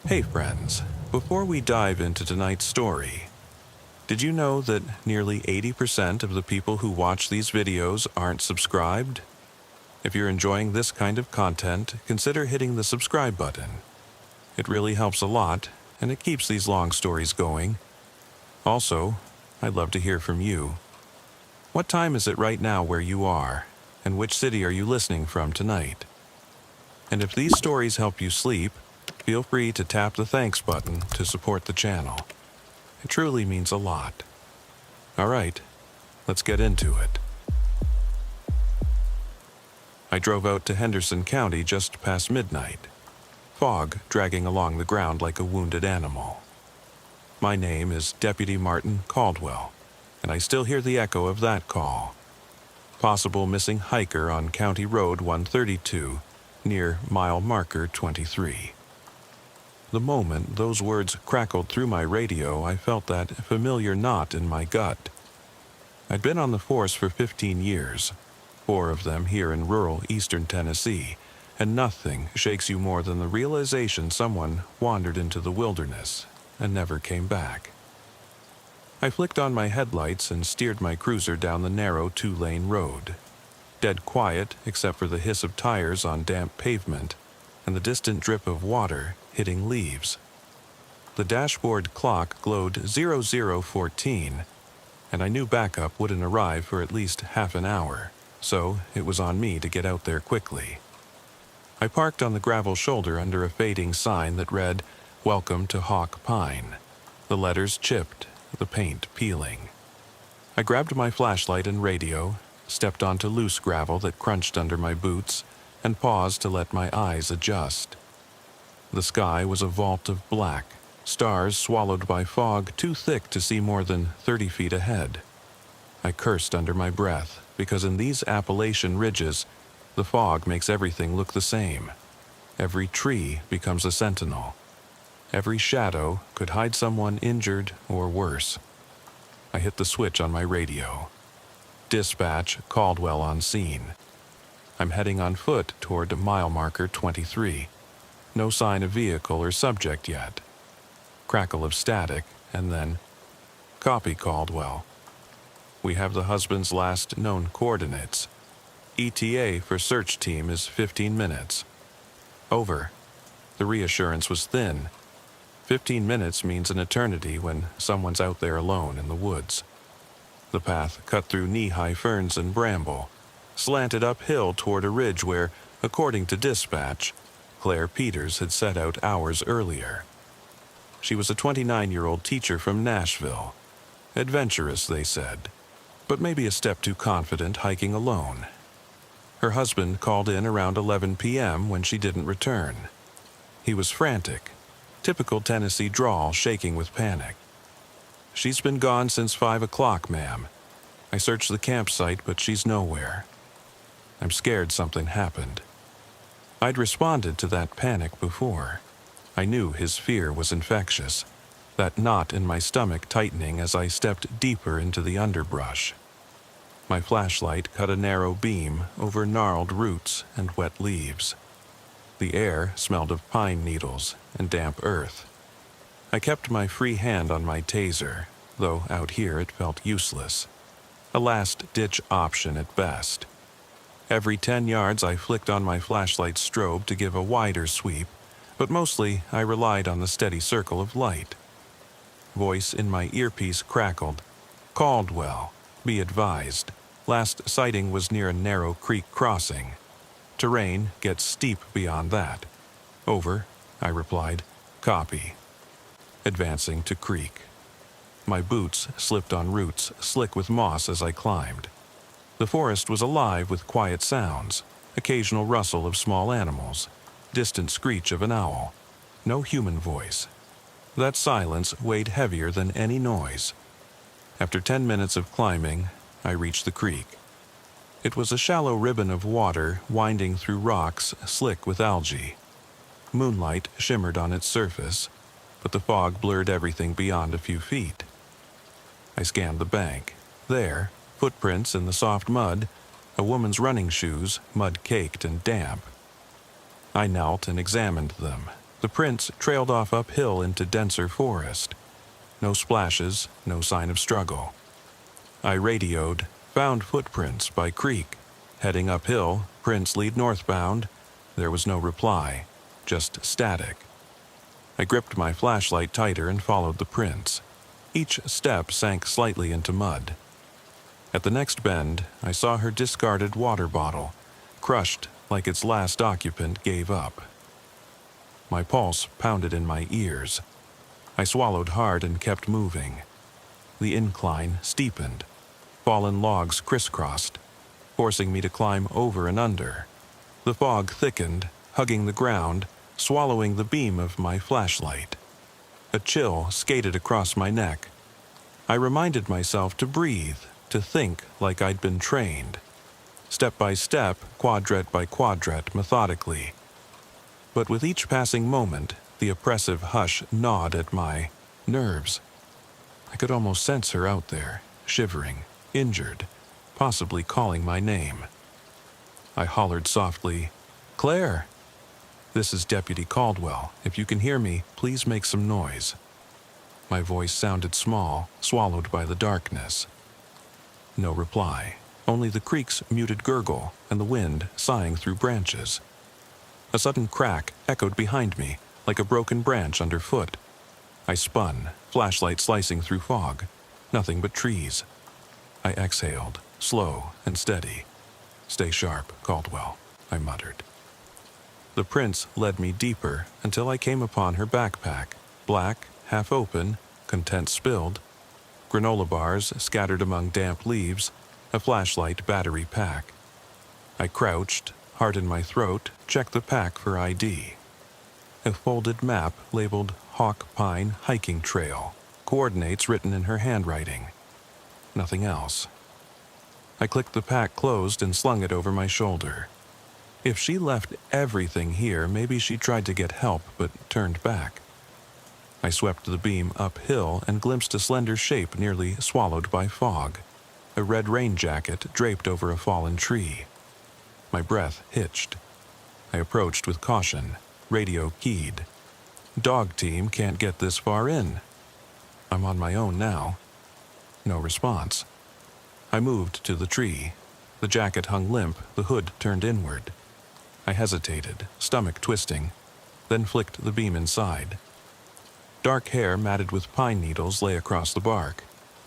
Hey friends, before we dive into tonight's story, did you know that nearly 80% of the people who watch these videos aren't subscribed? If you're enjoying this kind of content, consider hitting the subscribe button. It really helps a lot, and it keeps these long stories going. Also, I'd love to hear from you. What time is it right now where you are, and which city are you listening from tonight? And if these stories help you sleep, feel free to tap the thanks button to support the channel. It truly means a lot. All right, let's get into it. I drove out to Henderson County just past midnight, fog dragging along the ground like a wounded animal. My name is Deputy Martin Caldwell, and I still hear the echo of that call. Possible missing hiker on County Road 132 near mile marker 23. The moment those words crackled through my radio, I felt that familiar knot in my gut. I'd been on the force for 15 years, 4 of them here in rural eastern Tennessee, and nothing shakes you more than the realization someone wandered into the wilderness and never came back. I flicked on my headlights and steered my cruiser down the narrow 2-lane road. Dead quiet except for the hiss of tires on damp pavement and the distant drip of water hitting leaves. The dashboard clock glowed 0014, and I knew backup wouldn't arrive for at least half an hour, so it was on me to get out there quickly. I parked on the gravel shoulder under a fading sign that read, "Welcome to Hawk Pine," the letters chipped, the paint peeling. I grabbed my flashlight and radio, stepped onto loose gravel that crunched under my boots, and paused to let my eyes adjust. The sky was a vault of black, stars swallowed by fog too thick to see more than 30 feet ahead. I cursed under my breath, because in these Appalachian ridges, the fog makes everything look the same. Every tree becomes a sentinel. Every shadow could hide someone injured or worse. I hit the switch on my radio. Dispatch, Caldwell on scene. I'm heading on foot toward mile marker 23. No sign of vehicle or subject yet. Crackle of static, and then, "Copy, Caldwell. We have the husband's last known coordinates. ETA for search team is 15 minutes. Over." The reassurance was thin. 15 minutes means an eternity when someone's out there alone in the woods. The path cut through knee-high ferns and bramble, slanted uphill toward a ridge where, according to dispatch, Claire Peters had set out hours earlier. She was a 29-year-old teacher from Nashville. Adventurous, they said, but maybe a step too confident hiking alone. Her husband called in around 11 p.m. when she didn't return. He was frantic, typical Tennessee drawl shaking with panic. "She's been gone since 5 o'clock, ma'am. I searched the campsite, but she's nowhere." I'm scared something happened. I'd responded to that panic before. I knew his fear was infectious, that knot in my stomach tightening as I stepped deeper into the underbrush. My flashlight cut a narrow beam over gnarled roots and wet leaves. The air smelled of pine needles and damp earth. I kept my free hand on my taser, though out here it felt useless. A last-ditch option at best. Every 10 yards I flicked on my flashlight strobe to give a wider sweep, but mostly I relied on the steady circle of light. Voice in my earpiece crackled. "Caldwell, be advised. Last sighting was near a narrow creek crossing. Terrain gets steep beyond that." "Over," I replied. "Copy." Advancing to creek. My boots slipped on roots slick with moss as I climbed. The forest was alive with quiet sounds, occasional rustle of small animals, distant screech of an owl. No human voice. That silence weighed heavier than any noise. After 10 minutes of climbing, I reached the creek. It was a shallow ribbon of water winding through rocks slick with algae. Moonlight shimmered on its surface, but the fog blurred everything beyond a few feet. I scanned the bank. There, footprints in the soft mud, a woman's running shoes, mud-caked and damp. I knelt and examined them, The prints trailed off uphill into denser forest. No splashes, no sign of struggle. I radioed, "Found footprints by creek. Heading uphill, prints lead northbound." There was no reply, just static. I gripped my flashlight tighter and followed the prints. Each step sank slightly into mud. At the next bend, I saw her discarded water bottle, crushed like its last occupant gave up. My pulse pounded in my ears. I swallowed hard and kept moving. The incline steepened. Fallen logs crisscrossed, forcing me to climb over and under. The fog thickened, hugging the ground, swallowing the beam of my flashlight. A chill skated across my neck. I reminded myself to breathe, to think like I'd been trained. Step by step, quadrant by quadrant, methodically. But with each passing moment, the oppressive hush gnawed at my nerves. I could almost sense her out there, shivering, injured, possibly calling my name. I hollered softly, "Claire!" "This is Deputy Caldwell. If you can hear me, please make some noise." My voice sounded small, swallowed by the darkness. No reply, only the creek's muted gurgle and the wind sighing through branches. A sudden crack echoed behind me, like a broken branch underfoot. I spun, flashlight slicing through fog. Nothing but trees. I exhaled, slow and steady. "Stay sharp, Caldwell," I muttered. The prints led me deeper until I came upon her backpack, black, half open, content spilled, granola bars scattered among damp leaves, a flashlight battery pack. I crouched, heart in my throat, checked the pack for ID. A folded map labeled Hawk Pine Hiking Trail, coordinates written in her handwriting. Nothing else. I clicked the pack closed and slung it over my shoulder. If she left everything here, maybe she tried to get help but turned back. I swept the beam uphill and glimpsed a slender shape nearly swallowed by fog, a red rain jacket draped over a fallen tree. My breath hitched. I approached with caution, radio keyed. "Dog team can't get this far in." I'm on my own now. No response. I moved to the tree. The jacket hung limp, the hood turned inward. I hesitated, stomach twisting, then flicked the beam inside. Dark hair matted with pine needles lay across the bark,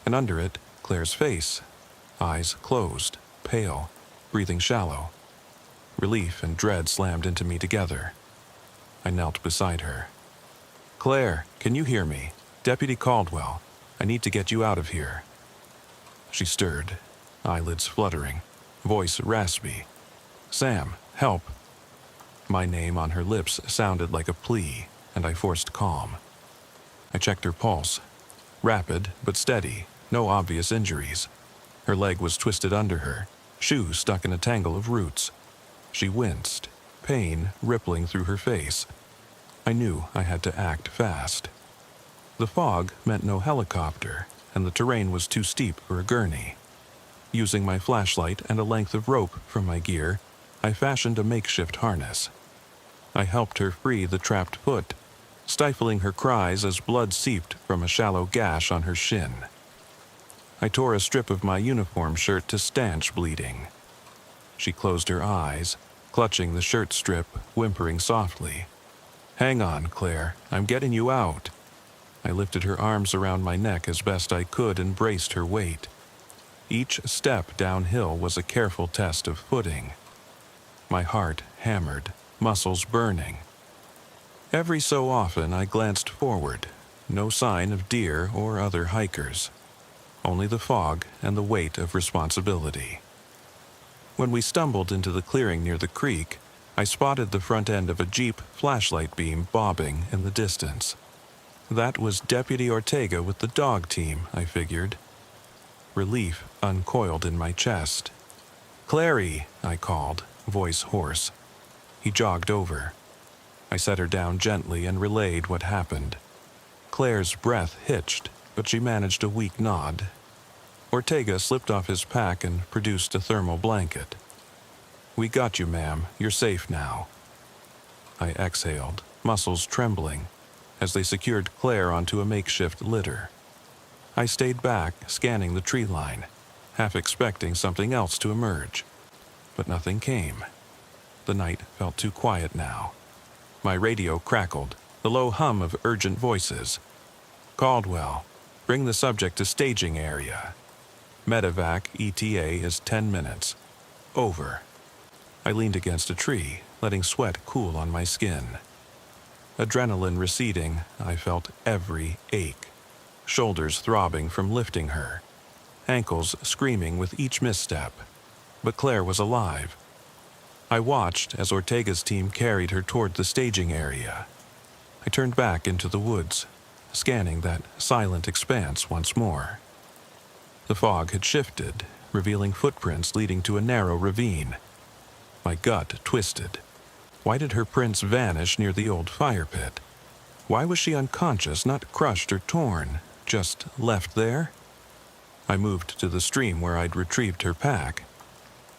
and under it, Claire's face. Eyes closed, pale, breathing shallow. Relief and dread slammed into me together. I knelt beside her. "Claire, can you hear me? Deputy Caldwell. I need to get you out of here." She stirred, eyelids fluttering, voice raspy. "Sam, help." My name on her lips sounded like a plea, and I forced calm. I checked her pulse. Rapid, but steady, no obvious injuries. Her leg was twisted under her, shoe stuck in a tangle of roots. She winced, pain rippling through her face. I knew I had to act fast. The fog meant no helicopter, and the terrain was too steep for a gurney. Using my flashlight and a length of rope from my gear, I fashioned a makeshift harness. I helped her free the trapped foot, stifling her cries as blood seeped from a shallow gash on her shin. I tore a strip of my uniform shirt to stanch bleeding. She closed her eyes, clutching the shirt strip, whimpering softly. "Hang on, Claire, I'm getting you out." I lifted her arms around my neck as best I could and braced her weight. Each step downhill was a careful test of footing. My heart hammered, muscles burning. Every so often I glanced forward, no sign of deer or other hikers. Only the fog and the weight of responsibility. When we stumbled into the clearing near the creek, I spotted the front end of a Jeep flashlight beam bobbing in the distance. That was Deputy Ortega with the dog team, I figured. Relief uncoiled in my chest. "Clary," I called, voice hoarse. He jogged over. I set her down gently and relayed what happened. Claire's breath hitched, but she managed a weak nod. Ortega slipped off his pack and produced a thermal blanket. "We got you, ma'am. You're safe now." I exhaled, muscles trembling, as they secured Claire onto a makeshift litter. I stayed back, scanning the tree line, half expecting something else to emerge. But nothing came. The night felt too quiet now. My radio crackled, the low hum of urgent voices. Caldwell, bring the subject to staging area. Medevac ETA is 10 minutes. Over. I leaned against a tree, letting sweat cool on my skin. Adrenaline receding, I felt every ache. Shoulders throbbing from lifting her. Ankles screaming with each misstep. But Claire was alive. I watched as Ortega's team carried her toward the staging area. I turned back into the woods, scanning that silent expanse once more. The fog had shifted, revealing footprints leading to a narrow ravine. My gut twisted. Why did her prints vanish near the old fire pit? Why was she unconscious, not crushed or torn, just left there? I moved to the stream where I'd retrieved her pack.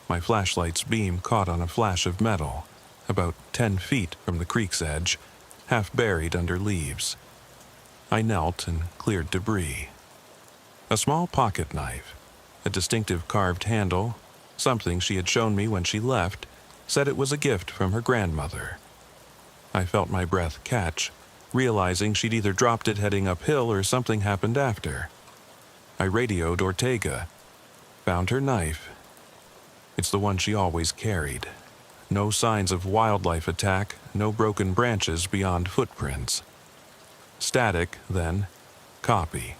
My flashlight's beam caught on a flash of metal, about 10 feet from the creek's edge, half buried under leaves. I knelt and cleared debris. A small pocket knife, a distinctive carved handle, something she had shown me when she left, said it was a gift from her grandmother. I felt my breath catch, realizing she'd either dropped it heading uphill or something happened after. I radioed Ortega. Found her knife. It's the one she always carried. No signs of wildlife attack, no broken branches beyond footprints. Static, then. Copy.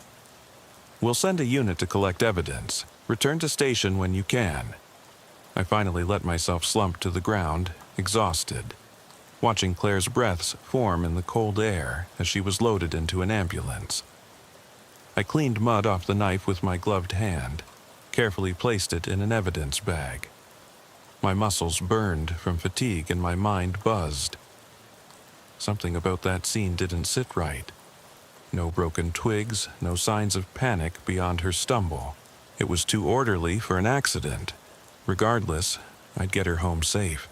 We'll send a unit to collect evidence. Return to station when you can. I finally let myself slump to the ground, exhausted, watching Claire's breaths form in the cold air as she was loaded into an ambulance. I cleaned mud off the knife with my gloved hand, carefully placed it in an evidence bag. My muscles burned from fatigue and my mind buzzed. Something about that scene didn't sit right. No broken twigs, no signs of panic beyond her stumble. It was too orderly for an accident. Regardless, I'd get her home safe.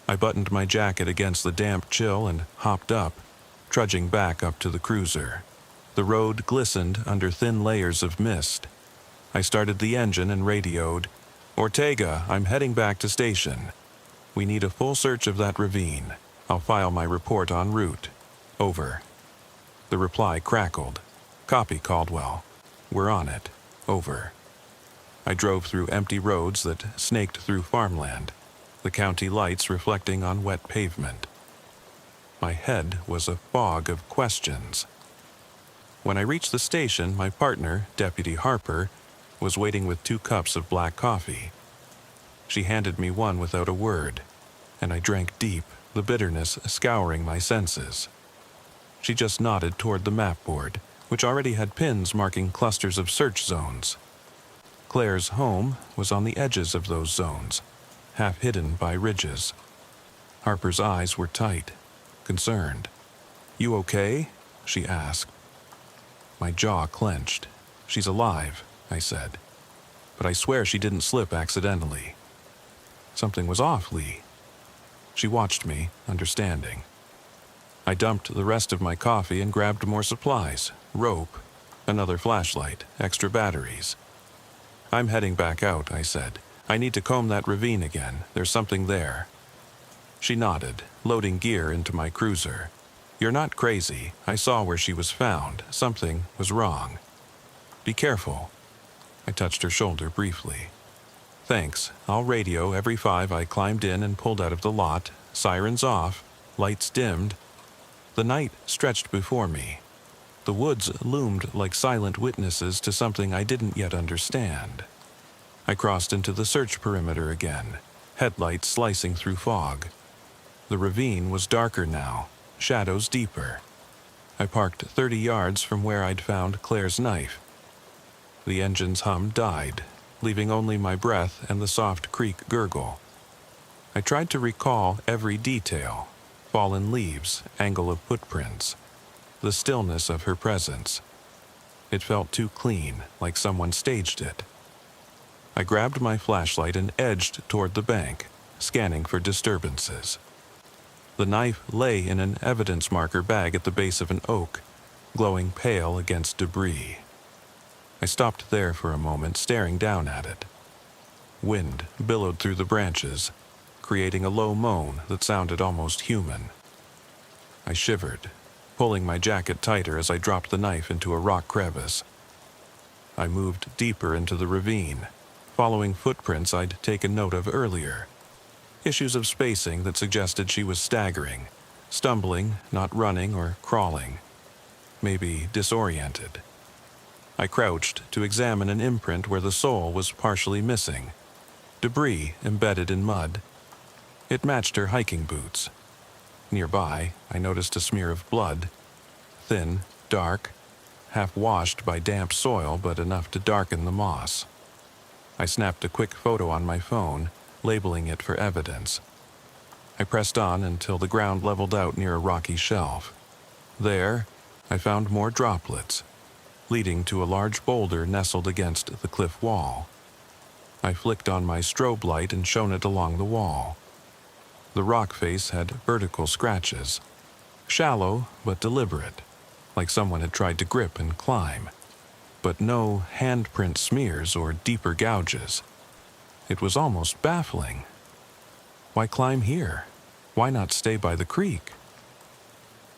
I buttoned my jacket against the damp chill and hopped up, trudging back up to the cruiser. The road glistened under thin layers of mist. I started the engine and radioed, "Ortega, I'm heading back to station. We need a full search of that ravine. I'll file my report en route. Over." The reply crackled. "Copy, Caldwell. We're on it. Over." I drove through empty roads that snaked through farmland, the county lights reflecting on wet pavement. My head was a fog of questions. When I reached the station, my partner, Deputy Harper, was waiting with 2 cups of black coffee. She handed me one without a word, and I drank deep, the bitterness scouring my senses. She just nodded toward the map board, which already had pins marking clusters of search zones. Claire's home was on the edges of those zones, half hidden by ridges. Harper's eyes were tight, concerned. "You okay?" she asked. My jaw clenched. "She's alive," I said. "But I swear she didn't slip accidentally." Something was off, Lee. She watched me, understanding. I dumped the rest of my coffee and grabbed more supplies, rope, another flashlight, extra batteries. "I'm heading back out," I said. "I need to comb that ravine again. There's something there." She nodded, loading gear into my cruiser. "You're not crazy. I saw where she was found. Something was wrong. Be careful." I touched her shoulder briefly. "Thanks. I'll radio every 5." I climbed in and pulled out of the lot, sirens off, lights dimmed. The night stretched before me. The woods loomed like silent witnesses to something I didn't yet understand. I crossed into the search perimeter again, headlights slicing through fog. The ravine was darker now, shadows deeper. I parked 30 yards from where I'd found Claire's knife. The engine's hum died, leaving only my breath and the soft creek gurgle. I tried to recall every detail: fallen leaves, angle of footprints, the stillness of her presence. It felt too clean, like someone staged it. I grabbed my flashlight and edged toward the bank, scanning for disturbances. The knife lay in an evidence marker bag at the base of an oak, glowing pale against debris. I stopped there for a moment, staring down at it. Wind billowed through the branches, creating a low moan that sounded almost human. I shivered, pulling my jacket tighter as I dropped the knife into a rock crevice. I moved deeper into the ravine, following footprints I'd taken note of earlier. Issues of spacing that suggested she was staggering, stumbling, not running or crawling. Maybe disoriented. I crouched to examine an imprint where the sole was partially missing. Debris embedded in mud. It matched her hiking boots. Nearby, I noticed a smear of blood. Thin, dark, half washed by damp soil but enough to darken the moss. I snapped a quick photo on my phone, labeling it for evidence. I pressed on until the ground leveled out near a rocky shelf. There, I found more droplets, leading to a large boulder nestled against the cliff wall. I flicked on my strobe light and shone it along the wall. The rock face had vertical scratches, shallow but deliberate, like someone had tried to grip and climb, but no handprint smears or deeper gouges. It was almost baffling. Why climb here? Why not stay by the creek?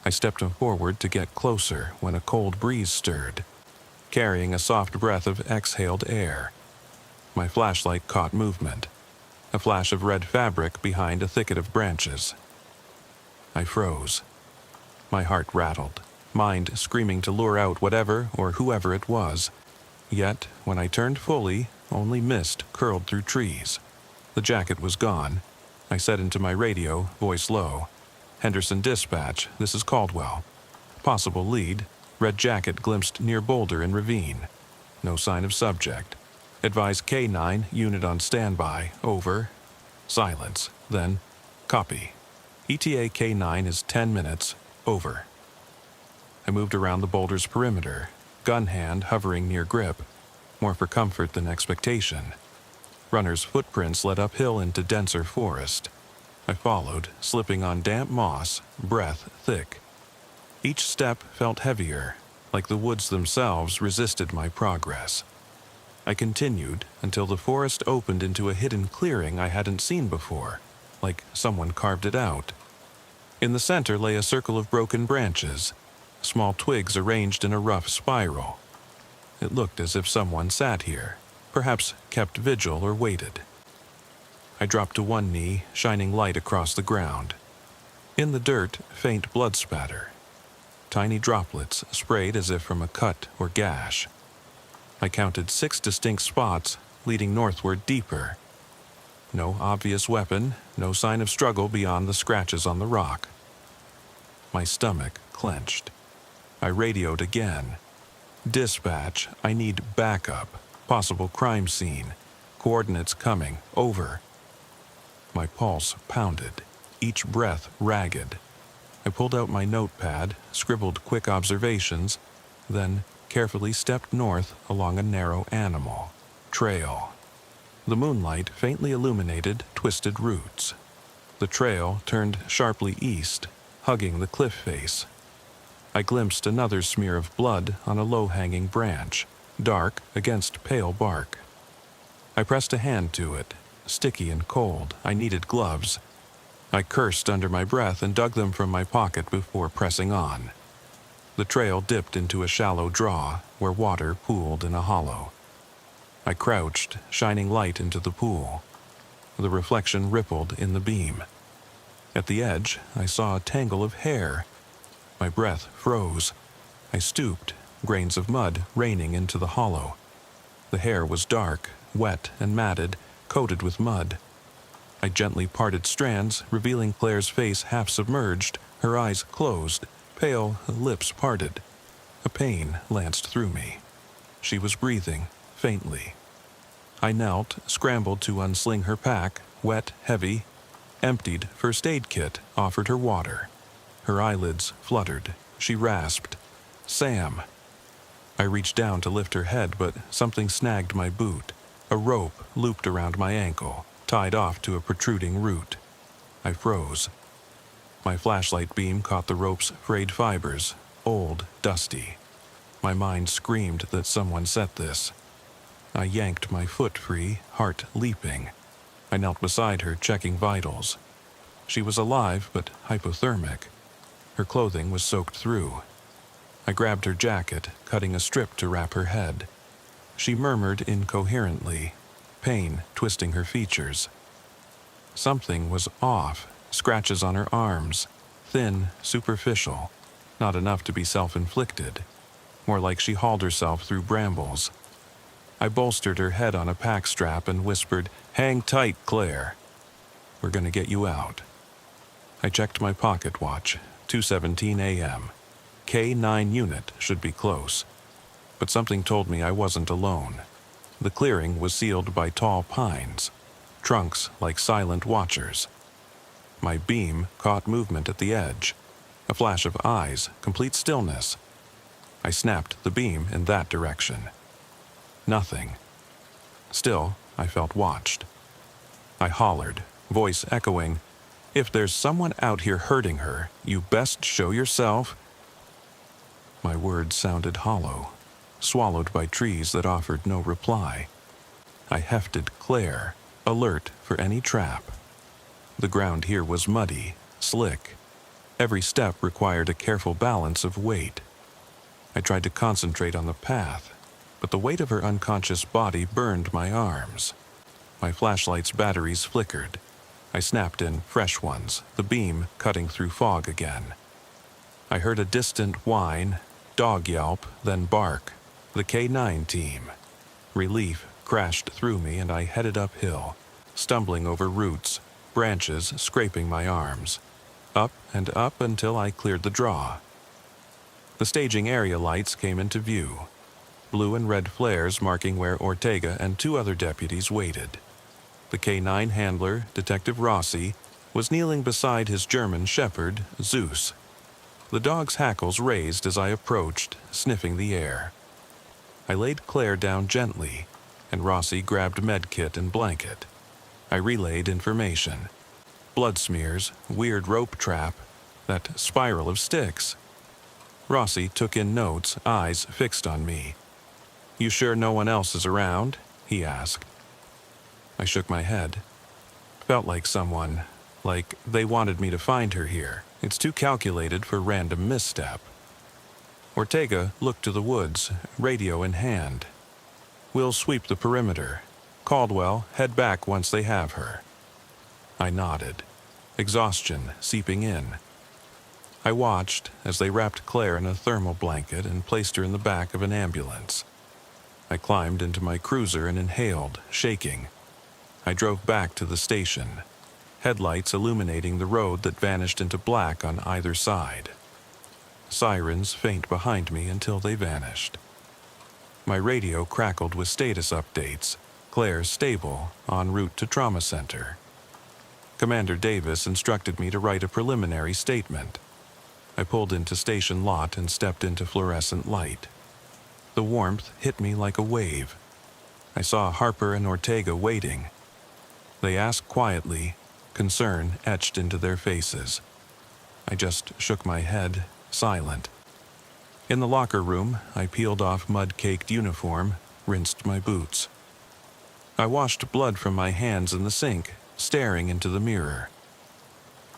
I stepped forward to get closer when a cold breeze stirred, carrying a soft breath of exhaled air. My flashlight caught movement, a flash of red fabric behind a thicket of branches. I froze. My heart rattled, mind screaming to lure out whatever or whoever it was. Yet, when I turned fully, only mist curled through trees. The jacket was gone. I said into my radio, voice low, "Henderson Dispatch, this is Caldwell. Possible lead, red jacket glimpsed near boulder in ravine. No sign of subject. Advise K9, unit on standby, over." Silence. Then, "Copy. ETA K9 is 10 minutes, over." I moved around the boulder's perimeter, gun hand hovering near grip, more for comfort than expectation. Runners' footprints led uphill into denser forest. I followed, slipping on damp moss, breath thick. Each step felt heavier, like the woods themselves resisted my progress. I continued until the forest opened into a hidden clearing I hadn't seen before, like someone carved it out. In the center lay a circle of broken branches, small twigs arranged in a rough spiral. It looked as if someone sat here, perhaps kept vigil or waited. I dropped to one knee, shining light across the ground. In the dirt, faint blood spatter. Tiny droplets sprayed as if from a cut or gash. I counted 6 distinct spots, leading northward deeper. No obvious weapon, no sign of struggle beyond the scratches on the rock. My stomach clenched. I radioed again. "Dispatch, I need backup. Possible crime scene. Coordinates coming. Over." My pulse pounded, each breath ragged. I pulled out my notepad, scribbled quick observations, then carefully stepped north along a narrow animal trail. The moonlight faintly illuminated twisted roots. The trail turned sharply east, hugging the cliff face. I glimpsed another smear of blood on a low-hanging branch, dark against pale bark. I pressed a hand to it, sticky and cold. I needed gloves. I cursed under my breath and dug them from my pocket before pressing on. The trail dipped into a shallow draw where water pooled in a hollow. I crouched, shining light into the pool. The reflection rippled in the beam. At the edge, I saw a tangle of hair. My breath froze. I stooped, grains of mud raining into the hollow. The hair was dark, wet and matted, coated with mud. I gently parted strands, revealing Claire's face half submerged, her eyes closed, pale lips parted. A pain lanced through me. She was breathing, faintly. I knelt, scrambled to unsling her pack, wet, heavy, emptied first aid kit, offered her water. Her eyelids fluttered. She rasped, "Sam." I reached down to lift her head, but something snagged my boot. A rope looped around my ankle, tied off to a protruding root. I froze. My flashlight beam caught the rope's frayed fibers, old, dusty. My mind screamed that someone set this. I yanked my foot free, heart leaping. I knelt beside her, checking vitals. She was alive, but hypothermic. Her clothing was soaked through. I grabbed her jacket, cutting a strip to wrap her head. She murmured incoherently, pain twisting her features. Something was off, scratches on her arms, thin, superficial, not enough to be self-inflicted, more like she hauled herself through brambles. I bolstered her head on a pack strap and whispered, "Hang tight, Claire. We're going to get you out." I checked my pocket watch, 2:17 a.m. K9 unit should be close. But something told me I wasn't alone. The clearing was sealed by tall pines, trunks like silent watchers. My beam caught movement at the edge, a flash of eyes, complete stillness. I snapped the beam in that direction. Nothing. Still, I felt watched. I hollered, voice echoing, "If there's someone out here hurting her, you best show yourself." My words sounded hollow, swallowed by trees that offered no reply. I hefted Claire, alert for any trap. The ground here was muddy, slick. Every step required a careful balance of weight. I tried to concentrate on the path, but the weight of her unconscious body burned my arms. My flashlight's batteries flickered. I snapped in fresh ones, the beam cutting through fog again. I heard a distant whine, dog yelp, then bark. The K9 team. Relief crashed through me and I headed uphill, stumbling over roots, branches scraping my arms. Up and up until I cleared the draw. The staging area lights came into view, blue and red flares marking where Ortega and 2 other deputies waited. The K9 handler, Detective Rossi, was kneeling beside his German shepherd, Zeus. The dog's hackles raised as I approached, sniffing the air. I laid Claire down gently, and Rossi grabbed medkit and blanket. I relayed information. Blood smears, weird rope trap, that spiral of sticks. Rossi took in notes, eyes fixed on me. "You sure no one else is around?" he asked. I shook my head. Felt like someone, like they wanted me to find her here. It's too calculated for random misstep. Ortega looked to the woods, radio in hand. "We'll sweep the perimeter. Caldwell, head back once they have her." I nodded, exhaustion seeping in. I watched as they wrapped Claire in a thermal blanket and placed her in the back of an ambulance. I climbed into my cruiser and inhaled, shaking. I drove back to the station, headlights illuminating the road that vanished into black on either side. Sirens faint behind me until they vanished. My radio crackled with status updates. Claire stable, en route to trauma center. Commander Davis instructed me to write a preliminary statement. I pulled into station lot and stepped into fluorescent light. The warmth hit me like a wave. I saw Harper and Ortega waiting. They asked quietly, concern etched into their faces. I just shook my head, silent. In the locker room, I peeled off mud-caked uniform, rinsed my boots. I washed blood from my hands in the sink, staring into the mirror.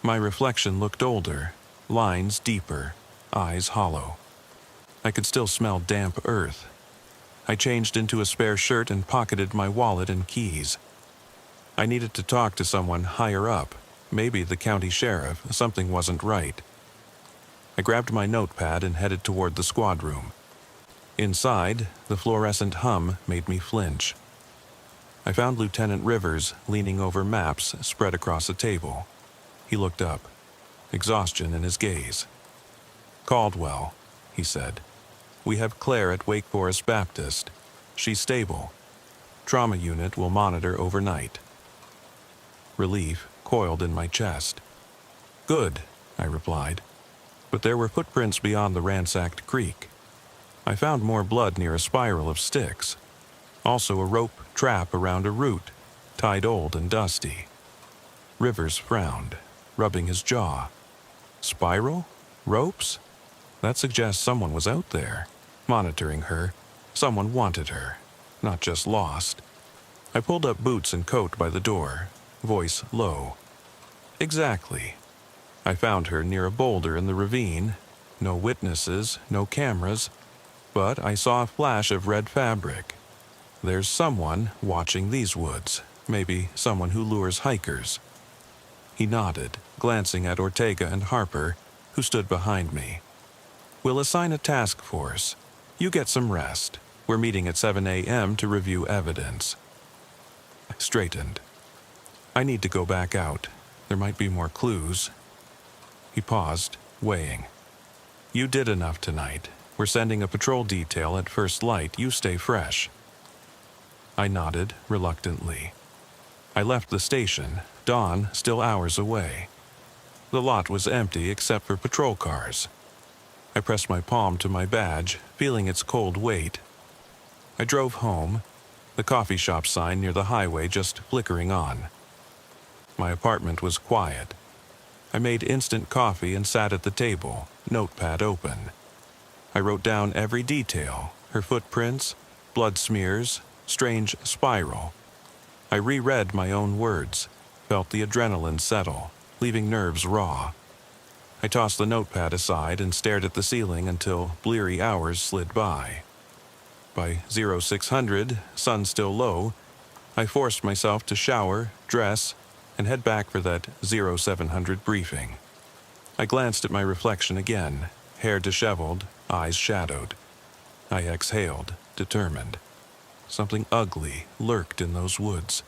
My reflection looked older, lines deeper, eyes hollow. I could still smell damp earth. I changed into a spare shirt and pocketed my wallet and keys. I needed to talk to someone higher up, maybe the county sheriff. Something wasn't right. I grabbed my notepad and headed toward the squad room. Inside, the fluorescent hum made me flinch. I found Lieutenant Rivers leaning over maps spread across a table. He looked up, exhaustion in his gaze. "Caldwell," he said. "We have Claire at Wake Forest Baptist. She's stable. Trauma unit will monitor overnight." Relief coiled in my chest. "Good," I replied. But there were footprints beyond the ransacked creek. I found more blood near a spiral of sticks. Also a rope trap around a root, tied old and dusty. Rivers frowned, rubbing his jaw. Spiral? Ropes? That suggests someone was out there, monitoring her. Someone wanted her, not just lost. I pulled up boots and coat by the door, voice low. Exactly. I found her near a boulder in the ravine. No witnesses, no cameras, but I saw a flash of red fabric. There's someone watching these woods, maybe someone who lures hikers. He nodded, glancing at Ortega and Harper, who stood behind me. We'll assign a task force. You get some rest. We're meeting at 7 a.m. to review evidence. I straightened. I need to go back out. There might be more clues. He paused, weighing. You did enough tonight. We're sending a patrol detail at first light. You stay fresh. I nodded reluctantly. I left the station, dawn still hours away. The lot was empty except for patrol cars. I pressed my palm to my badge, feeling its cold weight. I drove home, the coffee shop sign near the highway just flickering on. My apartment was quiet. I made instant coffee and sat at the table, notepad open. I wrote down every detail, her footprints, blood smears, strange spiral. I reread my own words, felt the adrenaline settle, leaving nerves raw. I tossed the notepad aside and stared at the ceiling until bleary hours slid by. By 0600, sun still low, I forced myself to shower, dress, and head back for that 0700 briefing. I glanced at my reflection again, hair disheveled, eyes shadowed. I exhaled, determined. Something ugly lurked in those woods.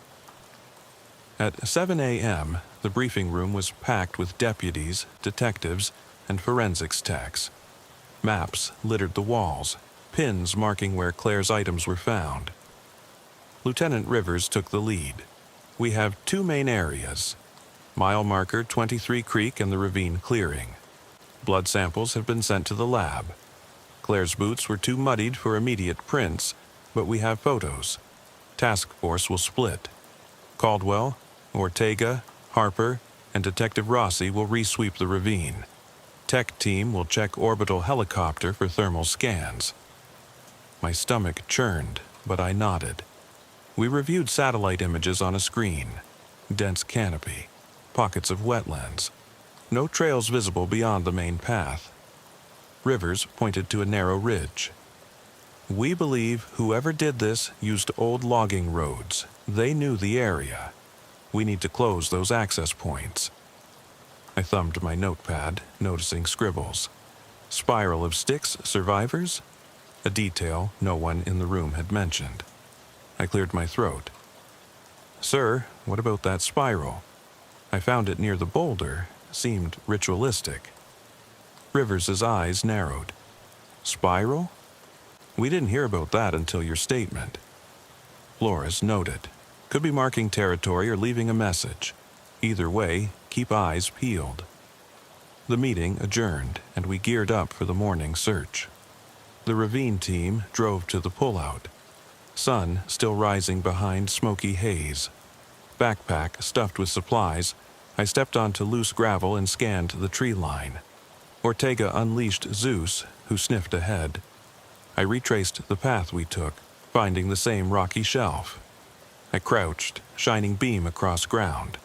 At 7 a.m., the briefing room was packed with deputies, detectives, and forensics techs. Maps littered the walls, pins marking where Claire's items were found. Lieutenant Rivers took the lead. We have two main areas: mile marker 23 Creek and the ravine clearing. Blood samples have been sent to the lab. Claire's boots were too muddied for immediate prints, but we have photos. Task force will split. Caldwell, Ortega, Harper, and Detective Rossi will resweep the ravine. Tech team will check orbital helicopter for thermal scans. My stomach churned, but I nodded. We reviewed satellite images on a screen. Dense canopy, pockets of wetlands. No trails visible beyond the main path. Rivers pointed to a narrow ridge. We believe whoever did this used old logging roads. They knew the area. We need to close those access points. I thumbed my notepad, noticing scribbles. Spiral of sticks survivors? A detail no one in the room had mentioned. I cleared my throat. Sir, what about that spiral? I found it near the boulder. Seemed ritualistic. Rivers's eyes narrowed. Spiral? We didn't hear about that until your statement. Flores noted. Could be marking territory or leaving a message. Either way, keep eyes peeled. The meeting adjourned, and we geared up for the morning search. The ravine team drove to the pullout. Sun still rising behind smoky haze. Backpack stuffed with supplies, I stepped onto loose gravel and scanned the tree line. Ortega unleashed Zeus, who sniffed ahead. I retraced the path we took, finding the same rocky shelf. I crouched, shining beam across ground.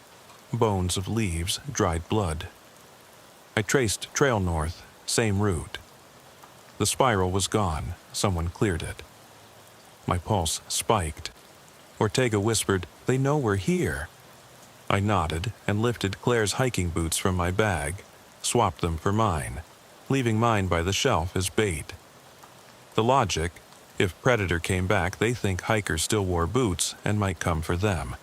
Bones of leaves, dried blood. I traced trail north, same route. The spiral was gone. Someone cleared it. My pulse spiked. Ortega whispered, "They know we're here." I nodded and lifted Claire's hiking boots from my bag, swapped them for mine, leaving mine by the shelf as bait. The logic, if Predator came back, they think hikers still wore boots and might come for them.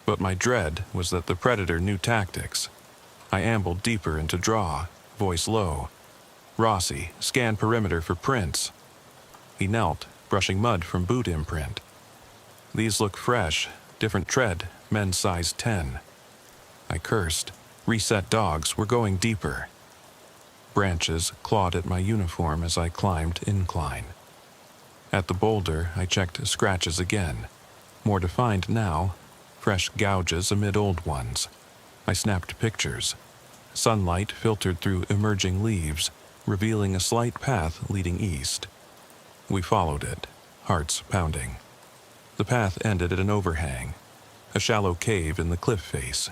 But my dread was that the Predator knew tactics. I ambled deeper into draw, voice low. Rossi, scan perimeter for prints. He knelt, brushing mud from boot imprint. These look fresh, different tread, men's size 10. I cursed. Reset dogs, we're going deeper. Branches clawed at my uniform as I climbed incline. At the boulder, I checked scratches again. More defined now, fresh gouges amid old ones. I snapped pictures. Sunlight filtered through emerging leaves, revealing a slight path leading east. We followed it, hearts pounding. The path ended at an overhang, a shallow cave in the cliff face.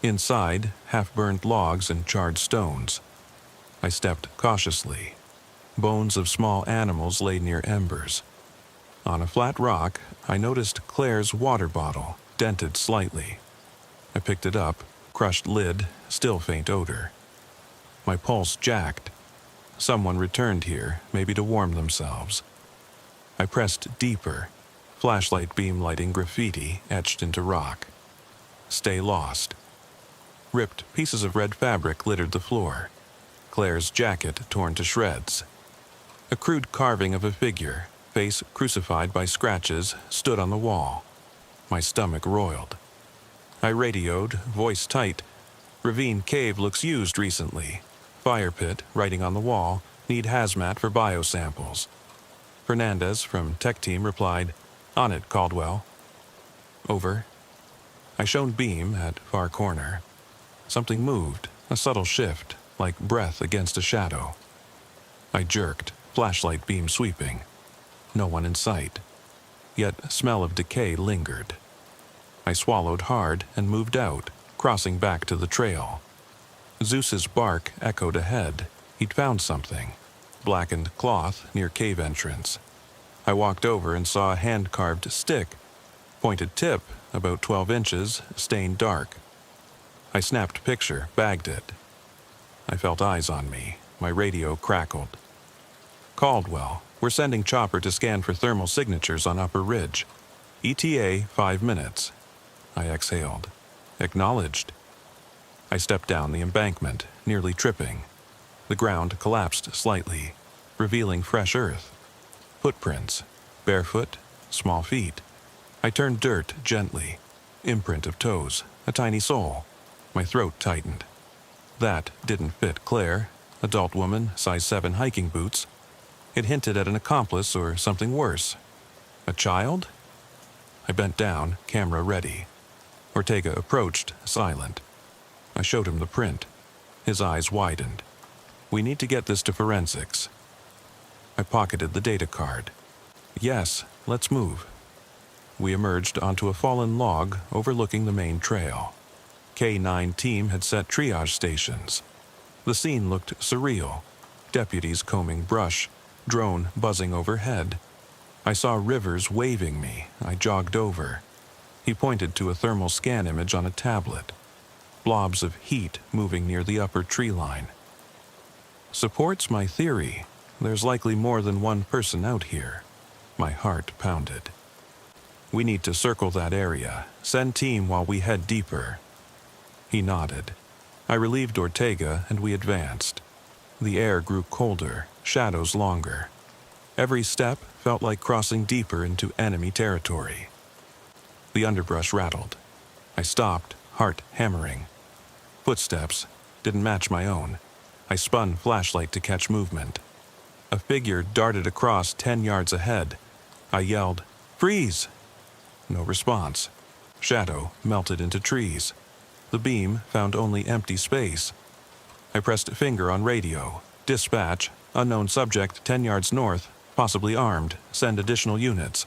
Inside, half-burned logs and charred stones. I stepped cautiously. Bones of small animals lay near embers. On a flat rock, I noticed Claire's water bottle, dented slightly. I picked it up, crushed lid, still faint odor. My pulse jacked. Someone returned here, maybe to warm themselves. I pressed deeper, flashlight beam lighting graffiti etched into rock. Stay lost. Ripped pieces of red fabric littered the floor. Claire's jacket torn to shreds. A crude carving of a figure, face crucified by scratches, stood on the wall. My stomach roiled. I radioed, voice tight. Ravine cave looks used recently. Fire pit, writing on the wall, need hazmat for biosamples. Fernandez from tech team replied, "On it, Caldwell." Over. I shone beam at far corner. Something moved, a subtle shift, like breath against a shadow. I jerked, flashlight beam sweeping. No one in sight. Yet smell of decay lingered. I swallowed hard and moved out, crossing back to the trail. Zeus's bark echoed ahead. He'd found something. Blackened cloth near cave entrance. I walked over and saw a hand-carved stick. Pointed tip, about 12 inches, stained dark. I snapped picture, bagged it. I felt eyes on me. My radio crackled. "Caldwell, we're sending chopper to scan for thermal signatures on Upper Ridge. ETA 5 minutes. I exhaled. Acknowledged. I stepped down the embankment, nearly tripping. The ground collapsed slightly, revealing fresh earth. Footprints. Barefoot, small feet. I turned dirt gently. Imprint of toes, a tiny sole. My throat tightened. That didn't fit Claire, adult woman, size 7 hiking boots. It hinted at an accomplice or something worse. A child? I bent down, camera ready. Ortega approached, silent. I showed him the print. His eyes widened. "We need to get this to forensics." I pocketed the data card. "Yes, let's move." We emerged onto a fallen log overlooking the main trail. K-9 team had set triage stations. The scene looked surreal. Deputies combing brush, drone buzzing overhead. I saw Rivers waving me. I jogged over. He pointed to a thermal scan image on a tablet. Blobs of heat moving near the upper tree line. Supports my theory. There's likely more than one person out here. My heart pounded. "We need to circle that area. Send team while we head deeper." He nodded. I relieved Ortega and we advanced. The air grew colder, shadows longer. Every step felt like crossing deeper into enemy territory. The underbrush rattled. I stopped, heart hammering. Footsteps didn't match my own. I spun flashlight to catch movement. A figure darted across 10 yards ahead. I yelled, "Freeze!" No response. Shadow melted into trees. The beam found only empty space. I pressed a finger on radio. "Dispatch, unknown subject 10 yards north, possibly armed, send additional units."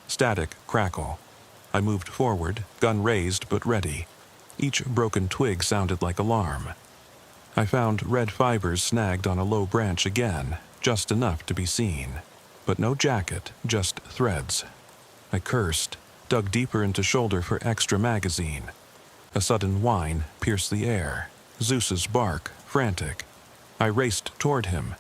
Static crackle. I moved forward, gun raised but ready. Each broken twig sounded like alarm. I found red fibers snagged on a low branch again, just enough to be seen. But no jacket, just threads. I cursed, dug deeper into shoulder for extra magazine. A sudden whine pierced the air. Zeus's bark, frantic. I raced toward him.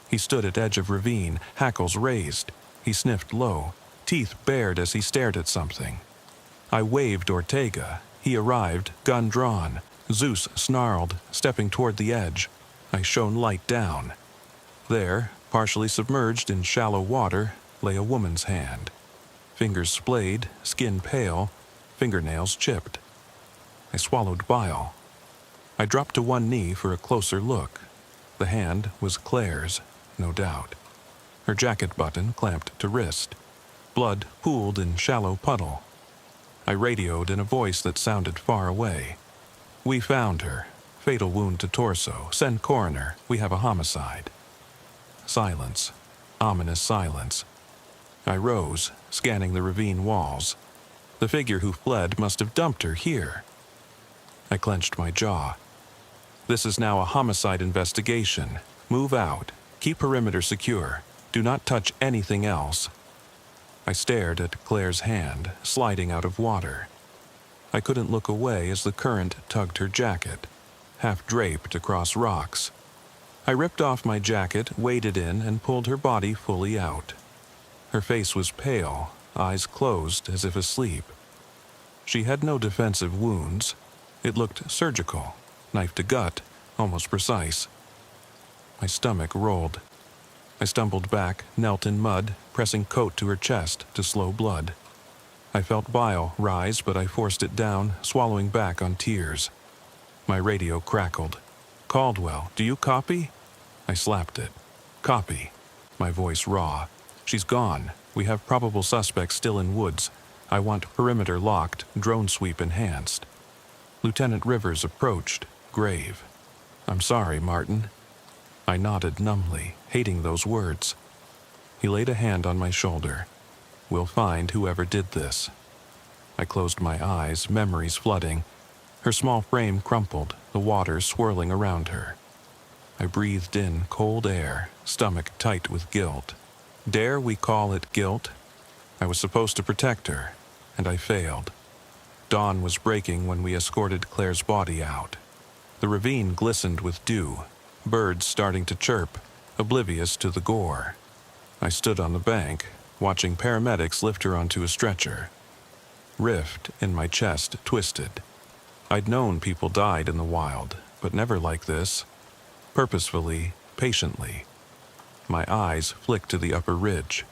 He stood at edge of ravine, hackles raised. He sniffed low, teeth bared as he stared at something. I waved Ortega. He arrived, gun drawn. Zeus snarled, stepping toward the edge. I shone light down. There, partially submerged in shallow water, lay a woman's hand. Fingers splayed, skin pale, fingernails chipped. I swallowed bile. I dropped to one knee for a closer look. The hand was Claire's, no doubt. Her jacket button clamped to wrist. Blood pooled in shallow puddle. I radioed in a voice that sounded far away. "We found her. Fatal wound to torso. Send coroner. We have a homicide. Silence. Ominous silence. I rose, scanning the ravine walls. The figure who fled must have dumped her here. I clenched my jaw. This is now a homicide investigation. Move out. Keep perimeter secure. Do not touch anything else. I stared at Claire's hand, sliding out of water. I couldn't look away as the current tugged her jacket, half draped across rocks. I ripped off my jacket, waded in, and pulled her body fully out. Her face was pale, eyes closed as if asleep. She had no defensive wounds. It looked surgical, knife to gut, almost precise. My stomach rolled. I stumbled back, knelt in mud, pressing coat to her chest to slow blood. I felt bile rise, but I forced it down, swallowing back on tears. My radio crackled. "Caldwell, do you copy?" I slapped it. "Copy." My voice raw. "She's gone. We have probable suspects still in woods. I want perimeter locked, drone sweep enhanced." Lieutenant Rivers approached, grave. "I'm sorry, Martin." I nodded numbly, hating those words. He laid a hand on my shoulder. "We'll find whoever did this." I closed my eyes, memories flooding. Her small frame crumpled, the water swirling around her. I breathed in cold air, stomach tight with guilt. Dare we call it guilt? I was supposed to protect her, and I failed. Dawn was breaking when we escorted Claire's body out. The ravine glistened with dew, birds starting to chirp, oblivious to the gore. I stood on the bank, watching paramedics lift her onto a stretcher. Rift in my chest twisted. I'd known people died in the wild, but never like this. Purposefully, patiently. My eyes flicked to the upper ridge.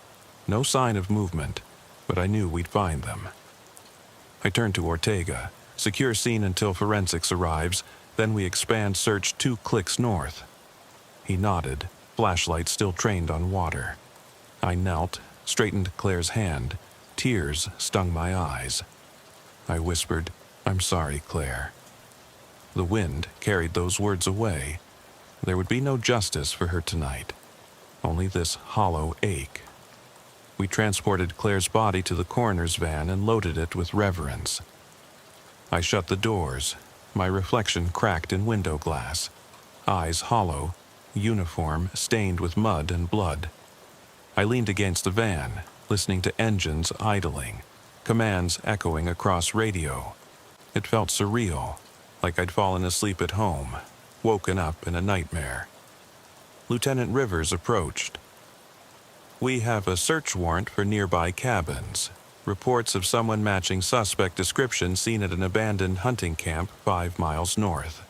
No sign of movement, but I knew we'd find them. I turned to Ortega. "Secure scene until forensics arrives, then we expand search 2 clicks north." He nodded, flashlight still trained on water. I knelt, straightened Claire's hand. Tears stung my eyes. I whispered, "I'm sorry, Claire." The wind carried those words away. There would be no justice for her tonight. Only this hollow ache. We transported Claire's body to the coroner's van and loaded it with reverence. I shut the doors. My reflection cracked in window glass. Eyes hollow, uniform stained with mud and blood. I leaned against the van, listening to engines idling, commands echoing across radio. It felt surreal, like I'd fallen asleep at home, woken up in a nightmare. Lieutenant Rivers approached. "We have a search warrant for nearby cabins. Reports of someone matching suspect description seen at an abandoned hunting camp 5 miles north."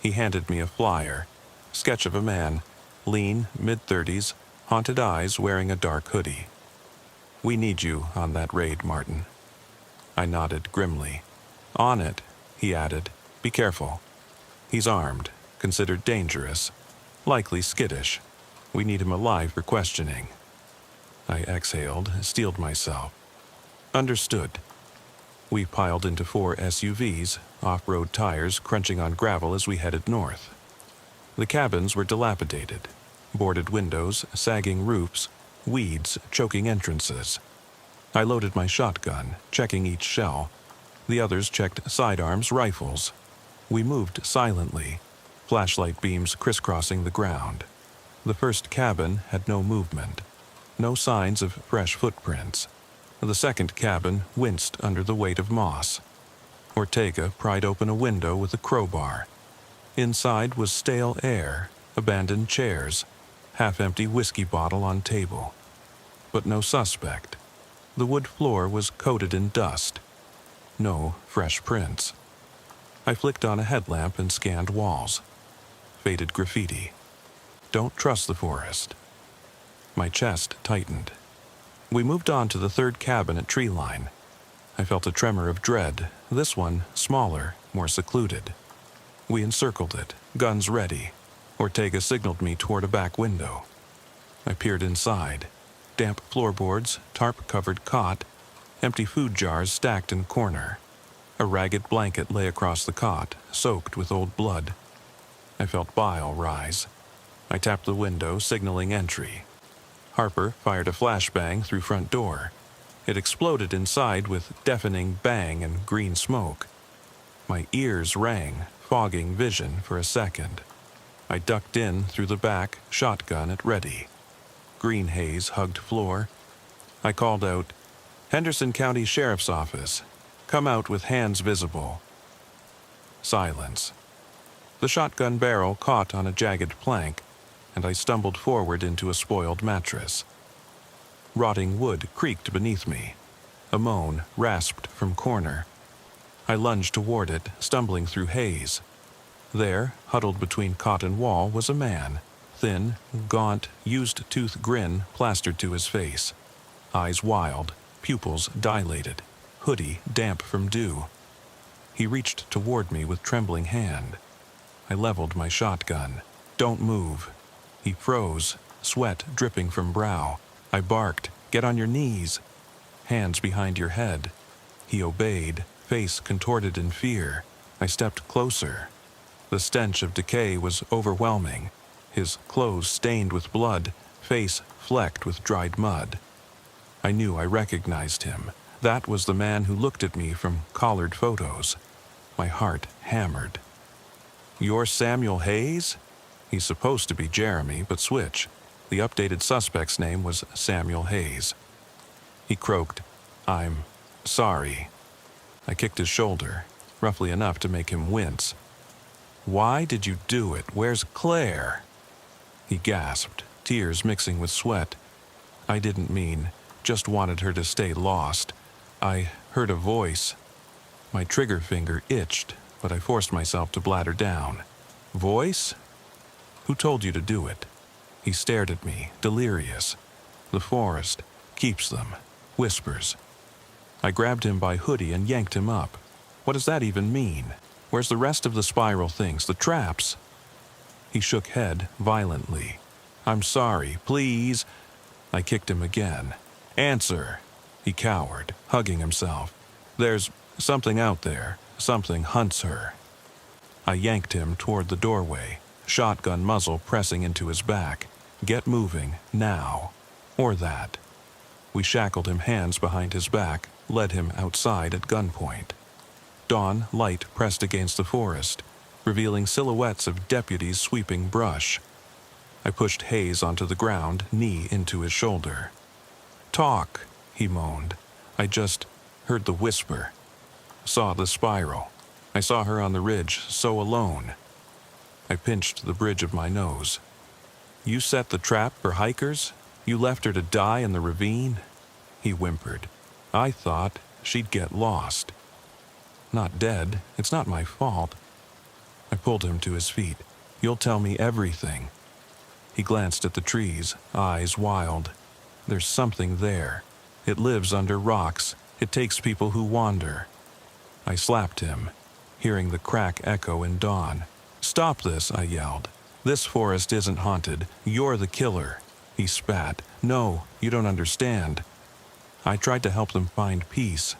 He handed me a flyer. Sketch of a man, lean, mid-30s, haunted eyes, wearing a dark hoodie. "We need you on that raid, Martin." I nodded grimly. "On it," he added. "Be careful. He's armed, considered dangerous, likely skittish. We need him alive for questioning." I exhaled, steeled myself. "Understood." We piled into 4 SUVs, off-road tires crunching on gravel as we headed north. The cabins were dilapidated. Boarded windows, sagging roofs, weeds choking entrances. I loaded my shotgun, checking each shell. The others checked sidearms, rifles. We moved silently, flashlight beams crisscrossing the ground. The first cabin had no movement, no signs of fresh footprints. The second cabin winced under the weight of moss. Ortega pried open a window with a crowbar. Inside was stale air, abandoned chairs, half-empty whiskey bottle on table. But no suspect. The wood floor was coated in dust. No fresh prints. I flicked on a headlamp and scanned walls. Faded graffiti. "Don't trust the forest." My chest tightened. We moved on to the third cabin at treeline. I felt a tremor of dread, this one smaller, more secluded. We encircled it, guns ready. Ortega signaled me toward a back window. I peered inside. Damp floorboards, tarp-covered cot, empty food jars stacked in corner. A ragged blanket lay across the cot, soaked with old blood. I felt bile rise. I tapped the window, signaling entry. Harper fired a flashbang through front door. It exploded inside with deafening bang and green smoke. My ears rang, fogging vision for a second. I ducked in through the back, shotgun at ready. Green haze hugged floor. I called out, "Henderson County Sheriff's Office. Come out with hands visible." Silence. The shotgun barrel caught on a jagged plank, and I stumbled forward into a spoiled mattress. Rotting wood creaked beneath me. A moan rasped from corner. I lunged toward it, stumbling through haze. There, huddled between cot and wall, was a man. Thin, gaunt, used-tooth grin plastered to his face. Eyes wild, pupils dilated, hoodie damp from dew. He reached toward me with trembling hand. I leveled my shotgun. "Don't move." He froze, sweat dripping from brow. I barked, "Get on your knees." "Hands behind your head." He obeyed, face contorted in fear. I stepped closer. The stench of decay was overwhelming. His clothes stained with blood, face flecked with dried mud. I knew I recognized him. That was the man who looked at me from collared photos. My heart hammered. "You're Samuel Hayes?" He's supposed to be Jeremy, but switch. The updated suspect's name was Samuel Hayes. He croaked, "I'm sorry." I kicked his shoulder, roughly enough to make him wince. "Why did you do it? Where's Claire?" He gasped, tears mixing with sweat. "I didn't mean, just wanted her to stay lost. I heard a voice." My trigger finger itched, but I forced myself to bladder down. "Voice? Who told you to do it?" He stared at me, delirious. "The forest keeps them," whispers. I grabbed him by hoodie and yanked him up. "What does that even mean? Where's the rest of the spiral things, the traps?" He shook head violently. "I'm sorry, please." I kicked him again. "Answer." He cowered, hugging himself. "There's something out there. Something hunts her." I yanked him toward the doorway, shotgun muzzle pressing into his back. "Get moving, now. Or that." We shackled him hands behind his back, led him outside at gunpoint. Dawn light pressed against the forest, revealing silhouettes of deputies sweeping brush. I pushed Hayes onto the ground, knee into his shoulder. "Talk," he moaned. I just heard the whisper. Saw the spiral. I saw her on the ridge, so alone. I pinched the bridge of my nose. "You set the trap for hikers? You left her to die in the ravine?" He whimpered. "I thought she'd get lost." "Not dead. It's not my fault." I pulled him to his feet. "You'll tell me everything." He glanced at the trees, eyes wild. "There's something there. It lives under rocks. It takes people who wander." I slapped him, hearing the crack echo in dawn. "Stop this," I yelled. "This forest isn't haunted. You're the killer." He spat. "No, you don't understand." I tried to help them find peace.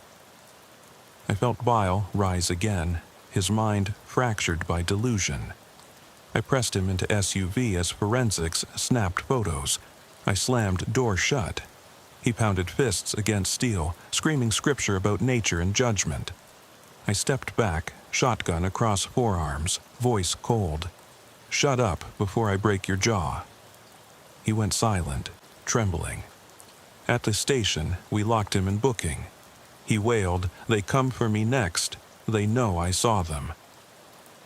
I felt bile rise again, his mind fractured by delusion. I pressed him into SUV as forensics snapped photos. I slammed door shut. He pounded fists against steel, screaming scripture about nature and judgment. I stepped back, shotgun across forearms, voice cold. "Shut up before I break your jaw." He went silent, trembling. At the station, we locked him in booking. He wailed, "They come for me next. They know I saw them."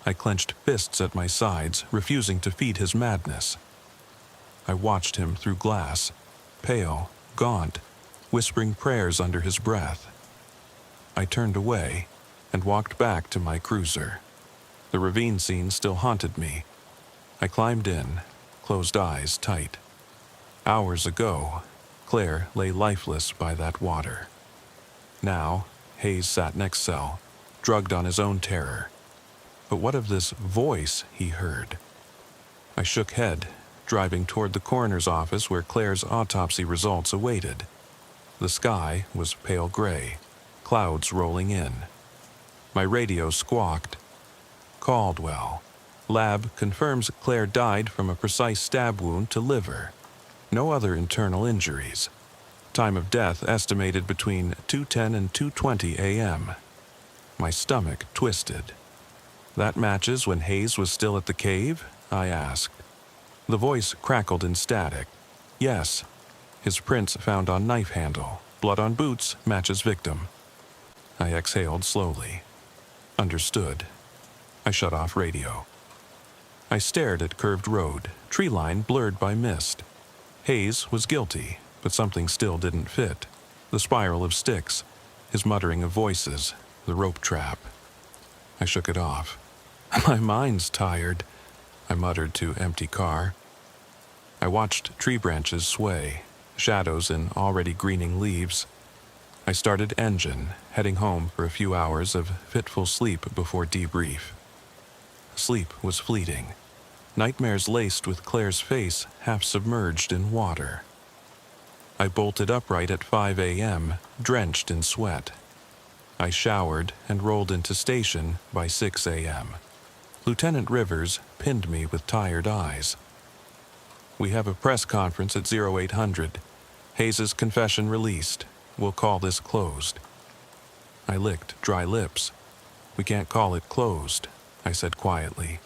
I clenched fists at my sides, refusing to feed his madness. I watched him through glass, pale, gaunt, whispering prayers under his breath. I turned away and walked back to my cruiser. The ravine scene still haunted me. I climbed in, closed eyes tight. Hours ago, Claire lay lifeless by that water. Now, Hayes sat next cell, drugged on his own terror. But what of this voice he heard? I shook head, driving toward the coroner's office where Claire's autopsy results awaited. The sky was pale gray, clouds rolling in. My radio squawked. Caldwell. Lab confirms Claire died from a precise stab wound to liver. No other internal injuries. Time of death estimated between 2:10 and 2:20 a.m. My stomach twisted. That matches when Hayes was still at the cave? I asked. The voice crackled in static. Yes. His prints found on knife handle. Blood on boots matches victim. I exhaled slowly. Understood. I shut off radio. I stared at curved road, tree line blurred by mist. Hayes was guilty, but something still didn't fit. The spiral of sticks, his muttering of voices, the rope trap. I shook it off. My mind's tired, I muttered to empty car. I watched tree branches sway, shadows in already greening leaves. I started engine, heading home for a few hours of fitful sleep before debrief. Sleep was fleeting. Nightmares laced with Claire's face half submerged in water. I bolted upright at 5 a.m., drenched in sweat. I showered and rolled into station by 6 a.m. Lieutenant Rivers pinned me with tired eyes. We have a press conference at 0800. Hayes' confession released. We'll call this closed. I licked dry lips. We can't call it closed, I said quietly.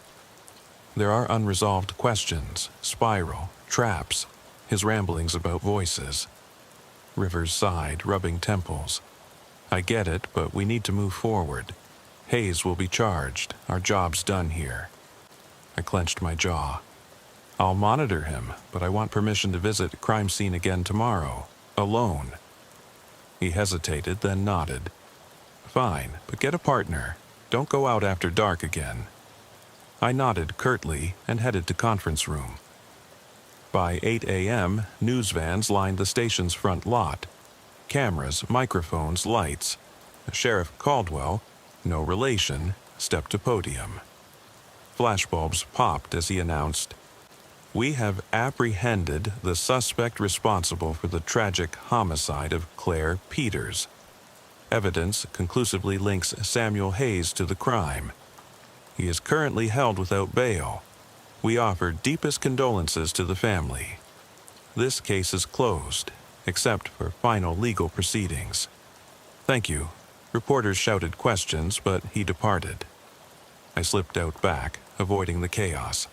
There are unresolved questions, spiral, traps, his ramblings about voices. Rivers sighed, rubbing temples. I get it, but we need to move forward. Hayes will be charged. Our job's done here. I clenched my jaw. I'll monitor him, but I want permission to visit crime scene again tomorrow, alone. He hesitated, then nodded. Fine, but get a partner. Don't go out after dark again. I nodded curtly and headed to conference room. By 8 a.m., news vans lined the station's front lot. Cameras, microphones, lights. Sheriff Caldwell, no relation, stepped to podium. Flashbulbs popped as he announced, "We have apprehended the suspect responsible for the tragic homicide of Claire Peters. Evidence conclusively links Samuel Hayes to the crime. He is currently held without bail. We offer deepest condolences to the family. This case is closed, except for final legal proceedings. Thank you." Reporters shouted questions, but he departed. I slipped out back, avoiding the chaos.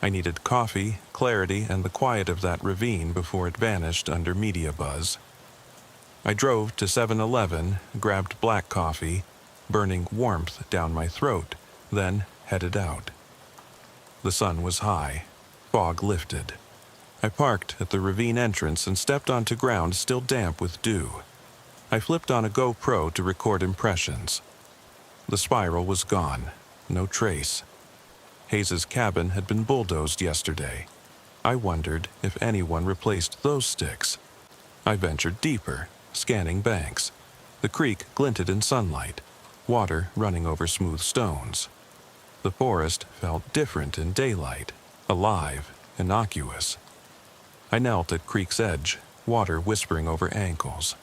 I needed coffee, clarity, and the quiet of that ravine before it vanished under media buzz. I drove to 7-Eleven, grabbed black coffee, burning warmth down my throat, then headed out. The sun was high. Fog lifted. I parked at the ravine entrance and stepped onto ground still damp with dew. I flipped on a GoPro to record impressions. The spiral was gone. No trace. Hayes' cabin had been bulldozed yesterday. I wondered if anyone replaced those sticks. I ventured deeper, scanning banks. The creek glinted in sunlight, water running over smooth stones. The forest felt different in daylight, alive, innocuous. I knelt at creek's edge, water whispering over ankles.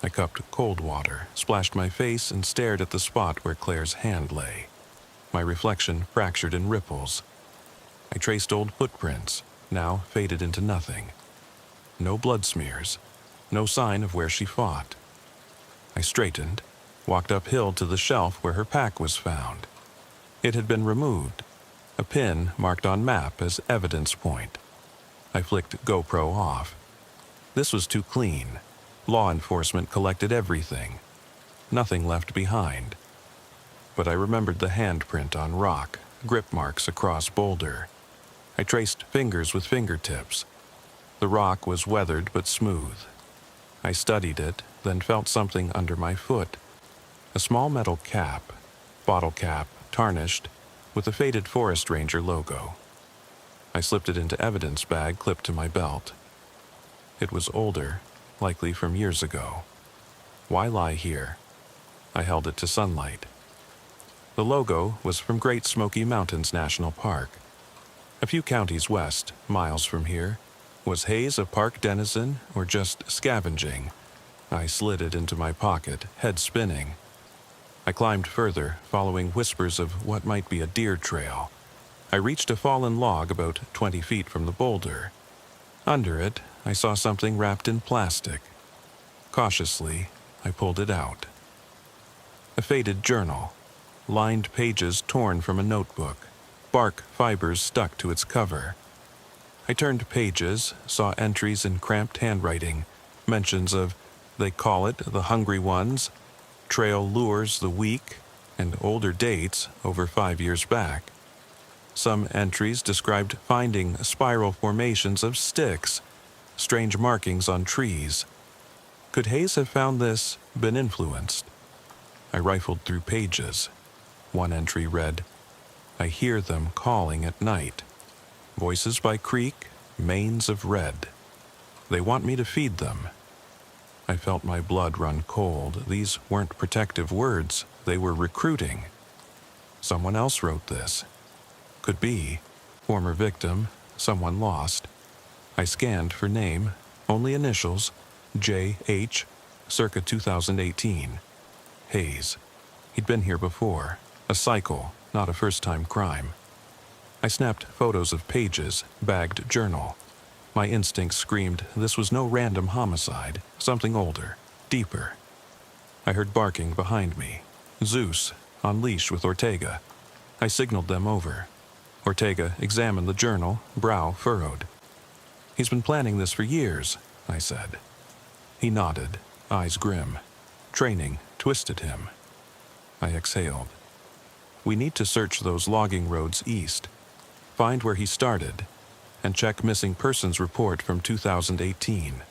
I cupped cold water, splashed my face, and stared at the spot where Claire's hand lay. My reflection fractured in ripples. I traced old footprints, now faded into nothing. No blood smears, no sign of where she fought. I straightened, walked uphill to the shelf where her pack was found. It had been removed, a pin marked on map as evidence point. I flicked GoPro off. This was too clean. Law enforcement collected everything. Nothing left behind. But I remembered the handprint on rock, grip marks across boulder. I traced fingers with fingertips. The rock was weathered but smooth. I studied it, then felt something under my foot. A small metal cap, bottle cap, tarnished, with a faded Forest Ranger logo. I slipped it into evidence bag clipped to my belt. It was older, likely from years ago. Why lie here? I held it to sunlight. The logo was from Great Smoky Mountains National Park. A few counties west, miles from here. Was Hayes a park denizen or just scavenging? I slid it into my pocket, head spinning. I climbed further, following whispers of what might be a deer trail. I reached a fallen log about 20 feet from the boulder. Under it, I saw something wrapped in plastic. Cautiously, I pulled it out. A faded journal, lined pages torn from a notebook, bark fibers stuck to its cover. I turned pages, saw entries in cramped handwriting, mentions of, they call it the hungry ones, trail lures the weak, and older dates over 5 years back. Some entries described finding spiral formations of sticks, strange markings on trees. Could Hayes have found this, been influenced? I rifled through pages. One entry read, "I hear them calling at night. Voices by creek, manes of red. They want me to feed them." I felt my blood run cold. These weren't protective words. They were recruiting. Someone else wrote this. Could be. Former victim, someone lost. I scanned for name, only initials, J.H., circa 2018. Hayes. He'd been here before. A cycle, not a first-time crime. I snapped photos of pages, bagged journal. My instincts screamed this was no random homicide, something older, deeper. I heard barking behind me. Zeus, on leash with Ortega. I signaled them over. Ortega examined the journal, brow furrowed. "He's been planning this for years," I said. He nodded, eyes grim. Training twisted him. I exhaled. We need to search those logging roads east, find where he started, and check missing persons report from 2018.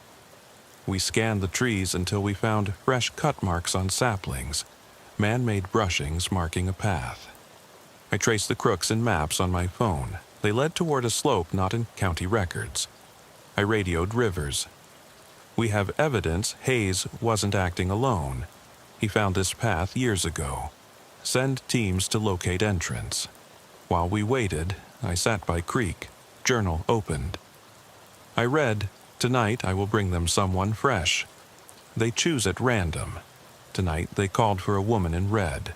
We scanned the trees until we found fresh cut marks on saplings, man-made brushings marking a path. I traced the crooks in maps on my phone. They led toward a slope not in county records. I radioed Rivers. "We have evidence Hayes wasn't acting alone. He found this path years ago. Send teams to locate entrance." While we waited, I sat by creek, journal opened. I read, "Tonight I will bring them someone fresh." They choose at random. Tonight they called for a woman in red.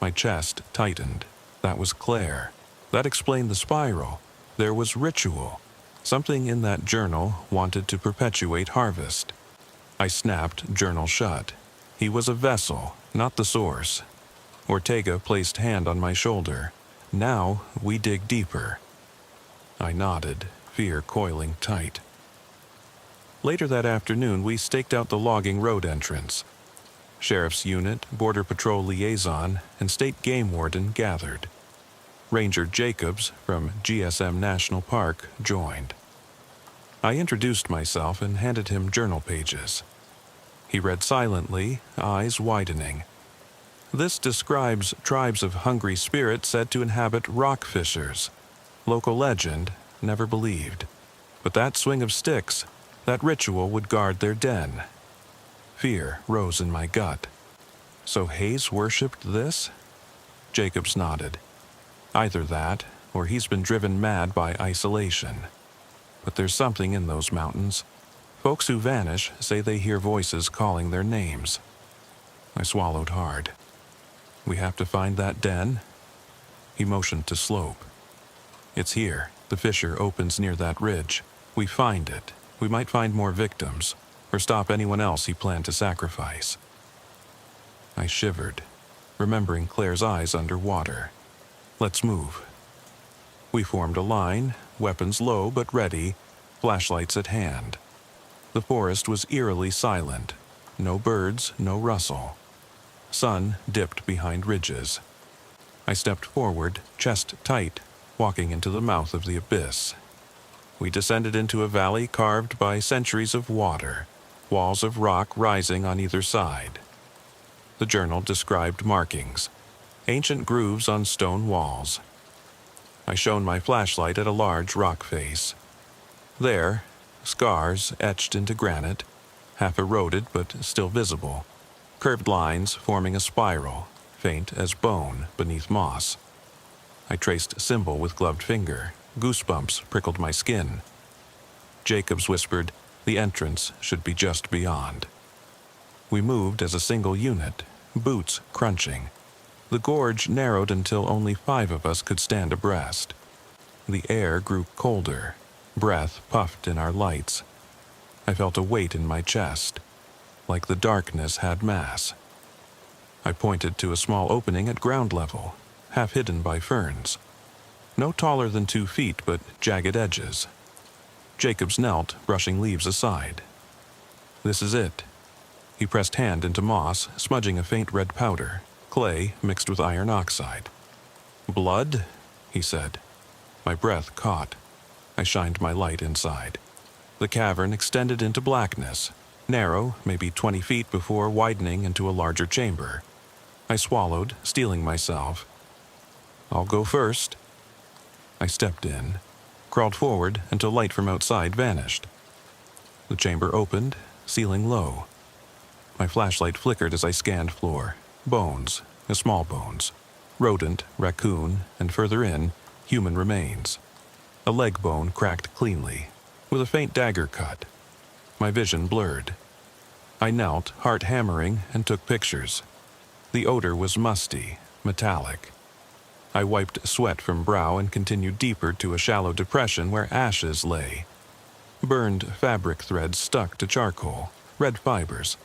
My chest tightened. That was Claire. That explained the spiral. There was ritual. Something in that journal wanted to perpetuate harvest. I snapped journal shut. He was a vessel, not the source. Ortega placed hand on my shoulder. "Now we dig deeper." I nodded, fear coiling tight. Later that afternoon, we staked out the logging road entrance. Sheriff's unit, Border Patrol liaison, and state game warden gathered. Ranger Jacobs from GSM National Park joined. I introduced myself and handed him journal pages. He read silently, eyes widening. "This describes tribes of hungry spirits said to inhabit rock fissures. Local legend, never believed. But that swing of sticks, that ritual would guard their den." Fear rose in my gut. So Hayes worshipped this? Jacobs nodded. Either that, or he's been driven mad by isolation. But there's something in those mountains. Folks who vanish say they hear voices calling their names. I swallowed hard. "We have to find that den?" He motioned to slope. "It's here. The fissure opens near that ridge. We find it. We might find more victims, or stop anyone else he planned to sacrifice." I shivered, remembering Claire's eyes underwater. "Let's move." We formed a line, weapons low but ready, flashlights at hand. The forest was eerily silent. No birds, no rustle. Sun dipped behind ridges. I stepped forward, chest tight, walking into the mouth of the abyss. We descended into a valley carved by centuries of water, walls of rock rising on either side. The journal described markings, ancient grooves on stone walls. I shone my flashlight at a large rock face. There, scars etched into granite, half eroded but still visible, curved lines forming a spiral, faint as bone beneath moss. I traced a symbol with gloved finger. Goosebumps prickled my skin. Jacobs whispered, "The entrance should be just beyond." We moved as a single unit, boots crunching. The gorge narrowed until only 5 of us could stand abreast. The air grew colder. Breath puffed in our lights. I felt a weight in my chest, like the darkness had mass. I pointed to a small opening at ground level, half hidden by ferns. No taller than 2 feet, but jagged edges. Jacobs knelt, brushing leaves aside. This is it. He pressed hand into moss, smudging a faint red powder, clay mixed with iron oxide. Blood? He said. My breath caught. I shined my light inside. The cavern extended into blackness, narrow, maybe 20 feet before widening into a larger chamber. I swallowed, steeling myself. I'll go first. I stepped in, crawled forward until light from outside vanished. The chamber opened, ceiling low. My flashlight flickered as I scanned floor. Bones, small bones. Rodent, raccoon, and further in, human remains. A leg bone cracked cleanly, with a faint dagger cut. My vision blurred. I knelt, heart hammering, and took pictures. The odor was musty, metallic. I wiped sweat from brow and continued deeper to a shallow depression where ashes lay. Burned fabric threads stuck to charcoal, red fibers,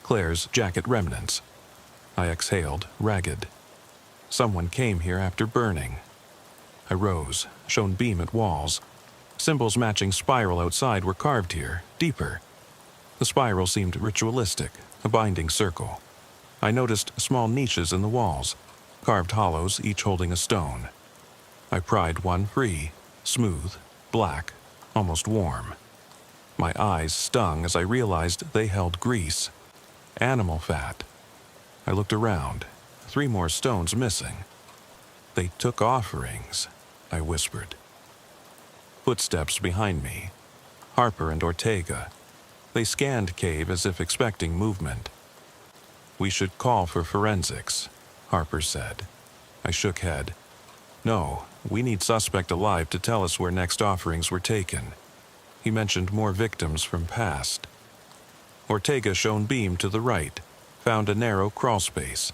Claire's jacket remnants. I exhaled, ragged. Someone came here after burning. I rose, shone beam at walls. Symbols matching spiral outside were carved here, deeper. The spiral seemed ritualistic, a binding circle. I noticed small niches in the walls, carved hollows each holding a stone. I pried one free, smooth, black, almost warm. My eyes stung as I realized they held grease. Animal fat. I looked around, 3 more stones missing. They took offerings, I whispered. Footsteps behind me. Harper and Ortega. They scanned cave as if expecting movement. We should call for forensics, Harper said. I shook head. No, we need suspect alive to tell us where next offerings were taken. He mentioned more victims from past. Ortega shone beam to the right, found a narrow crawl space.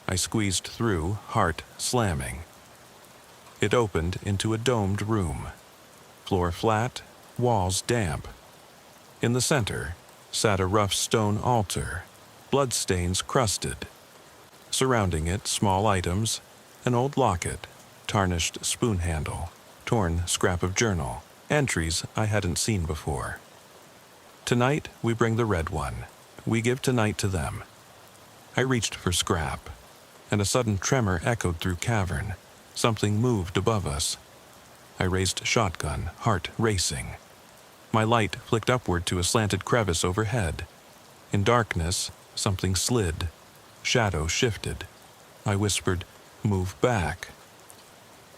I squeezed through, heart slamming. It opened into a domed room. Floor flat, walls damp. In the center sat a rough stone altar, bloodstains crusted. Surrounding it, small items, an old locket, tarnished spoon handle, torn scrap of journal, entries I hadn't seen before. Tonight, we bring the red one. We give tonight to them. I reached for scrap, and a sudden tremor echoed through cavern. Something moved above us. I raised shotgun, heart racing. My light flicked upward to a slanted crevice overhead. In darkness, something slid. Shadow shifted. I whispered, "Move back."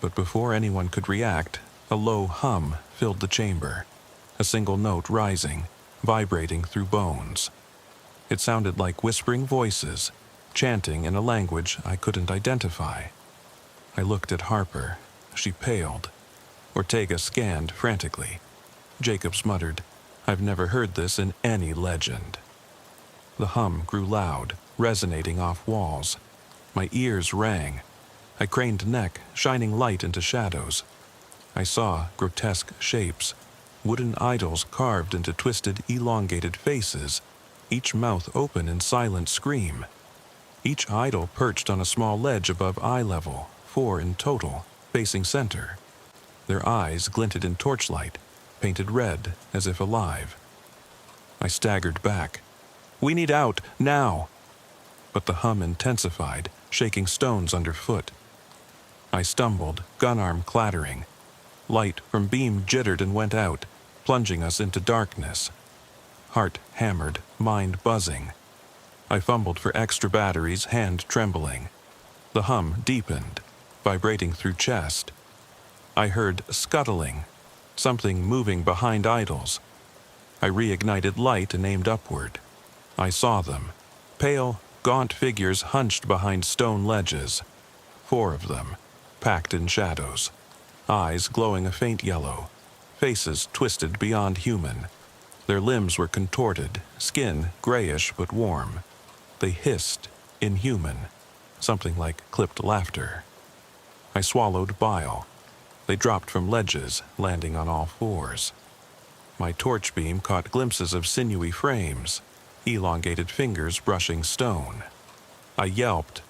But before anyone could react, a low hum filled the chamber, a single note rising, vibrating through bones. It sounded like whispering voices, chanting in a language I couldn't identify. I looked at Harper. She paled. Ortega scanned frantically. Jacobs muttered, "I've never heard this in any legend." The hum grew loud, resonating off walls. My ears rang. I craned neck, shining light into shadows. I saw grotesque shapes, wooden idols carved into twisted, elongated faces, each mouth open in silent scream. Each idol perched on a small ledge above eye level, 4 in total, facing center. Their eyes glinted in torchlight, painted red as if alive. I staggered back. "We need out, now!" But the hum intensified, shaking stones underfoot. I stumbled, gun arm clattering. Light from beam jittered and went out, plunging us into darkness. Heart hammered, mind buzzing. I fumbled for extra batteries, hand trembling. The hum deepened, vibrating through chest. I heard scuttling, something moving behind idols. I reignited light and aimed upward. I saw them, pale, gaunt figures hunched behind stone ledges. 4 of them, packed in shadows. Eyes glowing a faint yellow, faces twisted beyond human. Their limbs were contorted, skin grayish but warm. They hissed, inhuman, something like clipped laughter. I swallowed bile. They dropped from ledges, landing on all fours. My torch beam caught glimpses of sinewy frames, elongated fingers brushing stone. I yelped,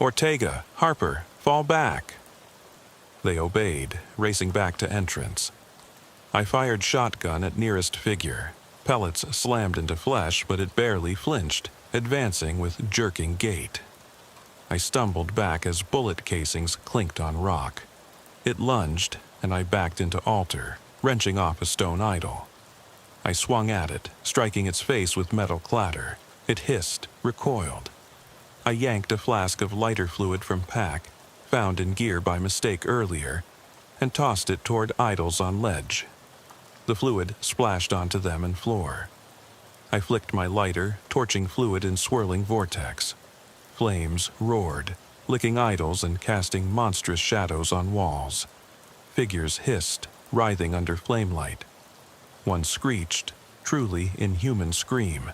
"Ortega, Harper, fall back!" They obeyed, racing back to entrance. I fired shotgun at nearest figure. Pellets slammed into flesh, but it barely flinched, advancing with jerking gait. I stumbled back as bullet casings clinked on rock. It lunged, and I backed into altar, wrenching off a stone idol. I swung at it, striking its face with metal clatter. It hissed, recoiled. I yanked a flask of lighter fluid from pack, found in gear by mistake earlier, and tossed it toward idols on ledge. The fluid splashed onto them and floor. I flicked my lighter, torching fluid in swirling vortex. Flames roared, licking idols and casting monstrous shadows on walls. Figures hissed, writhing under flame light. One screeched, truly inhuman scream,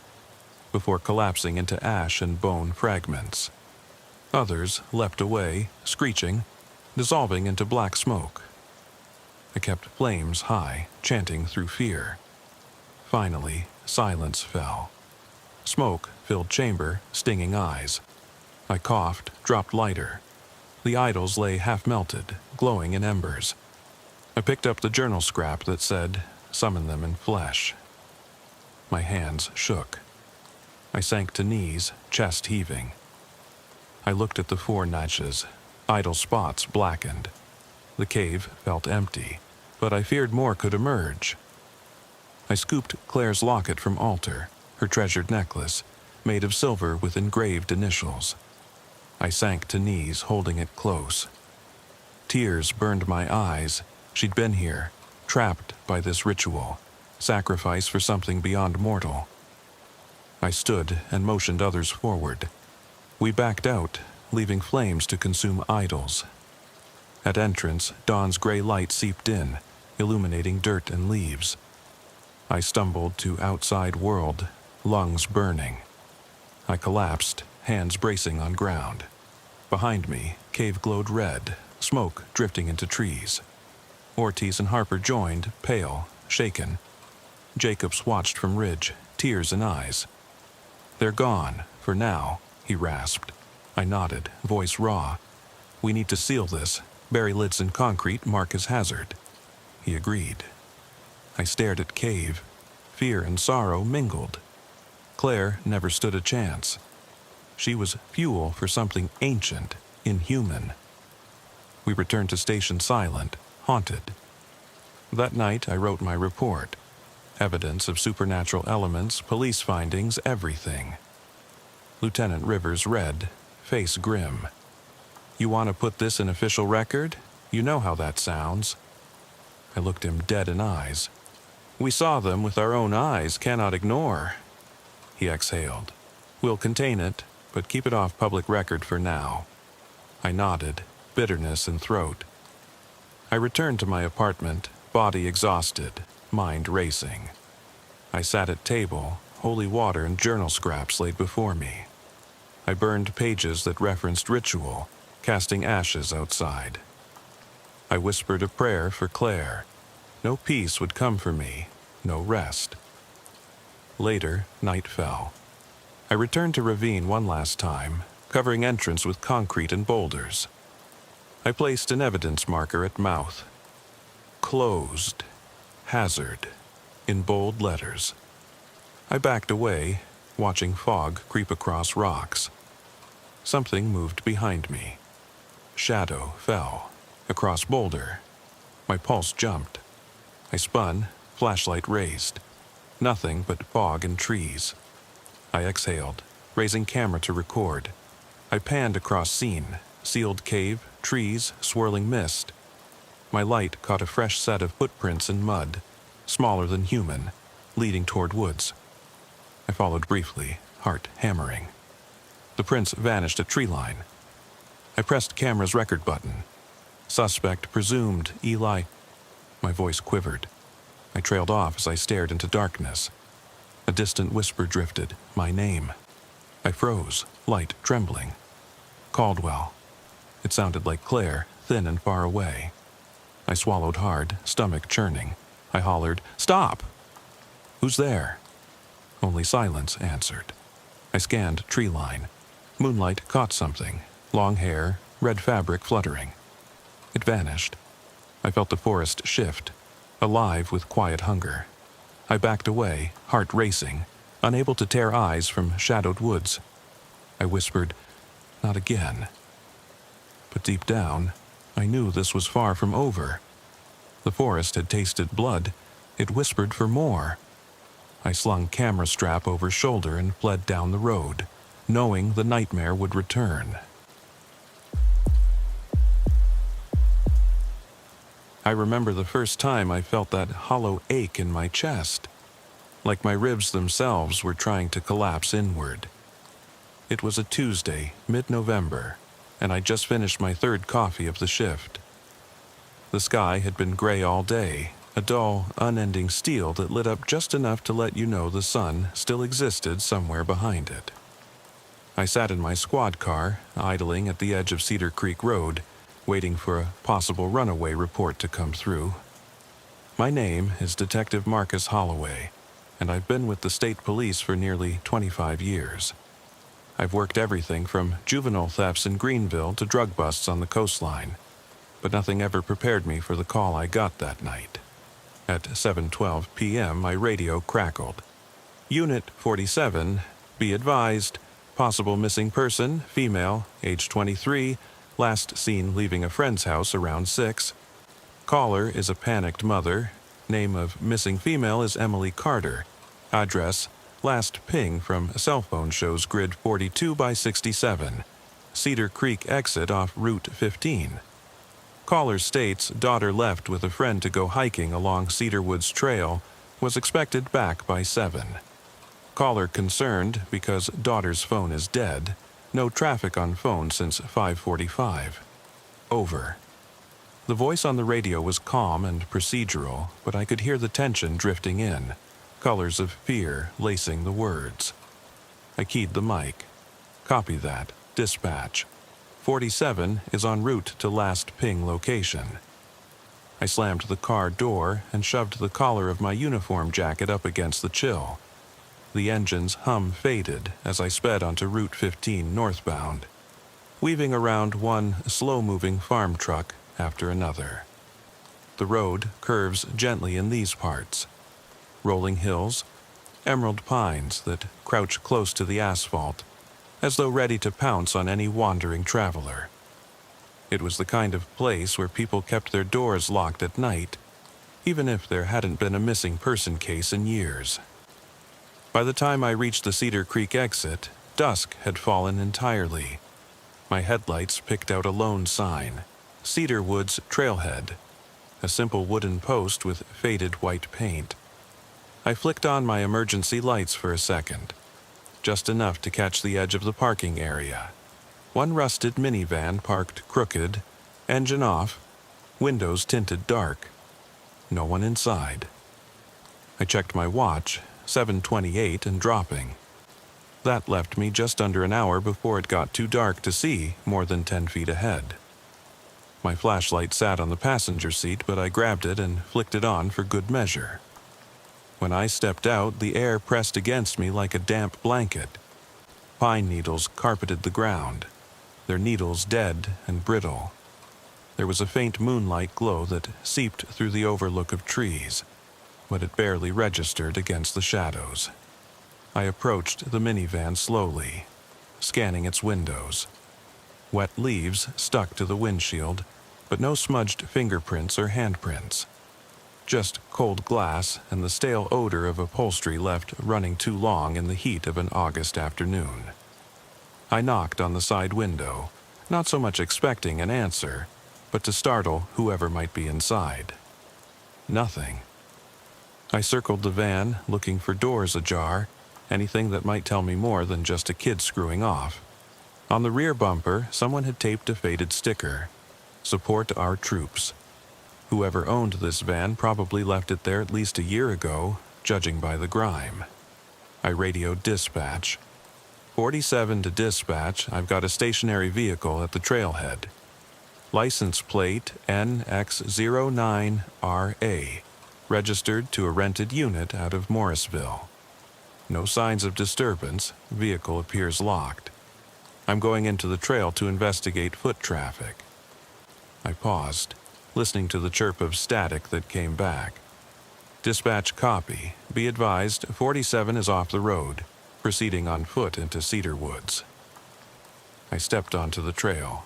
before collapsing into ash and bone fragments. Others leapt away, screeching, dissolving into black smoke. I kept flames high, chanting through fear. Finally, silence fell. Smoke filled chamber, stinging eyes. I coughed, dropped lighter. The idols lay half-melted, glowing in embers. I picked up the journal scrap that said, "Summon them in flesh." My hands shook. I sank to knees, chest heaving. I looked at the 4 niches, idol spots blackened. The cave felt empty, but I feared more could emerge. I scooped Claire's locket from altar, her treasured necklace, made of silver with engraved initials. I sank to knees, holding it close. Tears burned my eyes. She'd been here, trapped by this ritual, sacrifice for something beyond mortal. I stood and motioned others forward. We backed out, leaving flames to consume idols. At entrance, dawn's gray light seeped in, illuminating dirt and leaves. I stumbled to outside world, lungs burning. I collapsed, hands bracing on ground. Behind me, cave glowed red, smoke drifting into trees. Ortiz and Harper joined, pale, shaken. Jacobs watched from ridge, tears in eyes. "They're gone, for now," he rasped. I nodded, voice raw. "We need to seal this, bury lids in concrete, mark as hazard." He agreed. I stared at cave. Fear and sorrow mingled. Claire never stood a chance. She was fuel for something ancient, inhuman. We returned to station silent, haunted. That night I wrote my report. Evidence of supernatural elements, police findings, everything. Lieutenant Rivers read, face grim. "You want to put this in official record? You know how that sounds." I looked him dead in eyes. "We saw them with our own eyes, cannot ignore." He exhaled. "We'll contain it, but keep it off public record for now." I nodded, bitterness in throat. I returned to my apartment, body exhausted, mind racing. I sat at table, holy water and journal scraps laid before me. I burned pages that referenced ritual, casting ashes outside. I whispered a prayer for Claire. No peace would come for me, no rest. Later, night fell. I returned to Ravine one last time, covering entrance with concrete and boulders. I placed an evidence marker at mouth. Closed. Hazard. In bold letters. I backed away, watching fog creep across rocks. Something moved behind me. Shadow fell. Across boulder. My pulse jumped. I spun, flashlight raised. Nothing but fog and trees. I exhaled, raising camera to record. I panned across scene, sealed cave, trees, swirling mist. My light caught a fresh set of footprints in mud, smaller than human, leading toward woods. I followed briefly, heart hammering. The prints vanished at tree line. I pressed camera's record button. Suspect presumed Eli. My voice quivered. I trailed off as I stared into darkness. A distant whisper drifted, my name. I froze, light trembling. Caldwell. It sounded like Claire, thin and far away. I swallowed hard, stomach churning. I hollered, "Stop!" "Who's there?" Only silence answered. I scanned tree line. Moonlight caught something. Long hair, red fabric fluttering. It vanished. I felt the forest shift, alive with quiet hunger. I backed away, heart racing, unable to tear eyes from shadowed woods. I whispered, "Not again." But deep down, I knew this was far from over. The forest had tasted blood. It whispered for more. I slung camera strap over shoulder and fled down the road, knowing the nightmare would return. I remember the first time I felt that hollow ache in my chest, like my ribs themselves were trying to collapse inward. It was a Tuesday, mid-November, and I'd just finished my third coffee of the shift. The sky had been gray all day, a dull, unending steel that lit up just enough to let you know the sun still existed somewhere behind it. I sat in my squad car, idling at the edge of Cedar Creek Road, waiting for a possible runaway report to come through. My name is Detective Marcus Holloway, and I've been with the state police for nearly 25 years. I've worked everything from juvenile thefts in Greenville to drug busts on the coastline, but nothing ever prepared me for the call I got that night. At 7:12 p.m., my radio crackled. "Unit 47, be advised, possible missing person, female, age 23, last seen leaving a friend's house around 6. Caller is a panicked mother. Name of missing female is Emily Carter. Address, last ping from a cell phone shows grid 42 by 67. Cedar Creek exit off Route 15. Caller states daughter left with a friend to go hiking along Cedar Woods Trail, was expected back by 7. Caller concerned because daughter's phone is dead. No traffic on phone since 5:45. Over." The voice on the radio was calm and procedural, but I could hear the tension drifting in, colors of fear lacing the words. I keyed the mic. "Copy that. Dispatch. 47 is en route to last ping location." I slammed the car door and shoved the collar of my uniform jacket up against the chill. The engine's hum faded as I sped onto Route 15 northbound, weaving around one slow-moving farm truck after another. The road curves gently in these parts. Rolling hills, emerald pines that crouch close to the asphalt, as though ready to pounce on any wandering traveler. It was the kind of place where people kept their doors locked at night, even if there hadn't been a missing person case in years. By the time I reached the Cedar Creek exit, dusk had fallen entirely. My headlights picked out a lone sign, Cedar Woods Trailhead, a simple wooden post with faded white paint. I flicked on my emergency lights for a second, just enough to catch the edge of the parking area. One rusted minivan parked crooked, engine off, windows tinted dark. No one inside. I checked my watch, 7:28 and dropping. That left me just under an hour before it got too dark to see more than 10 feet ahead. My flashlight sat on the passenger seat, but I grabbed it and flicked it on for good measure. When I stepped out, the air pressed against me like a damp blanket. Pine needles carpeted the ground, their needles dead and brittle. There was a faint moonlight glow that seeped through the overlook of trees, but it barely registered against the shadows. I approached the minivan slowly, scanning its windows. Wet leaves stuck to the windshield, but no smudged fingerprints or handprints. Just cold glass and the stale odor of upholstery left running too long in the heat of an August afternoon. I knocked on the side window, not so much expecting an answer, but to startle whoever might be inside. Nothing. I circled the van, looking for doors ajar, anything that might tell me more than just a kid screwing off. On the rear bumper, someone had taped a faded sticker, "Support our troops." Whoever owned this van probably left it there at least a year ago, judging by the grime. I radioed dispatch. 47 to dispatch. I've got a stationary vehicle at the trailhead. License plate NX09RA, registered to a rented unit out of Morrisville. No signs of disturbance. Vehicle appears locked. I'm going into the trail to investigate foot traffic. I paused, listening to the chirp of static that came back. Dispatch copy. Be advised, 47 is off the road, proceeding on foot into Cedar Woods. I stepped onto the trail.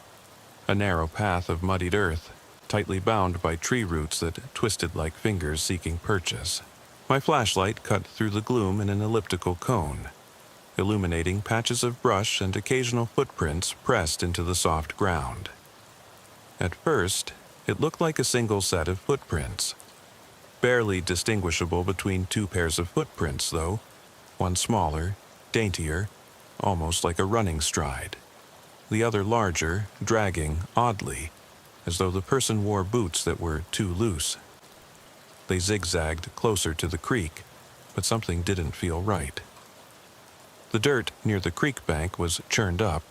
A narrow path of muddied earth, tightly bound by tree roots that twisted like fingers seeking purchase. My flashlight cut through the gloom in an elliptical cone, illuminating patches of brush and occasional footprints pressed into the soft ground. At first, it looked like a single set of footprints. Barely distinguishable between two pairs of footprints, though, one smaller, daintier, almost like a running stride. The other larger, dragging oddly, as though the person wore boots that were too loose. They zigzagged closer to the creek, but something didn't feel right. The dirt near the creek bank was churned up,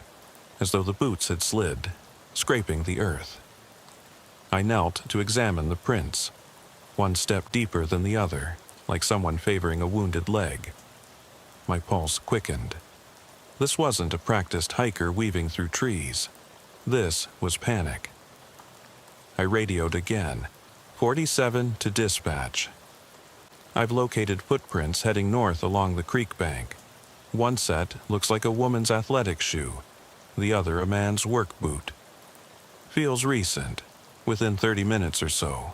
as though the boots had slid, scraping the earth. I knelt to examine the prints, one step deeper than the other, like someone favoring a wounded leg. My pulse quickened. This wasn't a practiced hiker weaving through trees. This was panic. I radioed again. 47 to dispatch. I've located footprints heading north along the creek bank. One set looks like a woman's athletic shoe, the other a man's work boot. Feels recent, within 30 minutes or so.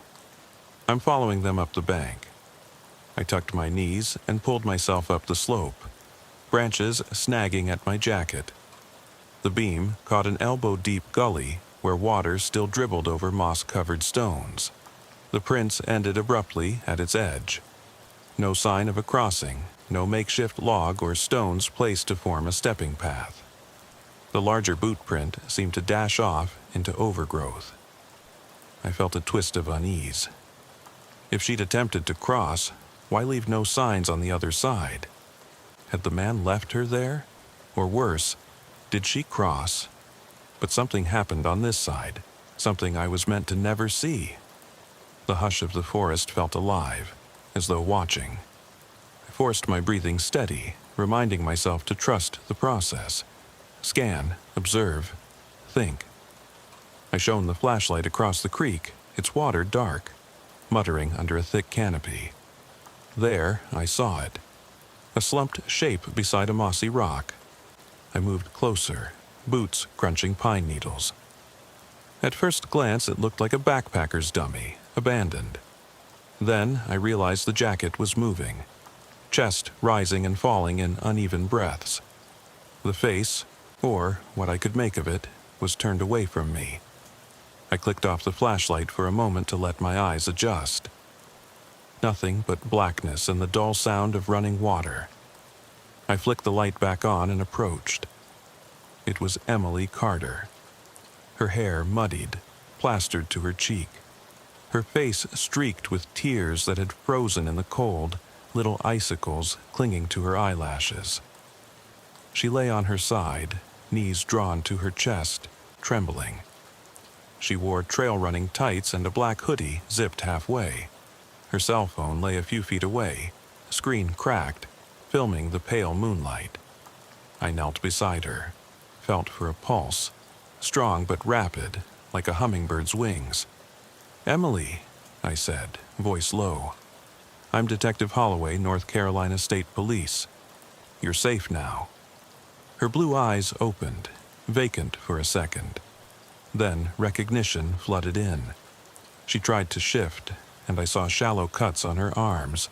I'm following them up the bank. I tucked my knees and pulled myself up the slope, branches snagging at my jacket. The beam caught an elbow-deep gully where water still dribbled over moss-covered stones. The prints ended abruptly at its edge. No sign of a crossing, no makeshift log or stones placed to form a stepping path. The larger boot print seemed to dash off into overgrowth. I felt a twist of unease. If she'd attempted to cross, why leave no signs on the other side? Had the man left her there? Or worse, did she cross? But something happened on this side, something I was meant to never see. The hush of the forest felt alive, as though watching. I forced my breathing steady, reminding myself to trust the process. Scan, observe, think. I shone the flashlight across the creek, its water dark, muttering under a thick canopy. There, I saw it. A slumped shape beside a mossy rock. I moved closer, boots crunching pine needles. At first glance, it looked like a backpacker's dummy, abandoned. Then I realized the jacket was moving, chest rising and falling in uneven breaths. The face, or what I could make of it, was turned away from me. I clicked off the flashlight for a moment to let my eyes adjust. Nothing but blackness and the dull sound of running water. I flicked the light back on and approached. It was Emily Carter. Her hair muddied, plastered to her cheek. Her face streaked with tears that had frozen in the cold, little icicles clinging to her eyelashes. She lay on her side, knees drawn to her chest, trembling. She wore trail-running tights and a black hoodie zipped halfway. Her cell phone lay a few feet away, screen cracked, filming the pale moonlight. I knelt beside her, felt for a pulse, strong but rapid, like a hummingbird's wings. "Emily," I said, voice low. "I'm Detective Holloway, North Carolina State Police. You're safe now." Her blue eyes opened, vacant for a second. Then recognition flooded in. She tried to shift, and I saw shallow cuts on her arms,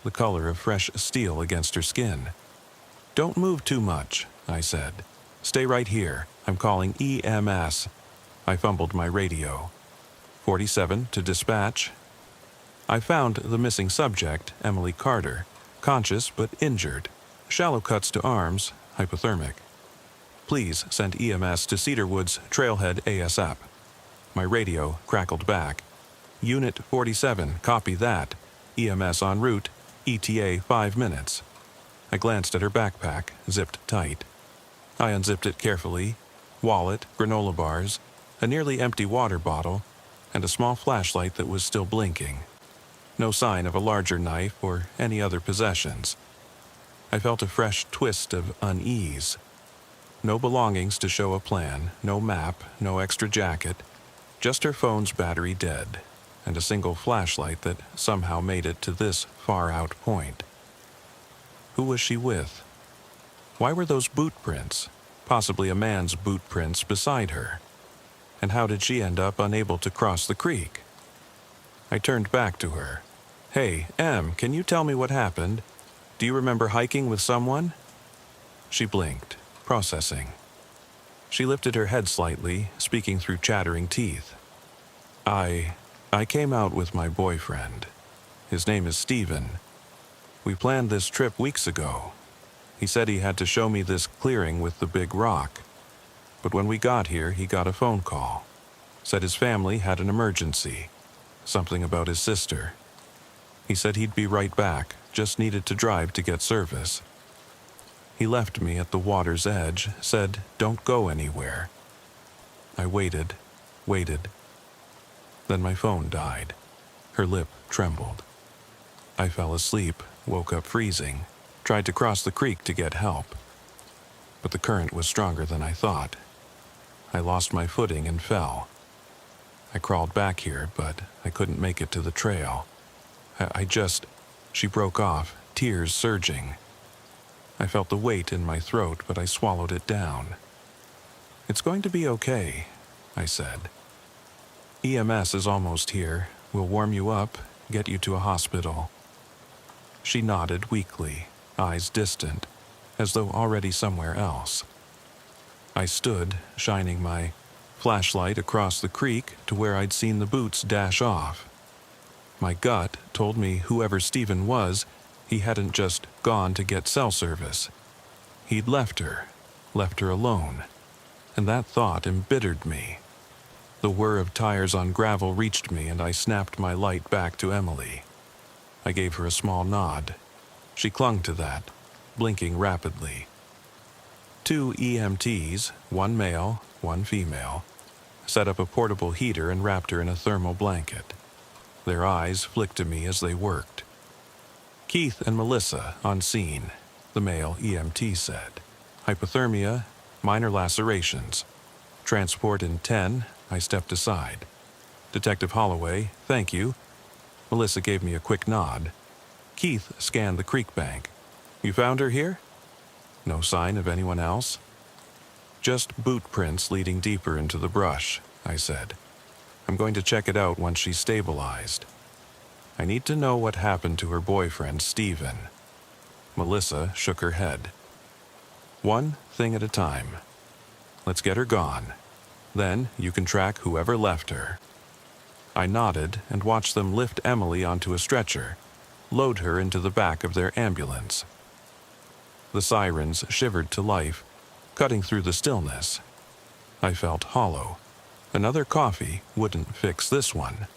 the color of fresh steel against her skin. "Don't move too much," I said. "Stay right here. I'm calling EMS." I fumbled my radio. 47 to dispatch. I found the missing subject, Emily Carter, conscious but injured. Shallow cuts to arms, hypothermic. "Please send EMS to Cedar Woods Trailhead ASAP." My radio crackled back. "Unit 47, copy that. EMS en route, ETA 5 minutes. I glanced at her backpack, zipped tight. I unzipped it carefully: wallet, granola bars, a nearly empty water bottle, and a small flashlight that was still blinking. No sign of a larger knife or any other possessions. I felt a fresh twist of unease. No belongings to show a plan, no map, no extra jacket, just her phone's battery dead, and a single flashlight that somehow made it to this far-out point. Who was she with? Why were those boot prints, possibly a man's boot prints, beside her? And how did she end up unable to cross the creek? I turned back to her. "Hey, Em, can you tell me what happened? Do you remember hiking with someone?" She blinked, processing. She lifted her head slightly, speaking through chattering teeth. I came out with my boyfriend. His name is Steven. We planned this trip weeks ago. He said he had to show me this clearing with the big rock. But when we got here, he got a phone call. Said his family had an emergency. Something about his sister. He said he'd be right back, just needed to drive to get service. He left me at the water's edge, said, "Don't go anywhere." I waited. Then my phone died. Her lip trembled. I fell asleep, woke up freezing, tried to cross the creek to get help. But the current was stronger than I thought. I lost my footing and fell. I crawled back here, but I couldn't make it to the trail. She broke off, tears surging. I felt the weight in my throat, but I swallowed it down. "It's going to be okay," I said. "EMS is almost here. We'll warm you up, get you to a hospital." She nodded weakly, eyes distant, as though already somewhere else. I stood, shining my flashlight across the creek to where I'd seen the boots dash off. My gut told me whoever Steven was, he hadn't just gone to get cell service. He'd left her alone, and that thought embittered me. The whir of tires on gravel reached me, and I snapped my light back to Emily. I gave her a small nod. She clung to that, blinking rapidly. 2 EMTs, one male, one female, set up a portable heater and wrapped her in a thermal blanket. Their eyes flicked to me as they worked. "Keith and Melissa on scene," the male EMT said. "Hypothermia, minor lacerations. Transport in 10, I stepped aside. Detective Holloway, thank you." Melissa gave me a quick nod. Keith scanned the creek bank. "You found her here?" "No sign of anyone else." "Just boot prints leading deeper into the brush," I said. "I'm going to check it out once she's stabilized. I need to know what happened to her boyfriend, Steven." Melissa shook her head. "One thing at a time. Let's get her gone. Then you can track whoever left her." I nodded and watched them lift Emily onto a stretcher, load her into the back of their ambulance. The sirens shivered to life, cutting through the stillness. I felt hollow. Another coffee wouldn't fix this one.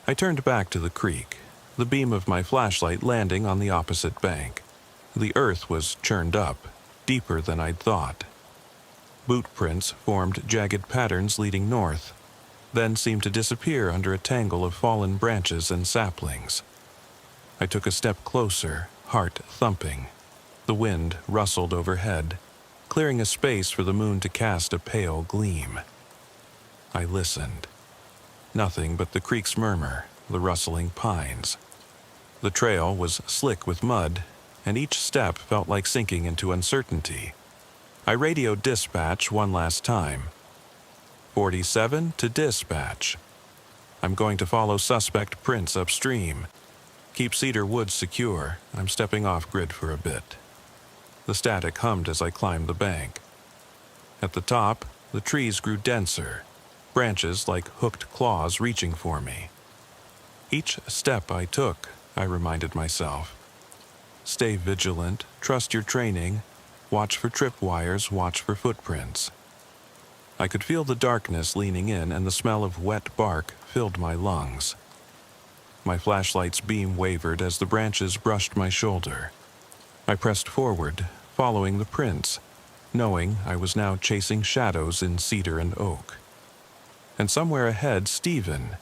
I turned back to the creek, the beam of my flashlight landing on the opposite bank. The earth was churned up, deeper than I'd thought. Boot prints formed jagged patterns leading north, then seemed to disappear under a tangle of fallen branches and saplings. I took a step closer, heart thumping. The wind rustled overhead, clearing a space for the moon to cast a pale gleam. I listened. Nothing but the creek's murmur, the rustling pines. The trail was slick with mud, and each step felt like sinking into uncertainty. I radioed dispatch one last time. 47 to dispatch. I'm going to follow suspect prints upstream. Keep Cedar Woods secure. I'm stepping off grid for a bit. The static hummed as I climbed the bank. At the top, the trees grew denser, branches like hooked claws reaching for me. Each step I took, I reminded myself. Stay vigilant, trust your training, watch for tripwires, watch for footprints. I could feel the darkness leaning in, and the smell of wet bark filled my lungs. My flashlight's beam wavered as the branches brushed my shoulder. I pressed forward, following the prints. knowing I was now chasing shadows in cedar and oak. And somewhere ahead, Stephen,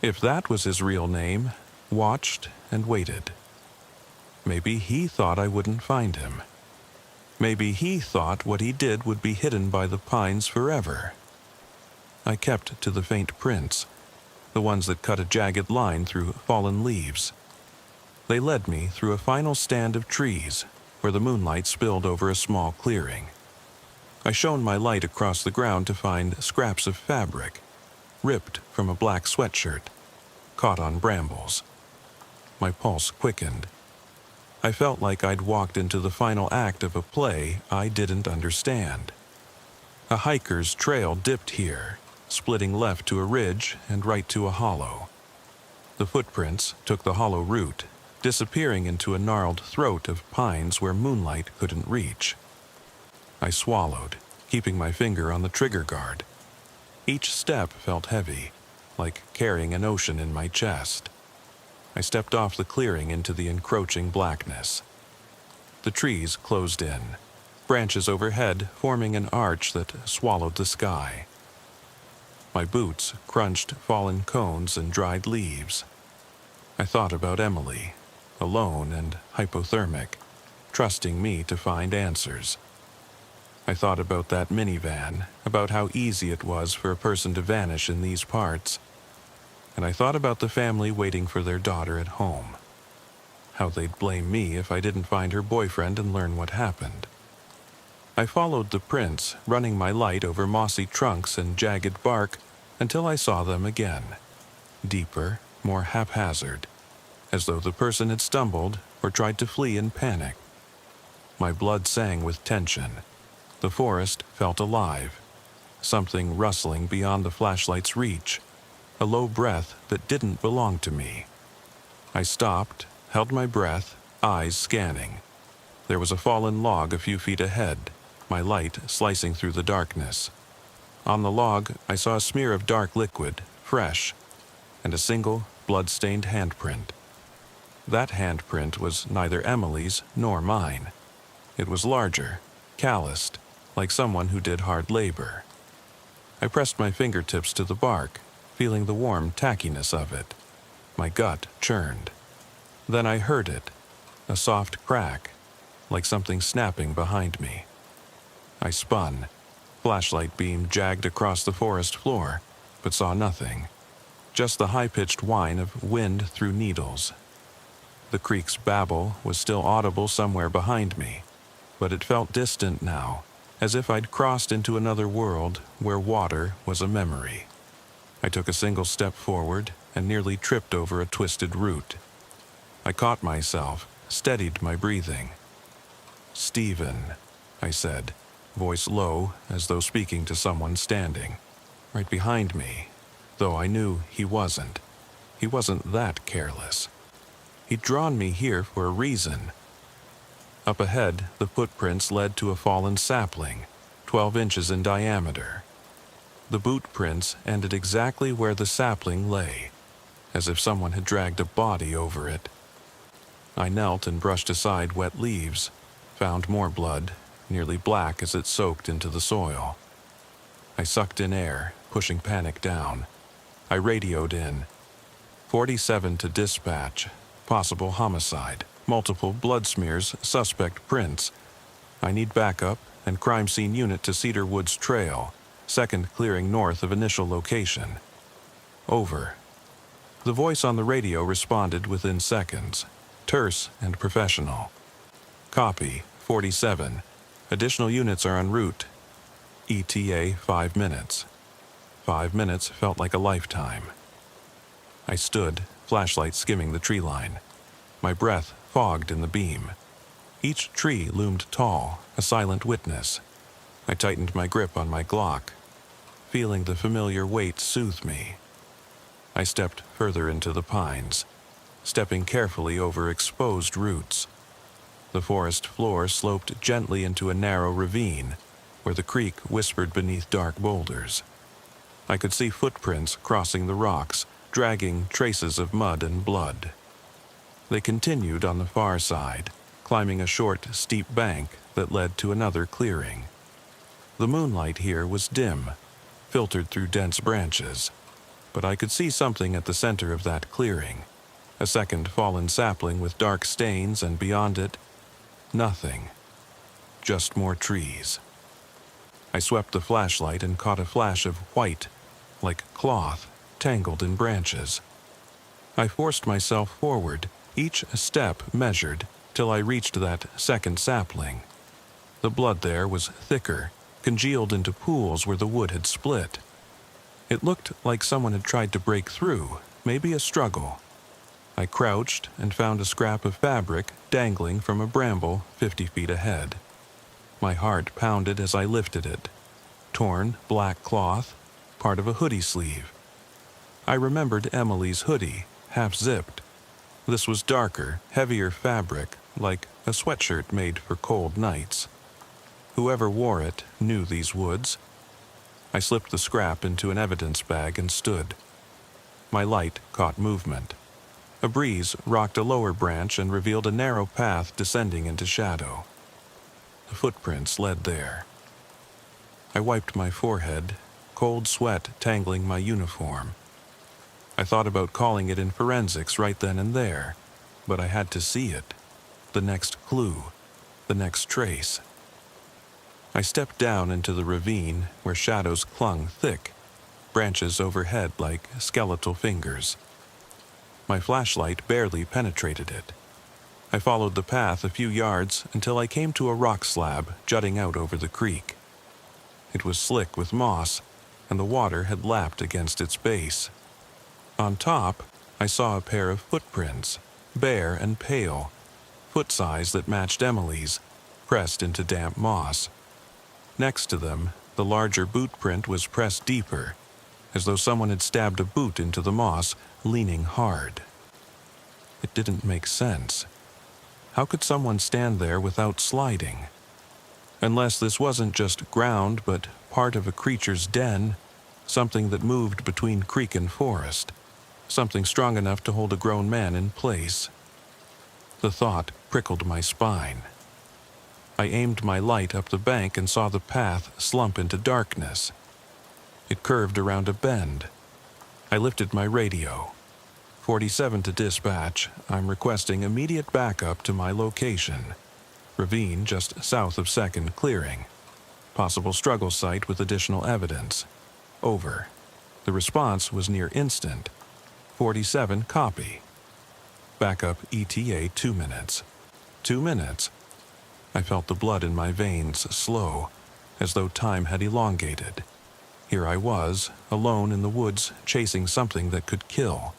if that was his real name, watched and waited. Maybe he thought I wouldn't find him. Maybe he thought what he did would be hidden by the pines forever. I kept to the faint prints, the ones that cut a jagged line through fallen leaves. They led me through a final stand of trees where the moonlight spilled over a small clearing. I shone my light across the ground to find scraps of fabric, ripped from a black sweatshirt, caught on brambles. My pulse quickened. I felt like I'd walked into the final act of a play I didn't understand. A hiker's trail dipped here, splitting left to a ridge and right to a hollow. The footprints took the hollow route, disappearing into a gnarled throat of pines where moonlight couldn't reach. I swallowed, keeping my finger on the trigger guard. Each step felt heavy, like carrying an ocean in my chest. I stepped off the clearing into the encroaching blackness. The trees closed in, branches overhead forming an arch that swallowed the sky. My boots crunched fallen cones and dried leaves. I thought about Emily, alone and hypothermic, trusting me to find answers. I thought about that minivan, about how easy it was for a person to vanish in these parts. And I thought about the family waiting for their daughter at home. How they'd blame me if I didn't find her boyfriend and learn what happened. I followed the prints, running my light over mossy trunks and jagged bark until I saw them again. Deeper, more haphazard, as though the person had stumbled or tried to flee in panic. My blood sang with tension. The forest felt alive, something rustling beyond the flashlight's reach, a low breath that didn't belong to me. I stopped, held my breath, eyes scanning. There was a fallen log a few feet ahead, my light slicing through the darkness. On the log, I saw a smear of dark liquid, fresh, and a single blood-stained handprint. That handprint was neither Emily's nor mine. It was larger, calloused, like someone who did hard labor. I pressed my fingertips to the bark, feeling the warm tackiness of it. My gut churned. Then I heard it, a soft crack, like something snapping behind me. I spun. Flashlight beam jagged across the forest floor, but saw nothing. Just the high-pitched whine of wind through needles. The creek's babble was still audible somewhere behind me, but it felt distant now, as if I'd crossed into another world where water was a memory. I took a single step forward and nearly tripped over a twisted root. I caught myself, steadied my breathing. "Stephen," I said, voice low as though speaking to someone standing, right behind me, though I knew he wasn't. He wasn't that careless. He'd drawn me here for a reason. Up ahead, the footprints led to a fallen sapling, 12 inches in diameter. The boot prints ended exactly where the sapling lay, as if someone had dragged a body over it. I knelt and brushed aside wet leaves, found more blood, nearly black as it soaked into the soil. I sucked in air, pushing panic down. I radioed in. 47 to dispatch, possible homicide, multiple blood smears, suspect prints. I need backup and crime scene unit to Cedar Woods Trail, second clearing north of initial location. Over. The voice on the radio responded within seconds, terse and professional. Copy, 47. Additional units are en route. ETA 5 minutes. 5 minutes felt like a lifetime. I stood, flashlight skimming the tree line. My breath fogged in the beam. Each tree loomed tall, a silent witness. I tightened my grip on my Glock, feeling the familiar weight soothe me. I stepped further into the pines, stepping carefully over exposed roots. The forest floor sloped gently into a narrow ravine, where the creek whispered beneath dark boulders. I could see footprints crossing the rocks, dragging traces of mud and blood. They continued on the far side, climbing a short, steep bank that led to another clearing. The moonlight here was dim, filtered through dense branches, but I could see something at the center of that clearing. A second fallen sapling with dark stains, and beyond it, nothing. Just more trees. I swept the flashlight and caught a flash of white, like cloth, tangled in branches. I forced myself forward, each step measured, till I reached that second sapling. The blood there was thicker, congealed into pools where the wood had split. It looked like someone had tried to break through, maybe a struggle. I crouched and found a scrap of fabric dangling from a bramble 50 feet ahead. My heart pounded as I lifted it. Torn, black cloth, part of a hoodie sleeve. I remembered Emily's hoodie, half-zipped. This was darker, heavier fabric, like a sweatshirt made for cold nights. Whoever wore it knew these woods. I slipped the scrap into an evidence bag and stood. My light caught movement. A breeze rocked a lower branch and revealed a narrow path descending into shadow. The footprints led there. I wiped my forehead, cold sweat tangling my uniform. I thought about calling it in forensics right then and there, but I had to see it. The next clue, the next trace. I stepped down into the ravine where shadows clung thick, branches overhead like skeletal fingers. My flashlight barely penetrated it. I followed the path a few yards until I came to a rock slab jutting out over the creek. It was slick with moss, and the water had lapped against its base. On top, I saw a pair of footprints, bare and pale, foot size that matched Emily's, pressed into damp moss. Next to them, the larger boot print was pressed deeper, as though someone had stabbed a boot into the moss, leaning hard. It didn't make sense. How could someone stand there without sliding? Unless this wasn't just ground, but part of a creature's den, something that moved between creek and forest, something strong enough to hold a grown man in place. The thought prickled my spine. I aimed my light up the bank and saw the path slump into darkness. It curved around a bend. I lifted my radio. 47 to dispatch. I'm requesting immediate backup to my location. Ravine just south of 2nd Clearing. Possible struggle site with additional evidence. Over. The response was near instant. 47 copy. Backup ETA 2 minutes. 2 minutes. I felt the blood in my veins slow, as though time had elongated. Here I was, alone in the woods, chasing something that could kill.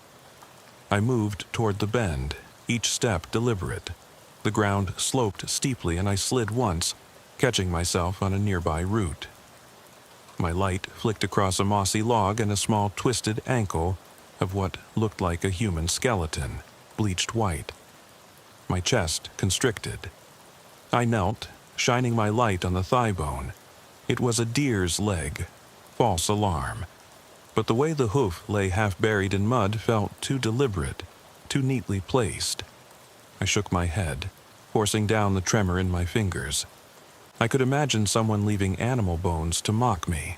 I moved toward the bend, each step deliberate. The ground sloped steeply and I slid once, catching myself on a nearby root. My light flicked across a mossy log and a small twisted ankle of what looked like a human skeleton, bleached white. My chest constricted. I knelt, shining my light on the thigh bone. It was a deer's leg. False alarm. But the way the hoof lay half buried in mud felt too deliberate, too neatly placed. I shook my head, forcing down the tremor in my fingers. I could imagine someone leaving animal bones to mock me.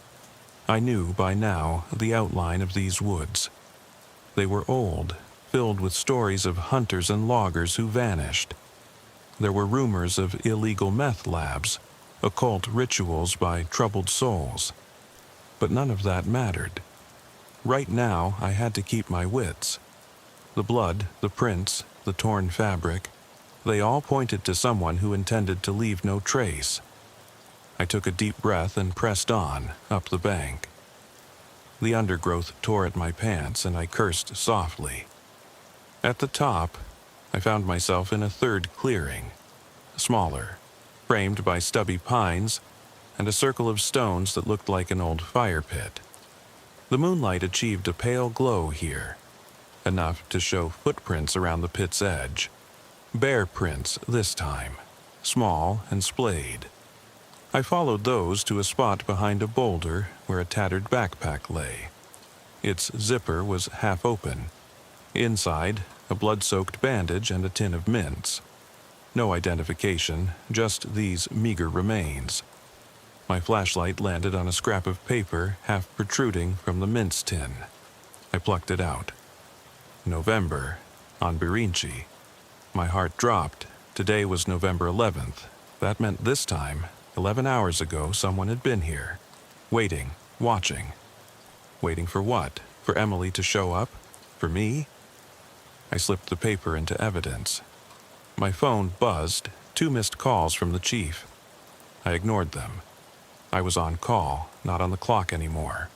I knew by now the outline of these woods. They were old, filled with stories of hunters and loggers who vanished. There were rumors of illegal meth labs, occult rituals by troubled souls. But none of that mattered. Right now, I had to keep my wits. The blood, the prints, the torn fabric, they all pointed to someone who intended to leave no trace. I took a deep breath and pressed on, up the bank. The undergrowth tore at my pants and I cursed softly. At the top, I found myself in a 3rd clearing, smaller, framed by stubby pines and a circle of stones that looked like an old fire pit. The moonlight achieved a pale glow here, enough to show footprints around the pit's edge. Bear prints this time, small and splayed. I followed those to a spot behind a boulder where a tattered backpack lay. Its zipper was half open. Inside, a blood-soaked bandage and a tin of mints. No identification, just these meager remains. My flashlight landed on a scrap of paper half protruding from the mince tin. I plucked it out. November, on Birinci. My heart dropped. Today was November 11th. That meant this time, 11 hours ago, someone had been here. Waiting, watching. Waiting for what? For Emily to show up? For me? I slipped the paper into evidence. My phone buzzed, 2 missed calls from the chief. I ignored them. I was on call, not on the clock anymore.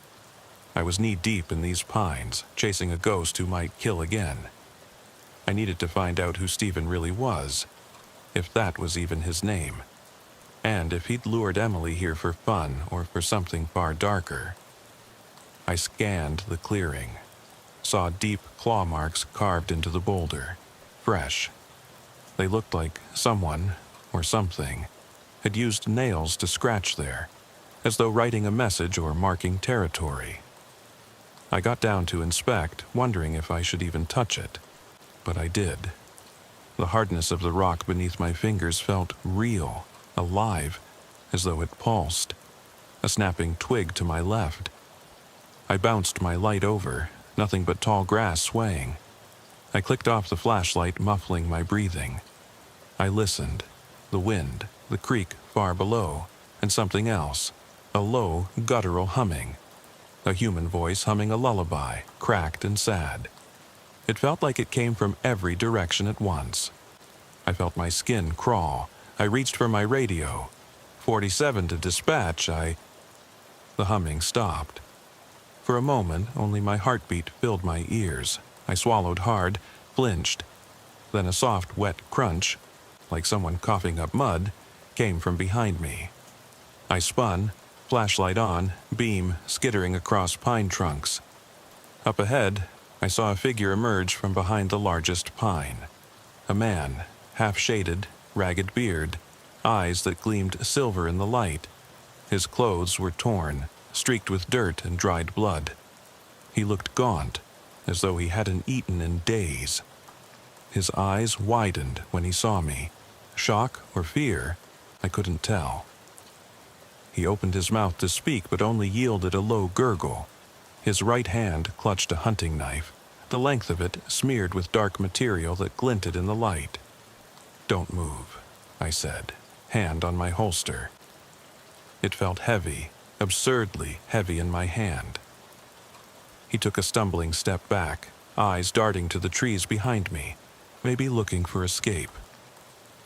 I was knee-deep in these pines, chasing a ghost who might kill again. I needed to find out who Stephen really was, if that was even his name, and if he'd lured Emily here for fun or for something far darker. I scanned the clearing, saw deep claw marks carved into the boulder, fresh. They looked like someone, or something, had used nails to scratch there, as though writing a message or marking territory. I got down to inspect, wondering if I should even touch it, but I did. The hardness of the rock beneath my fingers felt real, alive, as though it pulsed. A snapping twig to my left. I bounced my light over, nothing but tall grass swaying. I clicked off the flashlight, muffling my breathing. I listened. The wind, the creek far below, and something else. A low, guttural humming. A human voice humming a lullaby, cracked and sad. It felt like it came from every direction at once. I felt my skin crawl. I reached for my radio. 47 to dispatch, The humming stopped. For a moment, only my heartbeat filled my ears. I swallowed hard, flinched. Then a soft, wet crunch, like someone coughing up mud, came from behind me. I spun, flashlight on, beam skittering across pine trunks. Up ahead, I saw a figure emerge from behind the largest pine. A man, half-shaded, ragged beard, eyes that gleamed silver in the light. His clothes were torn, streaked with dirt and dried blood. He looked gaunt, as though he hadn't eaten in days. His eyes widened when he saw me. Shock or fear, I couldn't tell. He opened his mouth to speak, but only yielded a low gurgle. His right hand clutched a hunting knife, the length of it smeared with dark material that glinted in the light. "Don't move," I said, hand on my holster. It felt heavy, absurdly heavy in my hand. He took a stumbling step back, eyes darting to the trees behind me, maybe looking for escape.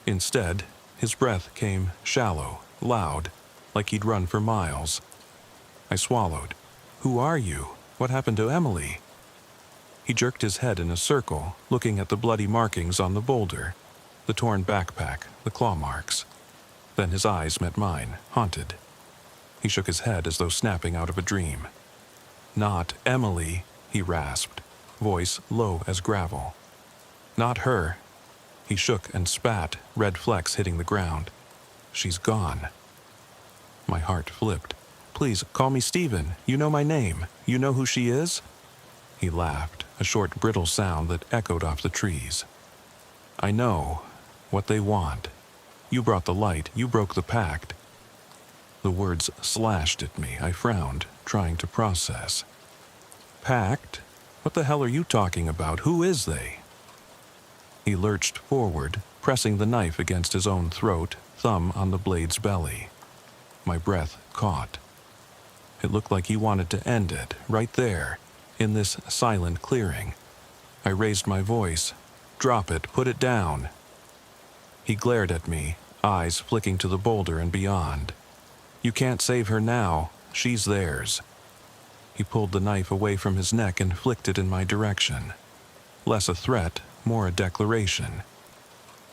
Instead, his breath came shallow, loud, like he'd run for miles. I swallowed. "Who are you? What happened to Emily?" He jerked his head in a circle, looking at the bloody markings on the boulder, the torn backpack, the claw marks. Then his eyes met mine, haunted. He shook his head as though snapping out of a dream. "Not Emily," he rasped, voice low as gravel. "Not her." He shook and spat, red flecks hitting the ground. "She's gone." My heart flipped. "Please, call me Stephen. You know my name. You know who she is?" He laughed, a short, brittle sound that echoed off the trees. "I know what they want. You brought the light. You broke the pact." The words slashed at me. I frowned, trying to process. "Pact? What the hell are you talking about? Who is they?" He lurched forward, pressing the knife against his own throat, thumb on the blade's belly. My breath caught. It looked like he wanted to end it, right there, in this silent clearing. I raised my voice. "Drop it, put it down." He glared at me, eyes flicking to the boulder and beyond. "You can't save her now. She's theirs." He pulled the knife away from his neck and flicked it in my direction. Less a threat, more a declaration.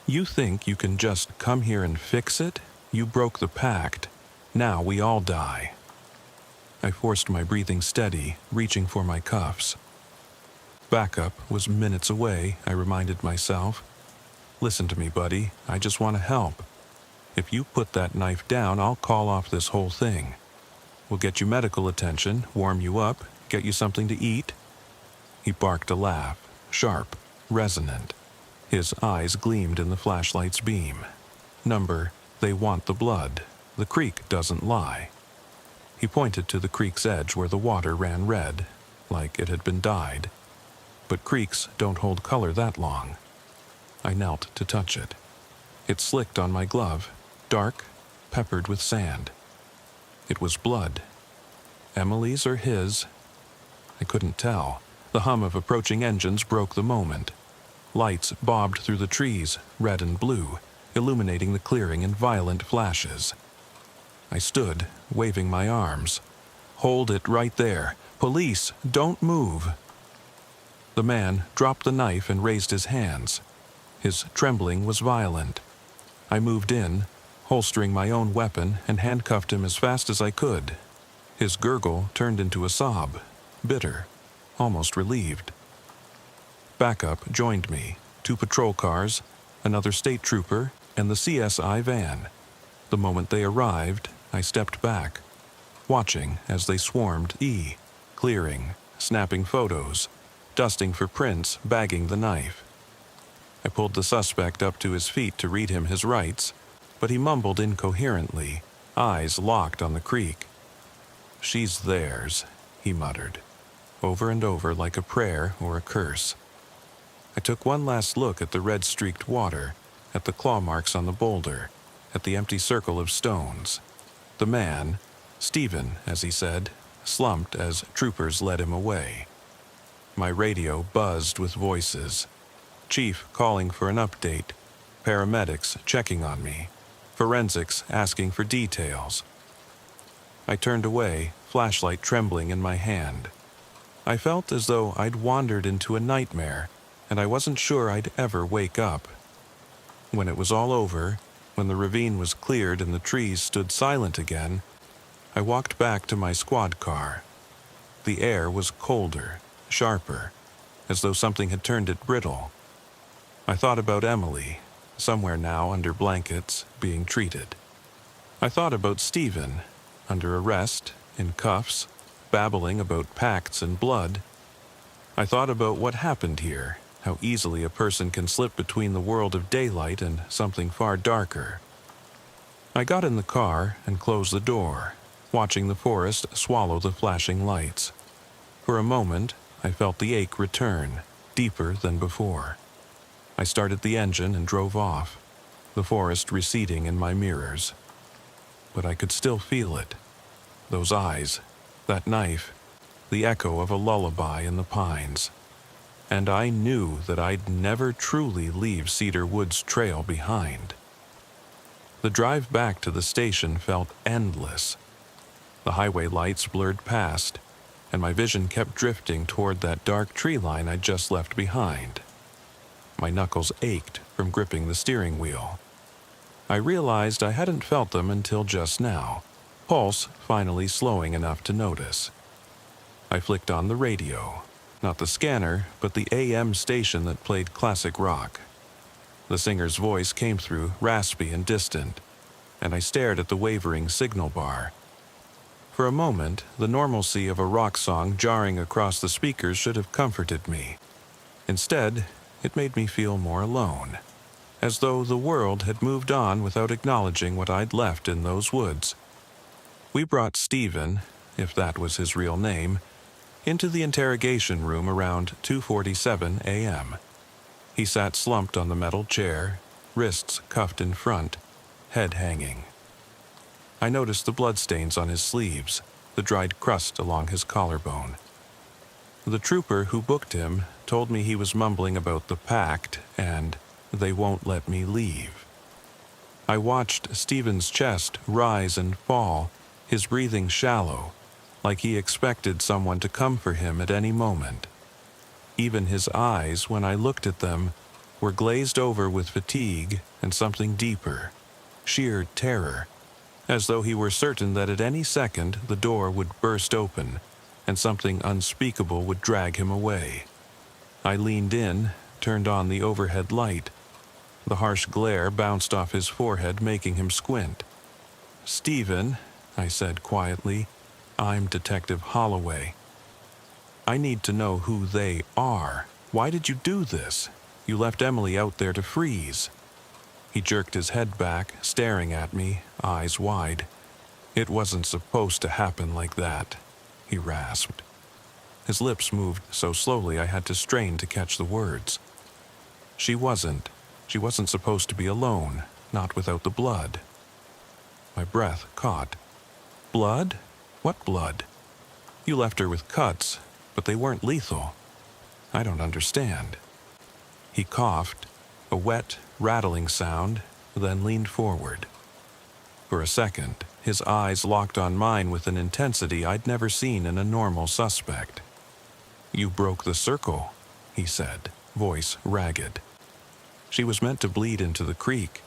"You think you can just come here and fix it? You broke the pact. Now we all die." I forced my breathing steady, reaching for my cuffs. Backup was minutes away, I reminded myself. "Listen to me, buddy. I just want to help. If you put that knife down, I'll call off this whole thing. We'll get you medical attention, warm you up, get you something to eat." He barked a laugh, sharp, resonant. His eyes gleamed in the flashlight's beam. Number, "They want the blood." The creek doesn't lie." He pointed to the creek's edge where the water ran red, like it had been dyed. But creeks don't hold color that long. I knelt to touch it. It slicked on my glove, dark, peppered with sand. It was blood. Emily's or his? I couldn't tell. The hum of approaching engines broke the moment. Lights bobbed through the trees, red and blue, illuminating the clearing in violent flashes. I stood, waving my arms. "Hold it right there. Police, don't move." The man dropped the knife and raised his hands. His trembling was violent. I moved in, holstering my own weapon, and handcuffed him as fast as I could. His gurgle turned into a sob, bitter, almost relieved. Backup joined me, 2 patrol cars, another state trooper, and the CSI van. The moment they arrived, I stepped back, watching as they swarmed clearing, snapping photos, dusting for prints, bagging the knife. I pulled the suspect up to his feet to read him his rights, but he mumbled incoherently, eyes locked on the creek. "She's theirs," he muttered, over and over like a prayer or a curse. I took one last look at the red-streaked water, at the claw marks on the boulder, at the empty circle of stones. The man, Stephen, as he said, slumped as troopers led him away. My radio buzzed with voices. Chief calling for an update, paramedics checking on me, forensics asking for details. I turned away, flashlight trembling in my hand. I felt as though I'd wandered into a nightmare, and I wasn't sure I'd ever wake up. When it was all over, when the ravine was cleared and the trees stood silent again, I walked back to my squad car. The air was colder, sharper, as though something had turned it brittle. I thought about Emily, somewhere now under blankets, being treated. I thought about Stephen, under arrest, in cuffs, babbling about pacts and blood. I thought about what happened here, how easily a person can slip between the world of daylight and something far darker. I got in the car and closed the door, watching the forest swallow the flashing lights. For a moment, I felt the ache return, deeper than before. I started the engine and drove off, the forest receding in my mirrors. But I could still feel it. Those eyes, that knife, the echo of a lullaby in the pines. And I knew that I'd never truly leave Cedar Woods Trail behind. The drive back to the station felt endless. The highway lights blurred past, and my vision kept drifting toward that dark tree line I'd just left behind. My knuckles ached from gripping the steering wheel. I realized I hadn't felt them until just now, pulse finally slowing enough to notice. I flicked on the radio. Not the scanner, but the AM station that played classic rock. The singer's voice came through, raspy and distant, and I stared at the wavering signal bar. For a moment, the normalcy of a rock song jarring across the speakers should have comforted me. Instead, it made me feel more alone, as though the world had moved on without acknowledging what I'd left in those woods. We brought Stephen, if that was his real name, into the interrogation room around 2:47 a.m. He sat slumped on the metal chair, wrists cuffed in front, head hanging. I noticed the bloodstains on his sleeves, the dried crust along his collarbone. The trooper who booked him told me he was mumbling about the pact and "they won't let me leave." I watched Stephen's chest rise and fall, his breathing shallow, like he expected someone to come for him at any moment. Even his eyes, when I looked at them, were glazed over with fatigue and something deeper, sheer terror, as though he were certain that at any second the door would burst open and something unspeakable would drag him away. I leaned in, turned on the overhead light. The harsh glare bounced off his forehead, making him squint. "Stephen," I said quietly, "I'm Detective Holloway. I need to know who they are. Why did you do this? You left Emily out there to freeze." He jerked his head back, staring at me, eyes wide. "It wasn't supposed to happen like that," he rasped. His lips moved so slowly I had to strain to catch the words. She wasn't supposed to be alone, not without the blood." My breath caught. "Blood? What blood? You left her with cuts, but they weren't lethal. I don't understand." He coughed, a wet, rattling sound, then leaned forward. For a second, his eyes locked on mine with an intensity I'd never seen in a normal suspect. "You broke the circle," he said, voice ragged. "She was meant to bleed into the creek.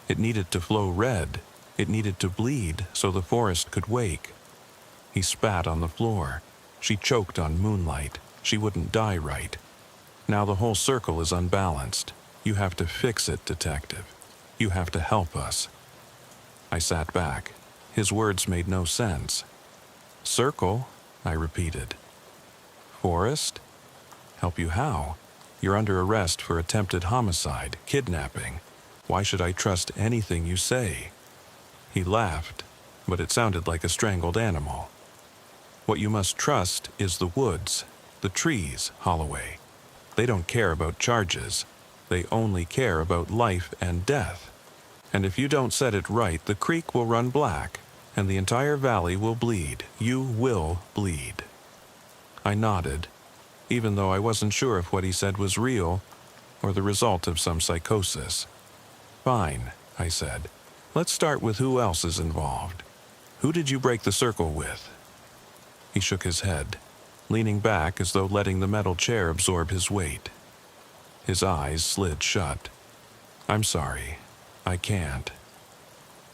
It needed to flow red. It needed to bleed so the forest could wake." He spat on the floor. "She choked on moonlight. She wouldn't die right. Now the whole circle is unbalanced. You have to fix it, detective. You have to help us." I sat back. His words made no sense. "Circle?" I repeated. "Forest? Help you how? You're under arrest for attempted homicide, kidnapping. Why should I trust anything you say?" He laughed, but it sounded like a strangled animal. "What you must trust is the woods, the trees, Holloway. They don't care about charges. They only care about life and death. And if you don't set it right, the creek will run black, and the entire valley will bleed. You will bleed." I nodded, even though I wasn't sure if what he said was real or the result of some psychosis. "Fine," I said. "Let's start with who else is involved. Who did you break the circle with?" He shook his head, leaning back as though letting the metal chair absorb his weight. His eyes slid shut. "I'm sorry. I can't."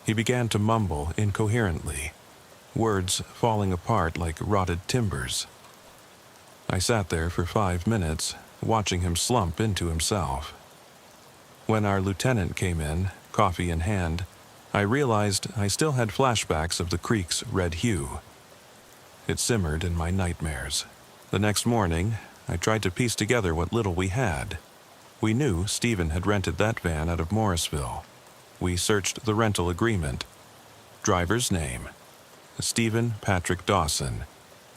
He began to mumble incoherently, words falling apart like rotted timbers. I sat there for 5 minutes, watching him slump into himself. When our lieutenant came in, coffee in hand, I realized I still had flashbacks of the creek's red hue. It simmered in my nightmares. The next morning, I tried to piece together what little we had. We knew Stephen had rented that van out of Morrisville. We searched the rental agreement. Driver's name: Stephen Patrick Dawson.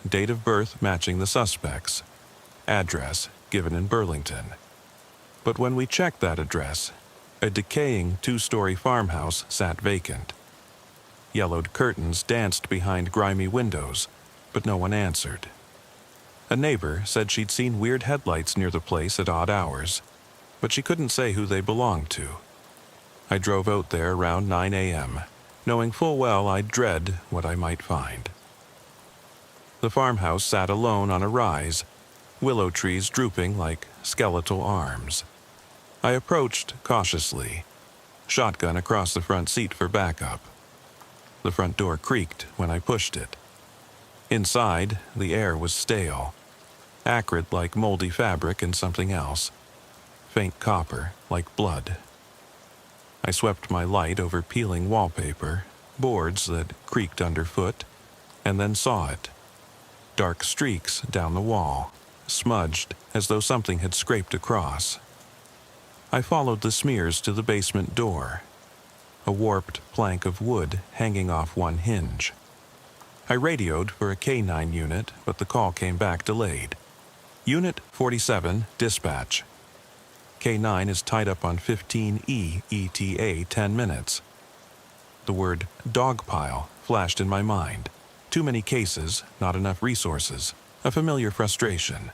Date of birth matching the suspects. Address given in Burlington. But when we checked that address, a decaying 2-story farmhouse sat vacant. Yellowed curtains danced behind grimy windows, but no one answered. A neighbor said she'd seen weird headlights near the place at odd hours, but she couldn't say who they belonged to. I drove out there around 9 a.m., knowing full well I'd dread what I might find. The farmhouse sat alone on a rise, willow trees drooping like skeletal arms. I approached cautiously, shotgun across the front seat for backup. The front door creaked when I pushed it. Inside, the air was stale, acrid like moldy fabric and something else, faint copper like blood. I swept my light over peeling wallpaper, boards that creaked underfoot, and then saw it. Dark streaks down the wall, smudged as though something had scraped across. I followed the smears to the basement door, a warped plank of wood hanging off one hinge. I radioed for a K9 unit, but the call came back delayed. "Unit 47, dispatch. K9 is tied up on 15E ETA 10 minutes. The word dogpile flashed in my mind. Too many cases, not enough resources. A familiar frustration.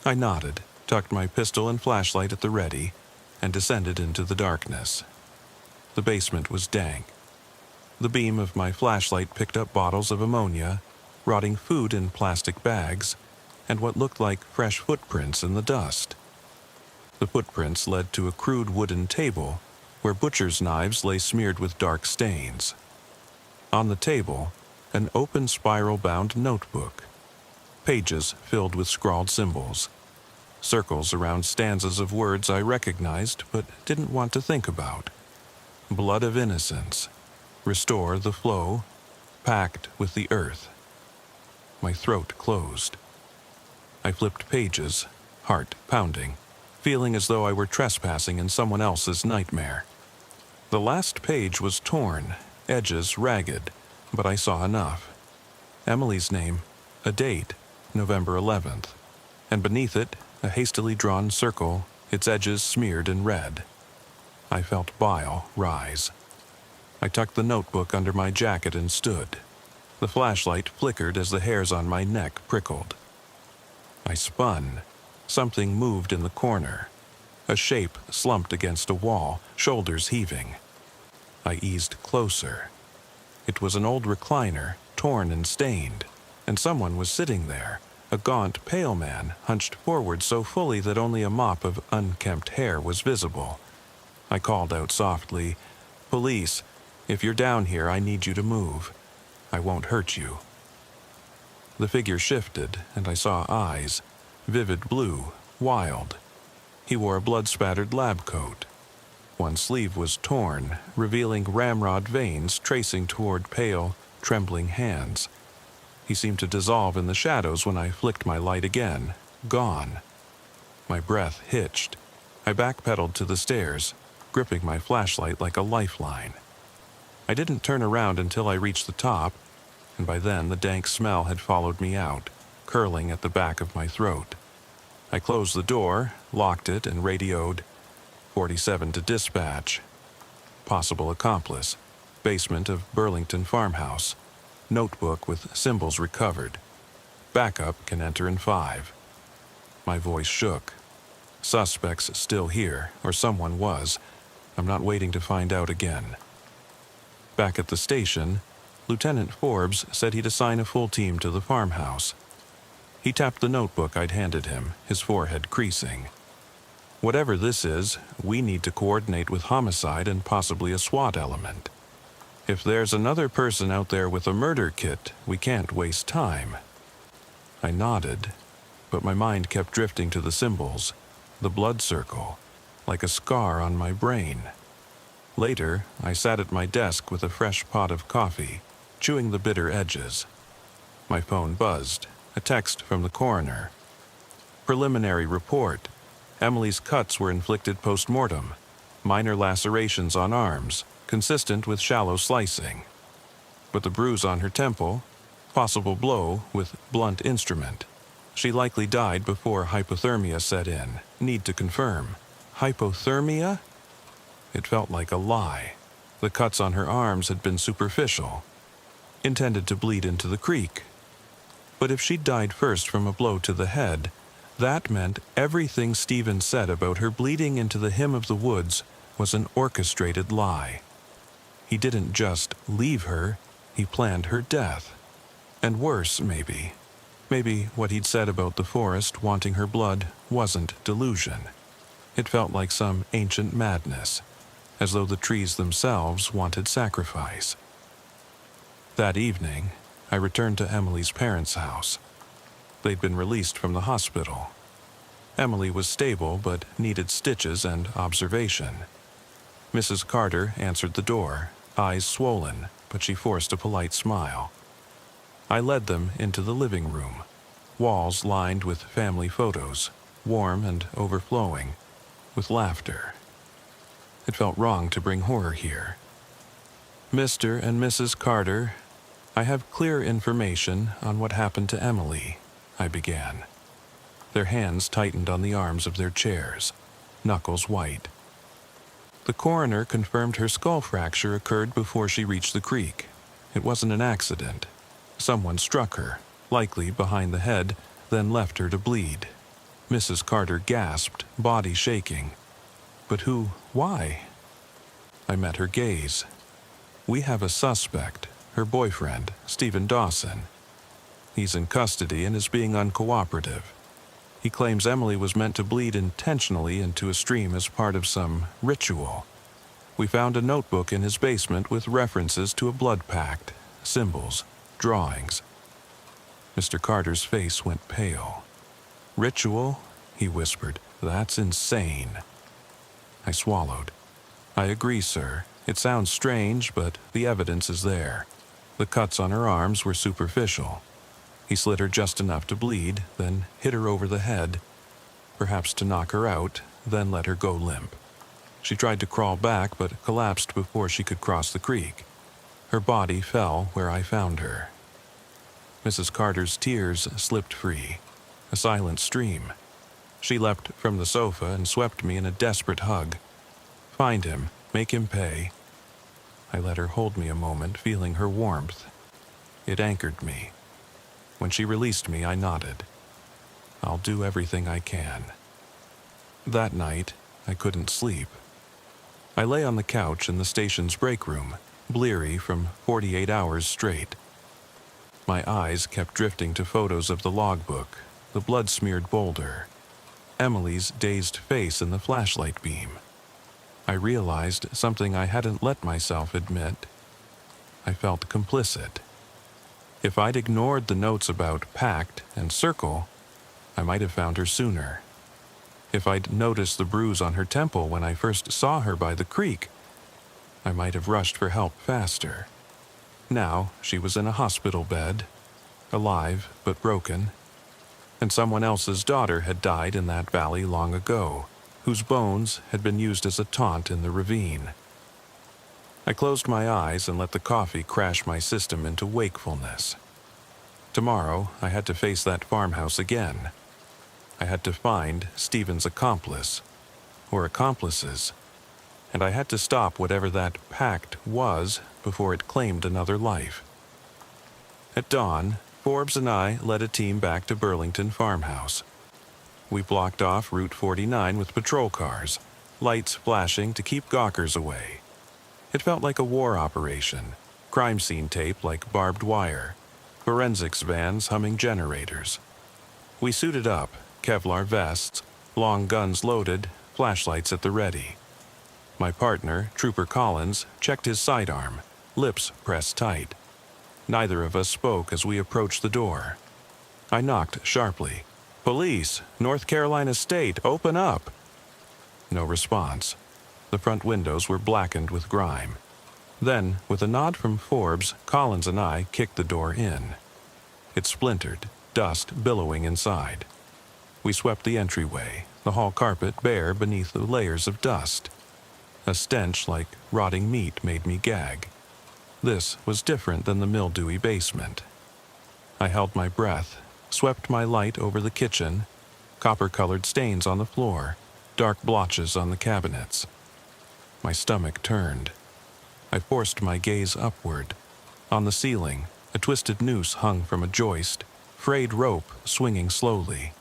I nodded, tucked my pistol and flashlight at the ready, and descended into the darkness. The basement was dank. The beam of my flashlight picked up bottles of ammonia, rotting food in plastic bags, and what looked like fresh footprints in the dust. The footprints led to a crude wooden table where butcher's knives lay smeared with dark stains. On the table, an open spiral-bound notebook. Pages filled with scrawled symbols. Circles around stanzas of words I recognized but didn't want to think about. Blood of innocence. Restore the flow. Pact with the earth. My throat closed. I flipped pages, heart pounding, feeling as though I were trespassing in someone else's nightmare. The last page was torn, edges ragged, but I saw enough. Emily's name, a date, November 11th, and beneath it, a hastily drawn circle, its edges smeared in red. I felt bile rise. I tucked the notebook under my jacket and stood. The flashlight flickered as the hairs on my neck prickled. I spun. Something moved in the corner. A shape slumped against a wall, shoulders heaving. I eased closer. It was an old recliner, torn and stained, and someone was sitting there, a gaunt, pale man, hunched forward so fully that only a mop of unkempt hair was visible. I called out softly, "Police, if you're down here, I need you to move. I won't hurt you." The figure shifted, and I saw eyes, vivid blue, wild. He wore a blood-spattered lab coat. One sleeve was torn, revealing ramrod veins tracing toward pale, trembling hands. He seemed to dissolve in the shadows when I flicked my light again. Gone. My breath hitched. I backpedaled to the stairs, gripping my flashlight like a lifeline. I didn't turn around until I reached the top, and by then the dank smell had followed me out, curling at the back of my throat. I closed the door, locked it, and radioed 47 to dispatch. Possible accomplice. Basement of Burlington farmhouse. Notebook with symbols recovered. Backup can enter in 5. My voice shook. Suspects still here, or someone was. I'm not waiting to find out again. Back at the station, Lieutenant Forbes said he'd assign a full team to the farmhouse. He tapped the notebook I'd handed him, his forehead creasing. Whatever this is, we need to coordinate with homicide and possibly a SWAT element. If there's another person out there with a murder kit, we can't waste time. I nodded, but my mind kept drifting to the symbols, the blood circle, like a scar on my brain. Later, I sat at my desk with a fresh pot of coffee, chewing the bitter edges. My phone buzzed, a text from the coroner. Preliminary report. Emily's cuts were inflicted post-mortem. Minor lacerations on arms, consistent with shallow slicing. But the bruise on her temple, possible blow with blunt instrument. She likely died before hypothermia set in. Need to confirm. Hypothermia? It felt like a lie. The cuts on her arms had been superficial, intended to bleed into the creek. But if she'd died first from a blow to the head, that meant everything Stephen said about her bleeding into the hymn of the woods was an orchestrated lie. He didn't just leave her, he planned her death. And worse, maybe. Maybe what he'd said about the forest wanting her blood wasn't delusion. It felt like some ancient madness, as though the trees themselves wanted sacrifice. That evening, I returned to Emily's parents' house. They'd been released from the hospital. Emily was stable but needed stitches and observation. Mrs. Carter answered the door, eyes swollen, but she forced a polite smile. I led them into the living room, walls lined with family photos, warm and overflowing, with laughter. It felt wrong to bring horror here. "Mr. and Mrs. Carter, I have clear information on what happened to Emily," I began. Their hands tightened on the arms of their chairs, knuckles white. The coroner confirmed her skull fracture occurred before she reached the creek. It wasn't an accident. Someone struck her, likely behind the head, then left her to bleed. Mrs. Carter gasped, body shaking. But who? Why? I met her gaze. We have a suspect, her boyfriend, Stephen Dawson. He's in custody and is being uncooperative. He claims Emily was meant to bleed intentionally into a stream as part of some ritual. We found a notebook in his basement with references to a blood pact, symbols, drawings. Mr. Carter's face went pale. "Ritual?" he whispered. "That's insane." I swallowed. "I agree, sir. It sounds strange, but the evidence is there. The cuts on her arms were superficial. He slit her just enough to bleed, then hit her over the head, perhaps to knock her out, then let her go limp. She tried to crawl back but collapsed before she could cross the creek. Her body fell where I found her. Mrs. Carter's tears slipped free, a silent stream. She leapt from the sofa and swept me in a desperate hug. "Find him, make him pay." I let her hold me a moment, feeling her warmth. It anchored me. When she released me, I nodded. "I'll do everything I can." That night, I couldn't sleep. I lay on the couch in the station's break room, bleary from 48 hours straight. My eyes kept drifting to photos of the logbook, the blood-smeared boulder, Emily's dazed face in the flashlight beam. I realized something I hadn't let myself admit. I felt complicit. If I'd ignored the notes about Pact and Circle, I might have found her sooner. If I'd noticed the bruise on her temple when I first saw her by the creek, I might have rushed for help faster. Now she was in a hospital bed, alive but broken, and someone else's daughter had died in that valley long ago, whose bones had been used as a taunt in the ravine. I closed my eyes and let the coffee crash my system into wakefulness. Tomorrow, I had to face that farmhouse again. I had to find Stephen's accomplice, or accomplices, and I had to stop whatever that pact was before it claimed another life. At dawn, Forbes and I led a team back to Burlington Farmhouse. We blocked off Route 49 with patrol cars, lights flashing to keep gawkers away. It felt like a war operation, crime scene tape like barbed wire, forensics vans humming generators. We suited up, Kevlar vests, long guns loaded, flashlights at the ready. My partner, Trooper Collins, checked his sidearm, lips pressed tight. Neither of us spoke as we approached the door. I knocked sharply. "Police, North Carolina State, open up!" No response. The front windows were blackened with grime. Then, with a nod from Forbes, Collins and I kicked the door in. It splintered, dust billowing inside. We swept the entryway, the hall carpet bare beneath the layers of dust. A stench like rotting meat made me gag. This was different than the mildewy basement. I held my breath, swept my light over the kitchen, copper-colored stains on the floor, dark blotches on the cabinets. My stomach turned. I forced my gaze upward. On the ceiling, a twisted noose hung from a joist, frayed rope swinging slowly.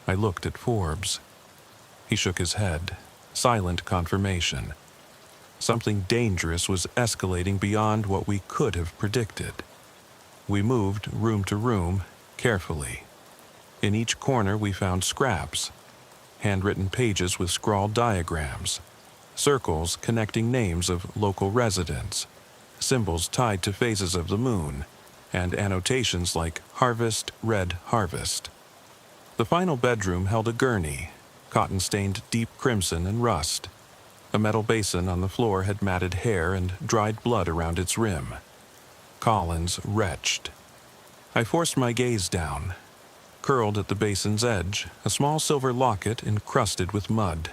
I looked at Forbes. He shook his head, silent confirmation. Something dangerous was escalating beyond what we could have predicted. We moved room to room, carefully. In each corner we found scraps, handwritten pages with scrawled diagrams, circles connecting names of local residents, symbols tied to phases of the moon, and annotations like Harvest, Red Harvest. The final bedroom held a gurney, cotton-stained deep crimson and rust. A metal basin on the floor had matted hair and dried blood around its rim. Collins retched. I forced my gaze down. Curled at the basin's edge, a small silver locket encrusted with mud.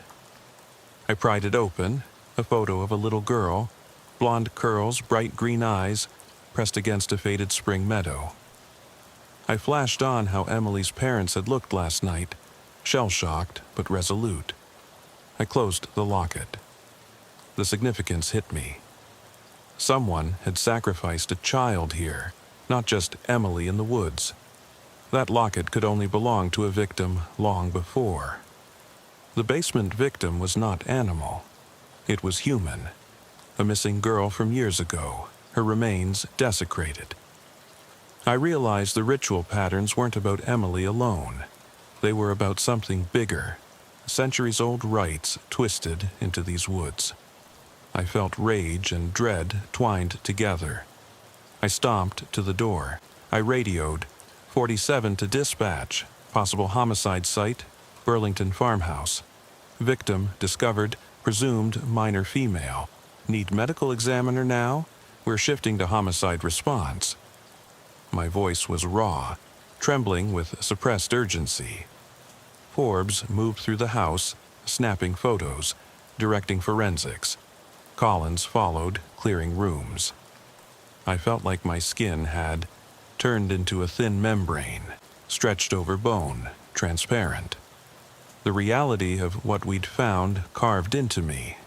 I pried it open, a photo of a little girl, blonde curls, bright green eyes, pressed against a faded spring meadow. I flashed on how Emily's parents had looked last night, shell-shocked but resolute. I closed the locket. The significance hit me. Someone had sacrificed a child here, not just Emily in the woods. That locket could only belong to a victim long before. The basement victim was not animal. It was human. A missing girl from years ago, her remains desecrated. I realized the ritual patterns weren't about Emily alone. They were about something bigger, centuries-old rites twisted into these woods. I felt rage and dread twined together. I stomped to the door. I radioed, 47 to dispatch, possible homicide site, Burlington Farmhouse. Victim discovered, presumed minor female. Need medical examiner now? We're shifting to homicide response. My voice was raw, trembling with suppressed urgency. Forbes moved through the house, snapping photos, directing forensics. Collins followed, clearing rooms. I felt like my skin had turned into a thin membrane, stretched over bone, transparent. The reality of what we'd found carved into me.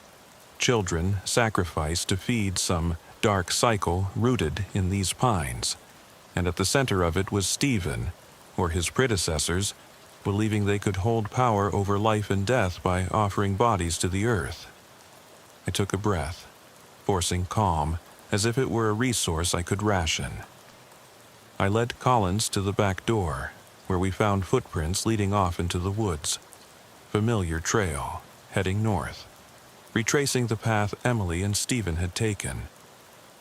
Children sacrificed to feed some dark cycle rooted in these pines, and at the center of it was Stephen, or his predecessors, believing they could hold power over life and death by offering bodies to the earth. I took a breath, forcing calm, as if it were a resource I could ration. I led Collins to the back door, where we found footprints leading off into the woods. Familiar trail, heading north, retracing the path Emily and Stephen had taken.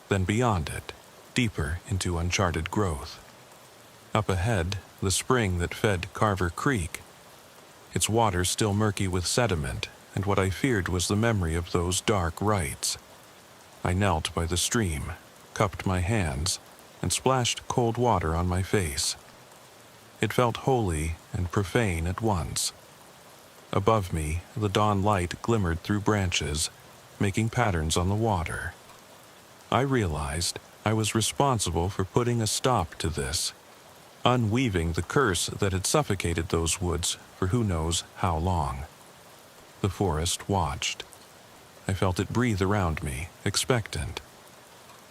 Then beyond it, deeper into uncharted growth. Up ahead, the spring that fed Carver Creek, its water still murky with sediment and what I feared was the memory of those dark rites. I knelt by the stream, cupped my hands, and splashed cold water on my face. It felt holy and profane at once. Above me, the dawn light glimmered through branches, making patterns on the water. I realized I was responsible for putting a stop to this, unweaving the curse that had suffocated those woods for who knows how long. The forest watched. I felt it breathe around me, expectant.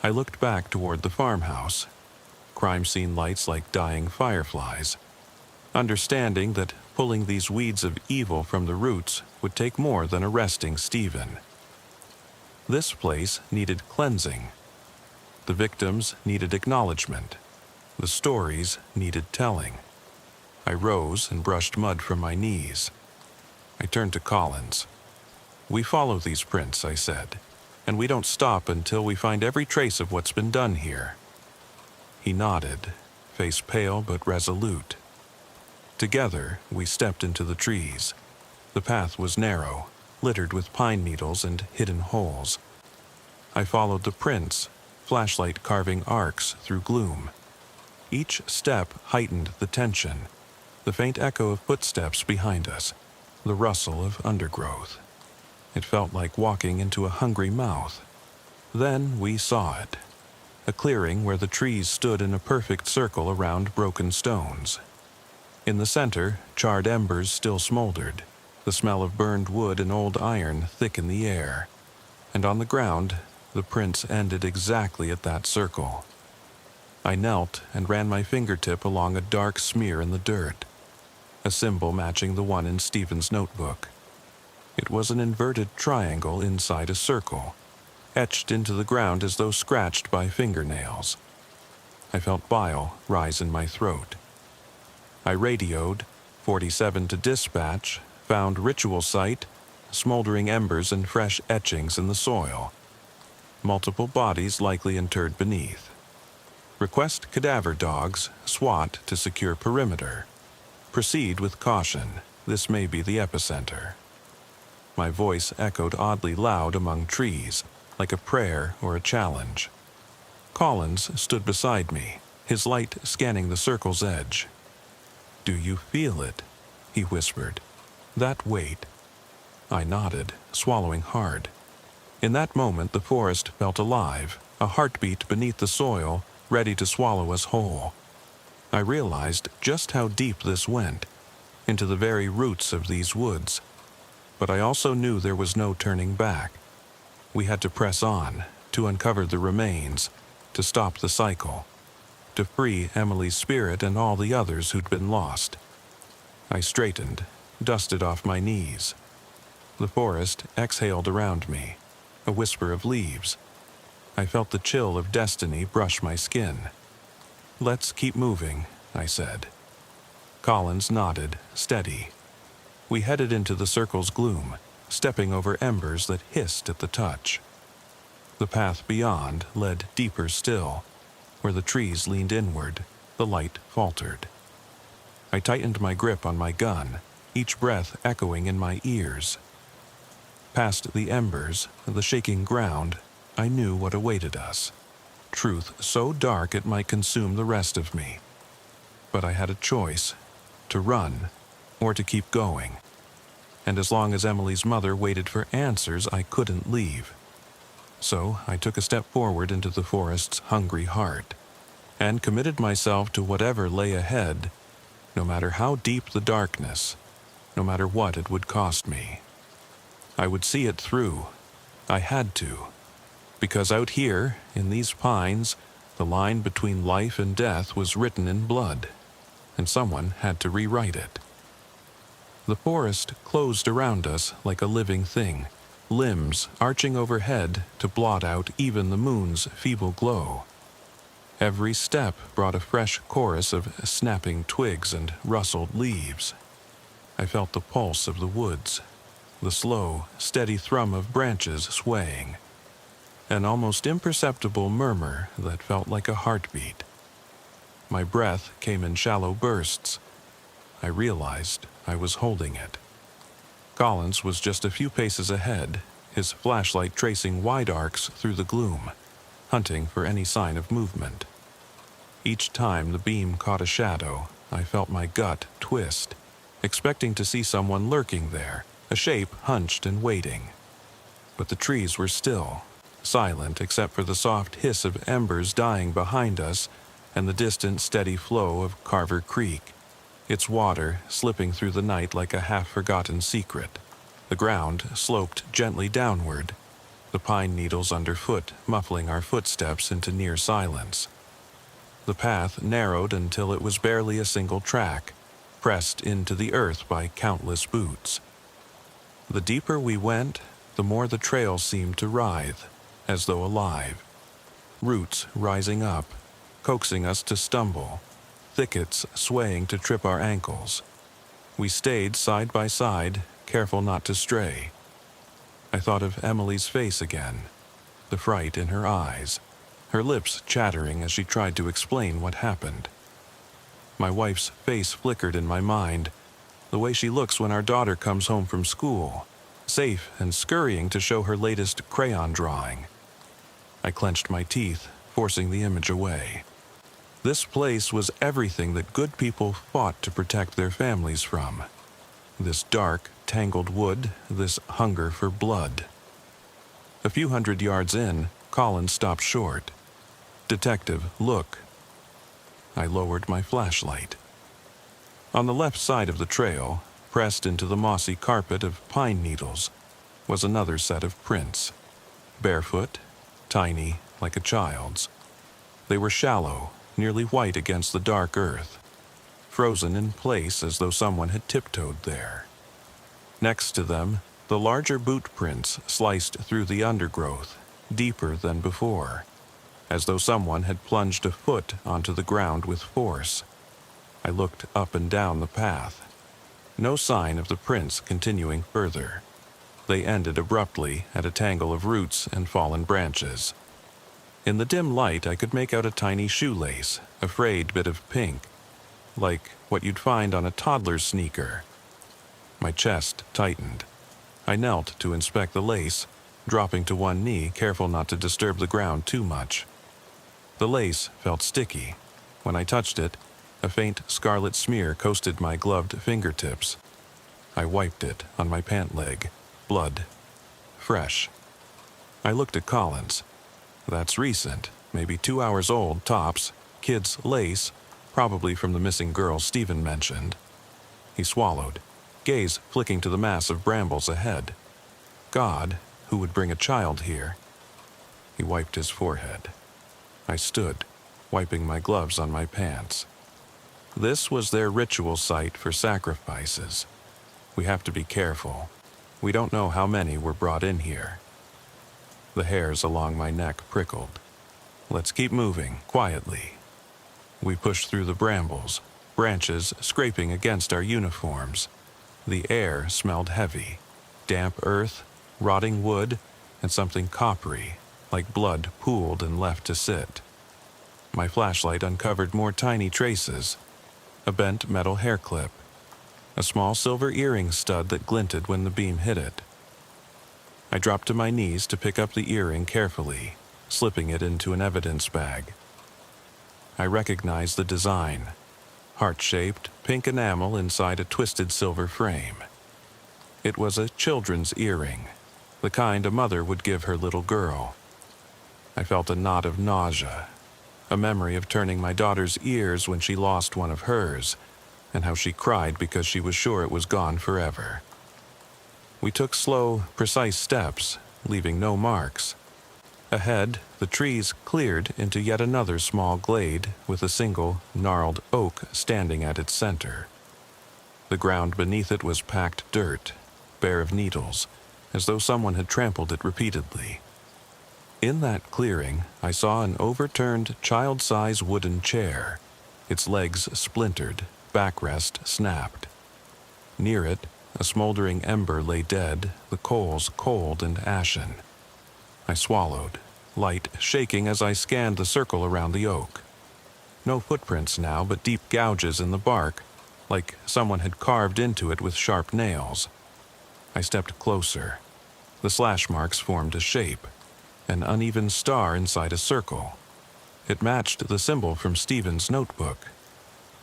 I looked back toward the farmhouse, crime scene lights like dying fireflies, understanding that pulling these weeds of evil from the roots would take more than arresting Stephen. This place needed cleansing. The victims needed acknowledgement. The stories needed telling. I rose and brushed mud from my knees. I turned to Collins. "We follow these prints," I said, "and we don't stop until we find every trace of what's been done here." He nodded, face pale but resolute. Together, we stepped into the trees. The path was narrow, littered with pine needles and hidden holes. I followed the prints, flashlight carving arcs through gloom. Each step heightened the tension, the faint echo of footsteps behind us, the rustle of undergrowth. It felt like walking into a hungry mouth. Then we saw it, a clearing where the trees stood in a perfect circle around broken stones. In the center, charred embers still smoldered, the smell of burned wood and old iron thick in the air. And on the ground, the prints ended exactly at that circle. I knelt and ran my fingertip along a dark smear in the dirt, a symbol matching the one in Stephen's notebook. It was an inverted triangle inside a circle, etched into the ground as though scratched by fingernails. I felt bile rise in my throat. I radioed, 47 to dispatch, found ritual site, smoldering embers and fresh etchings in the soil. Multiple bodies likely interred beneath. Request cadaver dogs, SWAT to secure perimeter. Proceed with caution. This may be the epicenter. My voice echoed oddly loud among trees, like a prayer or a challenge. Collins stood beside me, his light scanning the circle's edge. "Do you feel it?" he whispered. "That weight?" I nodded, swallowing hard. In that moment, the forest felt alive, a heartbeat beneath the soil, ready to swallow us whole. I realized just how deep this went, into the very roots of these woods. But I also knew there was no turning back. We had to press on, to uncover the remains, to stop the cycle, to free Emily's spirit and all the others who'd been lost. I straightened, dusted off my knees. The forest exhaled around me, a whisper of leaves. I felt the chill of destiny brush my skin. "Let's keep moving," I said. Collins nodded, steady. We headed into the circle's gloom, stepping over embers that hissed at the touch. The path beyond led deeper still. Where the trees leaned inward, the light faltered. I tightened my grip on my gun, each breath echoing in my ears. Past the embers, the shaking ground, I knew what awaited us. Truth so dark it might consume the rest of me. But I had a choice, to run or to keep going. and as long as Emily's mother waited for answers, I couldn't leave. So I took a step forward into the forest's hungry heart, and committed myself to whatever lay ahead, no matter how deep the darkness, no matter what it would cost me. I would see it through. I had to. Because out here, in these pines, the line between life and death was written in blood, and someone had to rewrite it. The forest closed around us like a living thing, limbs arching overhead to blot out even the moon's feeble glow. Every step brought a fresh chorus of snapping twigs and rustled leaves. I felt the pulse of the woods, the slow, steady thrum of branches swaying, an almost imperceptible murmur that felt like a heartbeat. My breath came in shallow bursts. I realized I was holding it. Collins was just a few paces ahead, his flashlight tracing wide arcs through the gloom, hunting for any sign of movement. Each time the beam caught a shadow, I felt my gut twist, expecting to see someone lurking there, a shape hunched and waiting. But the trees were still, silent except for the soft hiss of embers dying behind us and the distant steady flow of Carver Creek, its water slipping through the night like a half-forgotten secret. The ground sloped gently downward, the pine needles underfoot muffling our footsteps into near silence. The path narrowed until it was barely a single track, pressed into the earth by countless boots. The deeper we went, the more the trail seemed to writhe, as though alive. Roots rising up, coaxing us to stumble, thickets swaying to trip our ankles. We stayed side by side, careful not to stray. I thought of Emily's face again, the fright in her eyes, her lips chattering as she tried to explain what happened. My wife's face flickered in my mind, the way she looks when our daughter comes home from school, safe and scurrying to show her latest crayon drawing. I clenched my teeth, forcing the image away. This place was everything that good people fought to protect their families from. This dark, tangled wood, this hunger for blood. A few hundred yards in, Collins stopped short. "Detective, look." I lowered my flashlight. On the left side of the trail, pressed into the mossy carpet of pine needles, was another set of prints. Barefoot, tiny, like a child's. They were shallow, nearly white against the dark earth, frozen in place as though someone had tiptoed there. Next to them, the larger boot prints sliced through the undergrowth, deeper than before, as though someone had plunged a foot onto the ground with force. I looked up and down the path. No sign of the prints continuing further. They ended abruptly at a tangle of roots and fallen branches. In the dim light, I could make out a tiny shoelace, a frayed bit of pink, like what you'd find on a toddler's sneaker. My chest tightened. I knelt to inspect the lace, dropping to one knee, careful not to disturb the ground too much. The lace felt sticky. When I touched it, a faint scarlet smear coasted my gloved fingertips. I wiped it on my pant leg. Blood. Fresh. I looked at Collins. That's recent, maybe 2 hours old, tops. Kid's lace, probably from the missing girl Stephen mentioned. He swallowed, gaze flicking to the mass of brambles ahead. God, who would bring a child here? He wiped his forehead. I stood, wiping my gloves on my pants. This was their ritual site for sacrifices. We have to be careful. We don't know how many were brought in here. The hairs along my neck prickled. Let's keep moving, quietly. We pushed through the brambles, branches scraping against our uniforms. The air smelled heavy, damp earth, rotting wood, and something coppery, like blood pooled and left to sit. My flashlight uncovered more tiny traces. A bent metal hair clip. A small silver earring stud that glinted when the beam hit it. I dropped to my knees to pick up the earring carefully, slipping it into an evidence bag. I recognized the design. Heart-shaped, pink enamel inside a twisted silver frame. It was a children's earring, the kind a mother would give her little girl. I felt a knot of nausea, a memory of turning my daughter's ears when she lost one of hers, and how she cried because she was sure it was gone forever. We took slow, precise steps, leaving no marks. Ahead, the trees cleared into yet another small glade with a single, gnarled oak standing at its center. The ground beneath it was packed dirt, bare of needles, as though someone had trampled it repeatedly. In that clearing, I saw an overturned, child-size wooden chair, its legs splintered, backrest snapped. Near it, a smoldering ember lay dead, the coals cold and ashen. I swallowed, light shaking as I scanned the circle around the oak. No footprints now, but deep gouges in the bark, like someone had carved into it with sharp nails. I stepped closer. The slash marks formed a shape, an uneven star inside a circle. It matched the symbol from Stephen's notebook.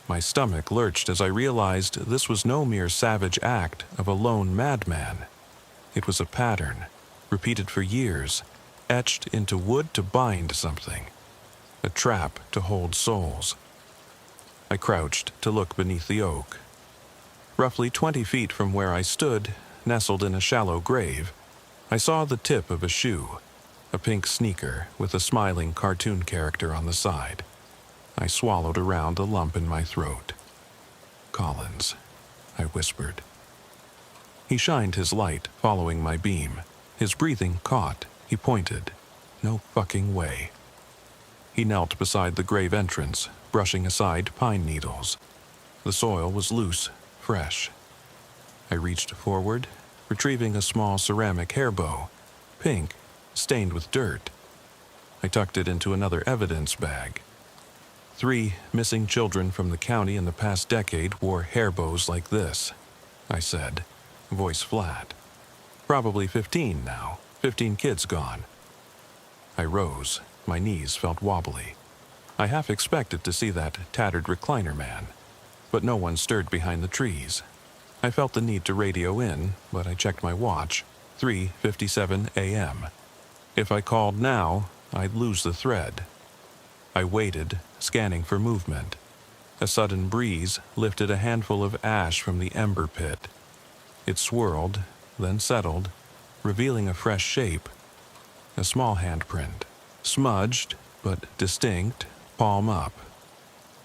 My stomach lurched as I realized this was no mere savage act of a lone madman. It was a pattern, repeated for years, etched into wood to bind something, a trap to hold souls. I crouched to look beneath the oak. Roughly 20 feet from where I stood, nestled in a shallow grave, I saw the tip of a shoe, a pink sneaker with a smiling cartoon character on the side. I swallowed around a lump in my throat. "Collins," I whispered. He shined his light, following my beam. His breathing caught. He pointed. "No fucking way." He knelt beside the grave entrance, brushing aside pine needles. The soil was loose, fresh. I reached forward, retrieving a small ceramic hair bow, pink, stained with dirt. I tucked it into another evidence bag. 3 missing children from the county in the past decade wore hair bows like this, I said, voice flat. Probably 15 now, 15 kids gone. I rose. My knees felt wobbly. I half expected to see that tattered recliner man, but no one stirred behind the trees. I felt the need to radio in, but I checked my watch, 3:57 a.m. If I called now, I'd lose the thread. I waited, scanning for movement. A sudden breeze lifted a handful of ash from the ember pit. It swirled, then settled, revealing a fresh shape. A small handprint, smudged but distinct, palm up.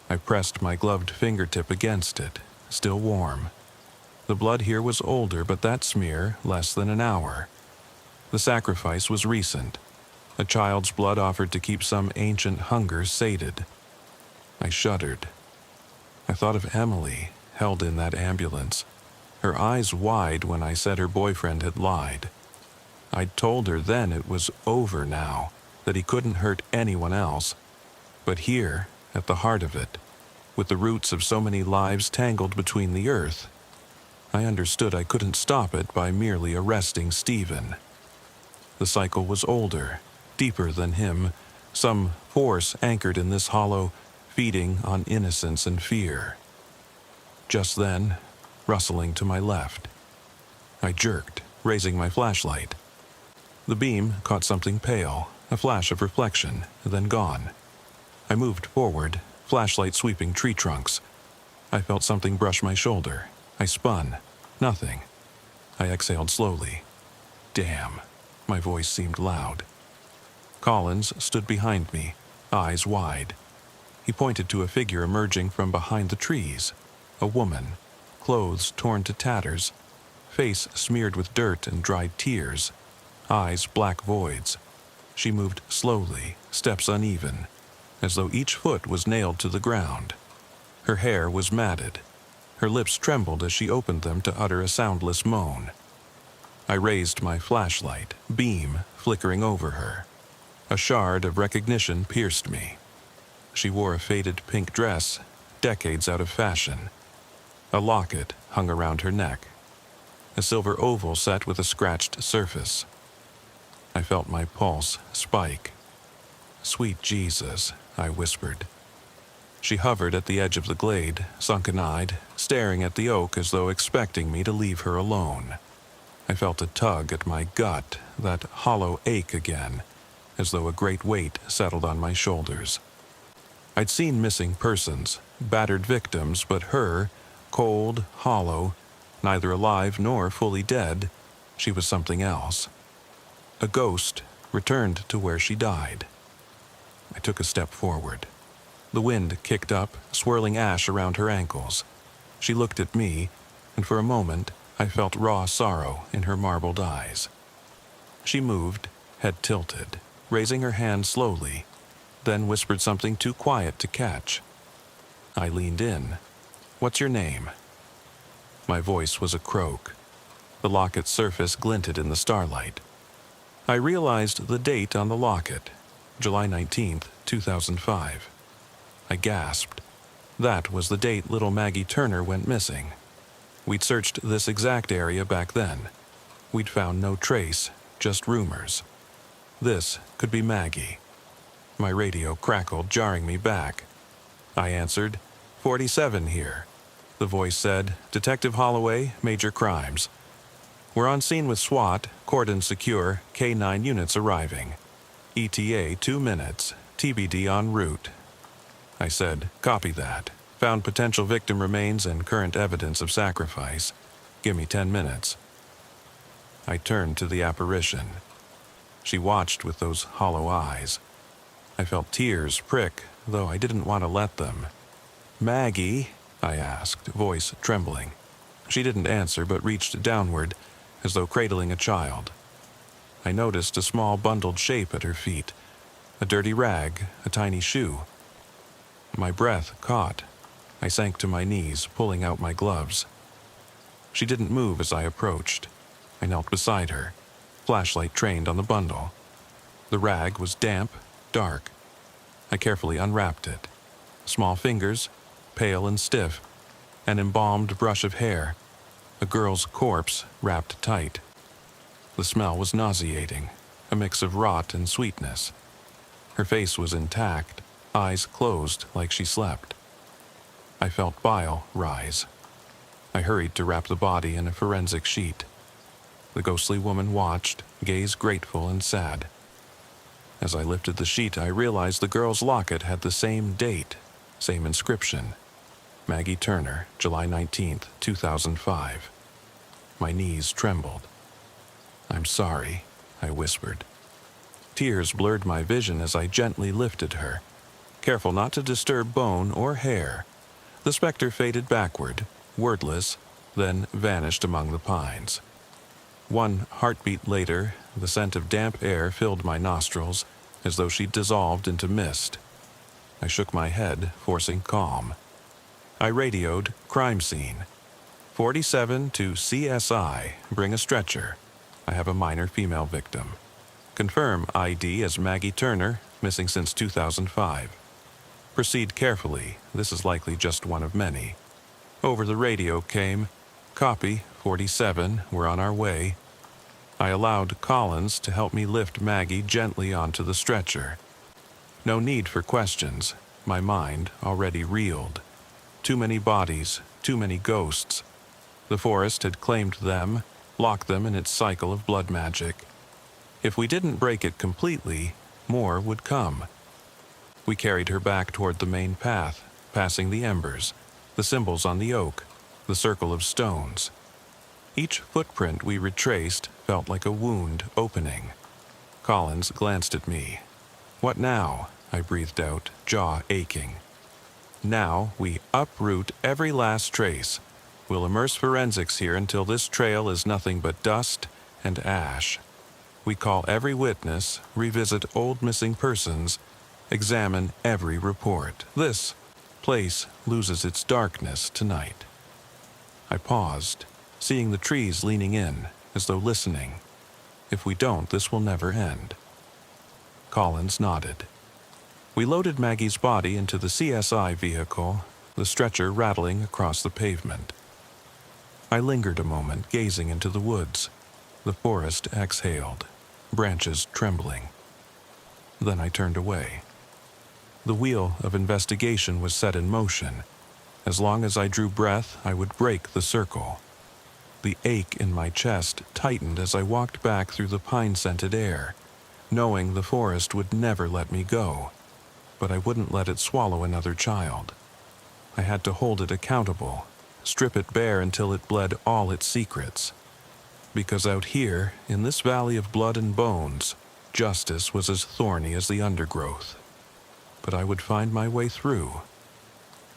I pressed my gloved fingertip against it, still warm. The blood here was older, but that smear less than an hour. The sacrifice was recent. A child's blood offered to keep some ancient hunger sated. I shuddered. I thought of Emily, held in that ambulance, her eyes wide when I said her boyfriend had lied. I'd told her then it was over now, that he couldn't hurt anyone else. But here, at the heart of it, with the roots of so many lives tangled between the earth, I understood I couldn't stop it by merely arresting Stephen. The cycle was older, deeper than him, some force anchored in this hollow, feeding on innocence and fear. Just then, rustling to my left. I jerked, raising my flashlight. The beam caught something pale, a flash of reflection, then gone. I moved forward, flashlight sweeping tree trunks. I felt something brush my shoulder. I spun. Nothing. I exhaled slowly. Damn. My voice seemed loud. Collins stood behind me, eyes wide. He pointed to a figure emerging from behind the trees. A woman, clothes torn to tatters, face smeared with dirt and dried tears, eyes black voids. She moved slowly, steps uneven, as though each foot was nailed to the ground. Her hair was matted. Her lips trembled as she opened them to utter a soundless moan. I raised my flashlight, beam flickering over her. A shard of recognition pierced me. She wore a faded pink dress, decades out of fashion. A locket hung around her neck, a silver oval set with a scratched surface. I felt my pulse spike. "Sweet Jesus," I whispered. She hovered at the edge of the glade, sunken-eyed, staring at the oak as though expecting me to leave her alone. I felt a tug at my gut, that hollow ache again, as though a great weight settled on my shoulders. I'd seen missing persons, battered victims, but her, cold, hollow, neither alive nor fully dead, she was something else. A ghost returned to where she died. I took a step forward. The wind kicked up, swirling ash around her ankles. She looked at me, and for a moment I felt raw sorrow in her marbled eyes. She moved, head tilted, raising her hand slowly, then whispered something too quiet to catch. I leaned in. "What's your name?" My voice was a croak. The locket's surface glinted in the starlight. I realized the date on the locket, July 19th, 2005. I gasped. That was the date little Maggie Turner went missing. We'd searched this exact area back then. We'd found no trace, just rumors. This could be Maggie. My radio crackled, jarring me back. I answered, 47 here. The voice said, "Detective Holloway, major crimes. We're on scene with SWAT, cordon secure, K9 units arriving. ETA 2 minutes, TBD en route." I said, "Copy that. Found potential victim remains and current evidence of sacrifice. Give me 10 minutes." I turned to the apparition. She watched with those hollow eyes. I felt tears prick, though I didn't want to let them. "Maggie?" I asked, voice trembling. She didn't answer, but reached downward, as though cradling a child. I noticed a small bundled shape at her feet, a dirty rag, a tiny shoe. My breath caught. I sank to my knees, pulling out my gloves. She didn't move as I approached. I knelt beside her, flashlight trained on the bundle. The rag was damp, dark. I carefully unwrapped it. Small fingers, pale and stiff, an embalmed brush of hair, a girl's corpse wrapped tight. The smell was nauseating, a mix of rot and sweetness. Her face was intact, eyes closed like she slept. I felt bile rise. I hurried to wrap the body in a forensic sheet. The ghostly woman watched, gaze grateful and sad. As I lifted the sheet, I realized the girl's locket had the same date, same inscription. Maggie Turner, July 19th, 2005. My knees trembled. "I'm sorry," I whispered. Tears blurred my vision as I gently lifted her, careful not to disturb bone or hair. The specter faded backward, wordless, then vanished among the pines. One heartbeat later, the scent of damp air filled my nostrils, as though she dissolved into mist. I shook my head, forcing calm. I radioed, "Crime scene. 47 to CSI, bring a stretcher. I have a minor female victim. Confirm ID as Maggie Turner, missing since 2005. Proceed carefully, this is likely just one of many." Over the radio came, "Copy, 47, we're on our way." I allowed Collins to help me lift Maggie gently onto the stretcher. No need for questions, my mind already reeled. Too many bodies, too many ghosts. The forest had claimed them, locked them in its cycle of blood magic. If we didn't break it completely, more would come. We carried her back toward the main path, passing the embers, the symbols on the oak, the circle of stones. Each footprint we retraced felt like a wound opening. Collins glanced at me. "What now?" I breathed out, jaw aching. "Now we uproot every last trace. We'll immerse forensics here until this trail is nothing but dust and ash. We call every witness, revisit old missing persons, examine every report. This place loses its darkness tonight." I paused, seeing the trees leaning in, as though listening. If we don't, this will never end. Collins nodded. We loaded Maggie's body into the CSI vehicle, the stretcher rattling across the pavement. I lingered a moment, gazing into the woods. The forest exhaled, branches trembling. Then I turned away. The wheel of investigation was set in motion. As long as I drew breath, I would break the circle. The ache in my chest tightened as I walked back through the pine-scented air, knowing the forest would never let me go, but I wouldn't let it swallow another child. I had to hold it accountable, strip it bare until it bled all its secrets. Because out here, in this valley of blood and bones, justice was as thorny as the undergrowth. But I would find my way through.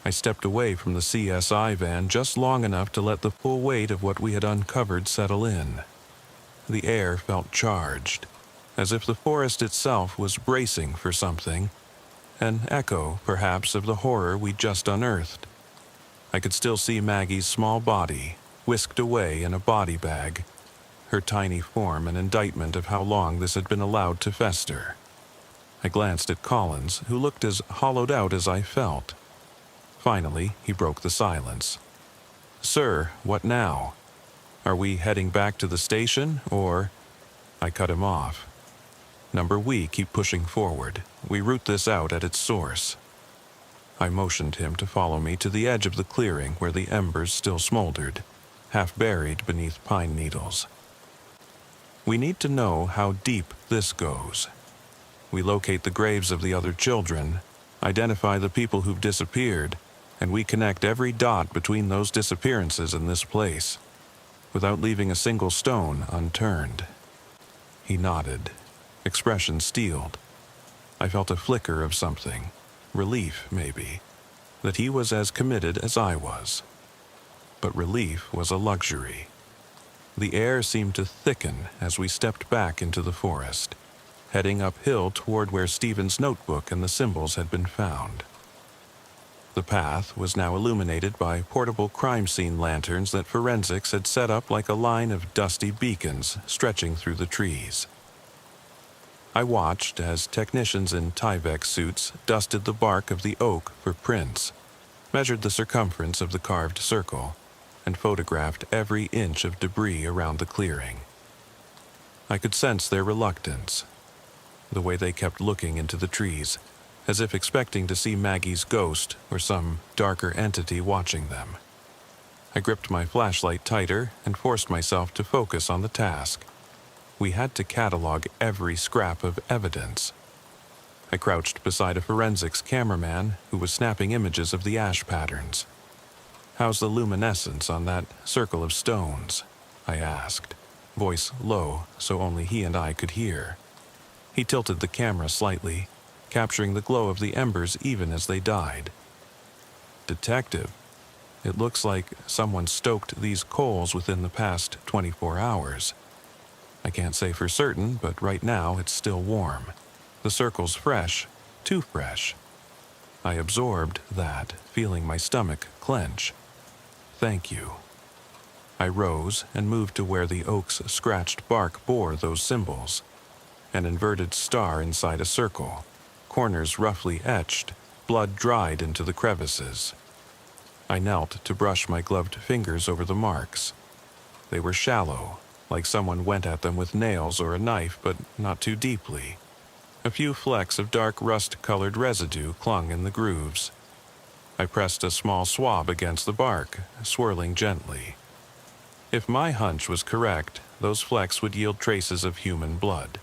I stepped away from the CSI van just long enough to let the full weight of what we had uncovered settle in. The air felt charged, as if the forest itself was bracing for something, an echo, perhaps, of the horror we'd just unearthed. I could still see Maggie's small body, whisked away in a body bag, her tiny form an indictment of how long this had been allowed to fester. I glanced at Collins, who looked as hollowed out as I felt. Finally, he broke the silence. "Sir, what now? Are we heading back to the station, or—" I cut him off. "Number, we keep pushing forward. We root this out at its source." I motioned him to follow me to the edge of the clearing where the embers still smoldered, half buried beneath pine needles. "We need to know how deep this goes. We locate the graves of the other children, identify the people who've disappeared, and we connect every dot between those disappearances in this place, without leaving a single stone unturned." He nodded, expression steeled. I felt a flicker of something, relief maybe, that he was as committed as I was. But relief was a luxury. The air seemed to thicken as we stepped back into the forest, heading uphill toward where Stephen's notebook and the symbols had been found. The path was now illuminated by portable crime scene lanterns that forensics had set up like a line of dusty beacons stretching through the trees. I watched as technicians in Tyvek suits dusted the bark of the oak for prints, measured the circumference of the carved circle, and photographed every inch of debris around the clearing. I could sense their reluctance, the way they kept looking into the trees, as if expecting to see Maggie's ghost or some darker entity watching them. I gripped my flashlight tighter and forced myself to focus on the task. We had to catalog every scrap of evidence. I crouched beside a forensics cameraman who was snapping images of the ash patterns. "How's the luminescence on that circle of stones?" I asked, voice low so only he and I could hear. He tilted the camera slightly, capturing the glow of the embers even as they died. "Detective, it looks like someone stoked these coals within the past 24 hours. I can't say for certain, but right now it's still warm. The circle's fresh, too fresh." I absorbed that, feeling my stomach clench. "Thank you." I rose and moved to where the oak's scratched bark bore those symbols, an inverted star inside a circle, corners roughly etched, blood dried into the crevices. I knelt to brush my gloved fingers over the marks. They were shallow, like someone went at them with nails or a knife, but not too deeply. A few flecks of dark rust-colored residue clung in the grooves. I pressed a small swab against the bark, swirling gently. If my hunch was correct, those flecks would yield traces of human blood.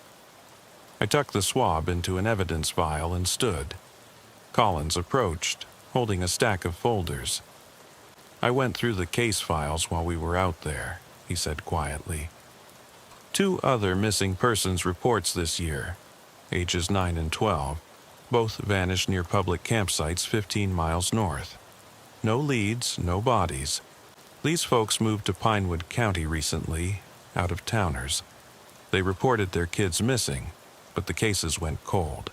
I tucked the swab into an evidence file and stood. Collins approached, holding a stack of folders. "I went through the case files while we were out there," he said quietly. 2 other missing persons reports this year, ages 9 and 12, both vanished near public campsites 15 miles north. No leads, no bodies. These folks moved to Pinewood County recently, out-of-towners. They reported their kids missing, but the cases went cold.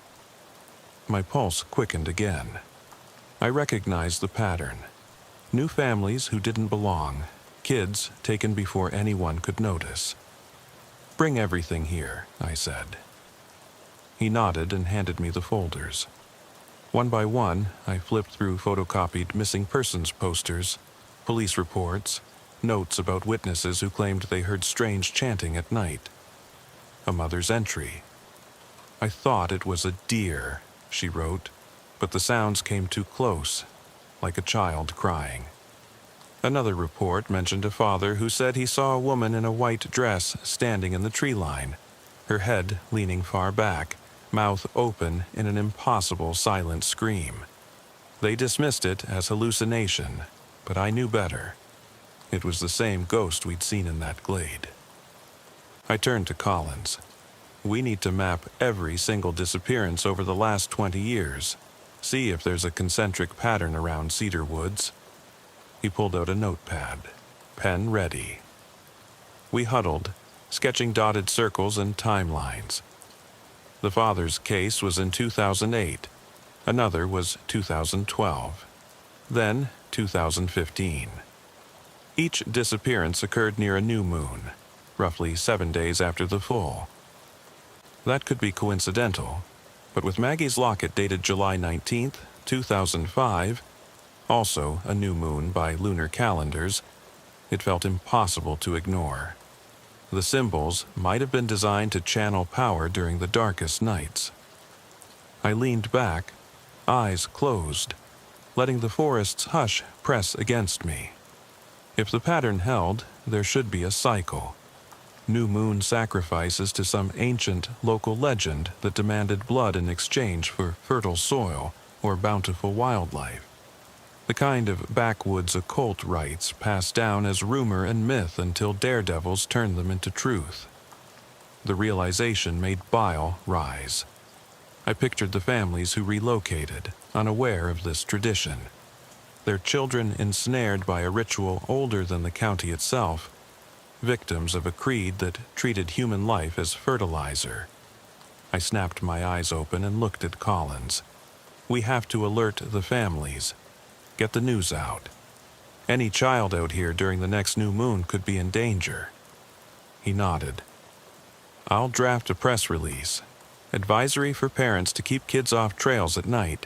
My pulse quickened again. I recognized the pattern. New families who didn't belong, kids taken before anyone could notice. "Bring everything here," I said. He nodded and handed me the folders. One by one, I flipped through photocopied missing persons posters, police reports, notes about witnesses who claimed they heard strange chanting at night. A mother's entry. "I thought it was a deer," she wrote, but the sounds came too close, like a child crying. Another report mentioned a father who said he saw a woman in a white dress standing in the tree line, her head leaning far back, mouth open in an impossible silent scream. They dismissed it as hallucination, but I knew better. It was the same ghost we'd seen in that glade. I turned to Collins. We need to map every single disappearance over the last 20 years. See if there's a concentric pattern around Cedar Woods. He pulled out a notepad, pen ready. We huddled, sketching dotted circles and timelines. The father's case was in 2008. Another was 2012. Then 2015. Each disappearance occurred near a new moon, roughly 7 days after the full. That could be coincidental, but with Maggie's locket dated July 19th, 2005, also a new moon by lunar calendars, it felt impossible to ignore. The symbols might have been designed to channel power during the darkest nights. I leaned back, eyes closed, letting the forest's hush press against me. If the pattern held, there should be a cycle. New moon sacrifices to some ancient local legend that demanded blood in exchange for fertile soil or bountiful wildlife. The kind of backwoods occult rites passed down as rumor and myth until daredevils turned them into truth. The realization made bile rise. I pictured the families who relocated, unaware of this tradition. Their children ensnared by a ritual older than the county itself, victims of a creed that treated human life as fertilizer. I snapped my eyes open and looked at Collins. We have to alert the families. Get the news out. Any child out here during the next new moon could be in danger. He nodded. I'll draft a press release. Advisory for parents to keep kids off trails at night,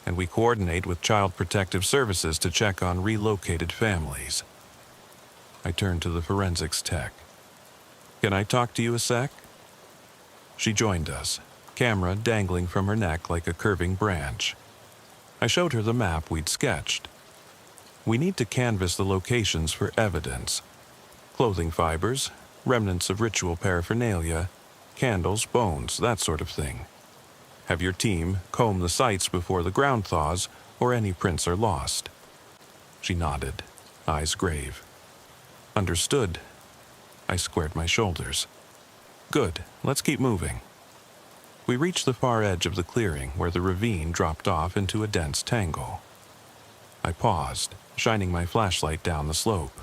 and we coordinate with Child Protective Services to check on relocated families. I turned to the forensics tech. Can I talk to you a sec? She joined us, camera dangling from her neck like a curving branch. I showed her the map we'd sketched. We need to canvass the locations for evidence. Clothing fibers, remnants of ritual paraphernalia, candles, bones, that sort of thing. Have your team comb the sites before the ground thaws or any prints are lost. She nodded, eyes grave. Understood. I squared my shoulders. Good, let's keep moving. We reached the far edge of the clearing where the ravine dropped off into a dense tangle. I paused, shining my flashlight down the slope.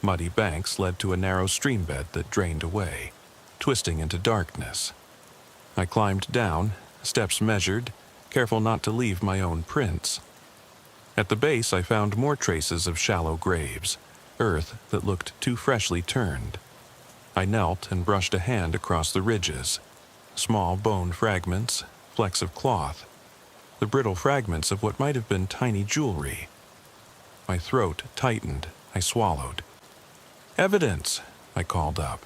Muddy banks led to a narrow stream bed that drained away, twisting into darkness. I climbed down, steps measured, careful not to leave my own prints. At the base I found more traces of shallow graves, earth that looked too freshly turned. I knelt and brushed a hand across the ridges. Small bone fragments, flecks of cloth, the brittle fragments of what might have been tiny jewelry. My throat tightened. I swallowed. Evidence, I called up.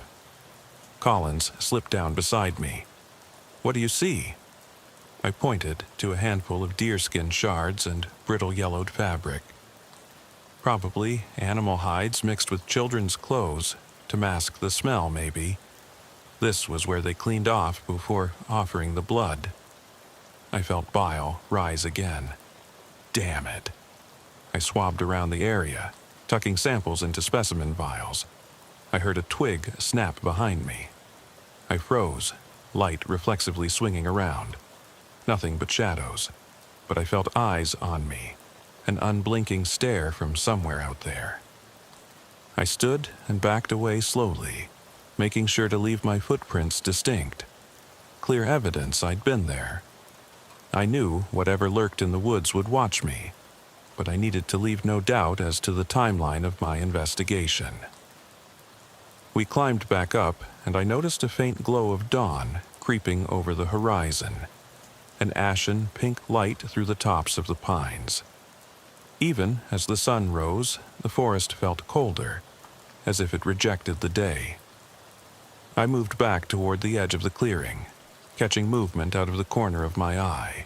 Collins slipped down beside me. What do you see? I pointed to a handful of deerskin shards and brittle yellowed fabric. Probably animal hides mixed with children's clothes, to mask the smell, maybe. This was where they cleaned off before offering the blood. I felt bile rise again. Damn it. I swabbed around the area, tucking samples into specimen vials. I heard a twig snap behind me. I froze, light reflexively swinging around. Nothing but shadows, but I felt eyes on me, an unblinking stare from somewhere out there. I stood and backed away slowly, making sure to leave my footprints distinct. Clear evidence I'd been there. I knew whatever lurked in the woods would watch me, but I needed to leave no doubt as to the timeline of my investigation. We climbed back up, and I noticed a faint glow of dawn creeping over the horizon, an ashen pink light through the tops of the pines. Even as the sun rose, the forest felt colder, as if it rejected the day. I moved back toward the edge of the clearing, catching movement out of the corner of my eye.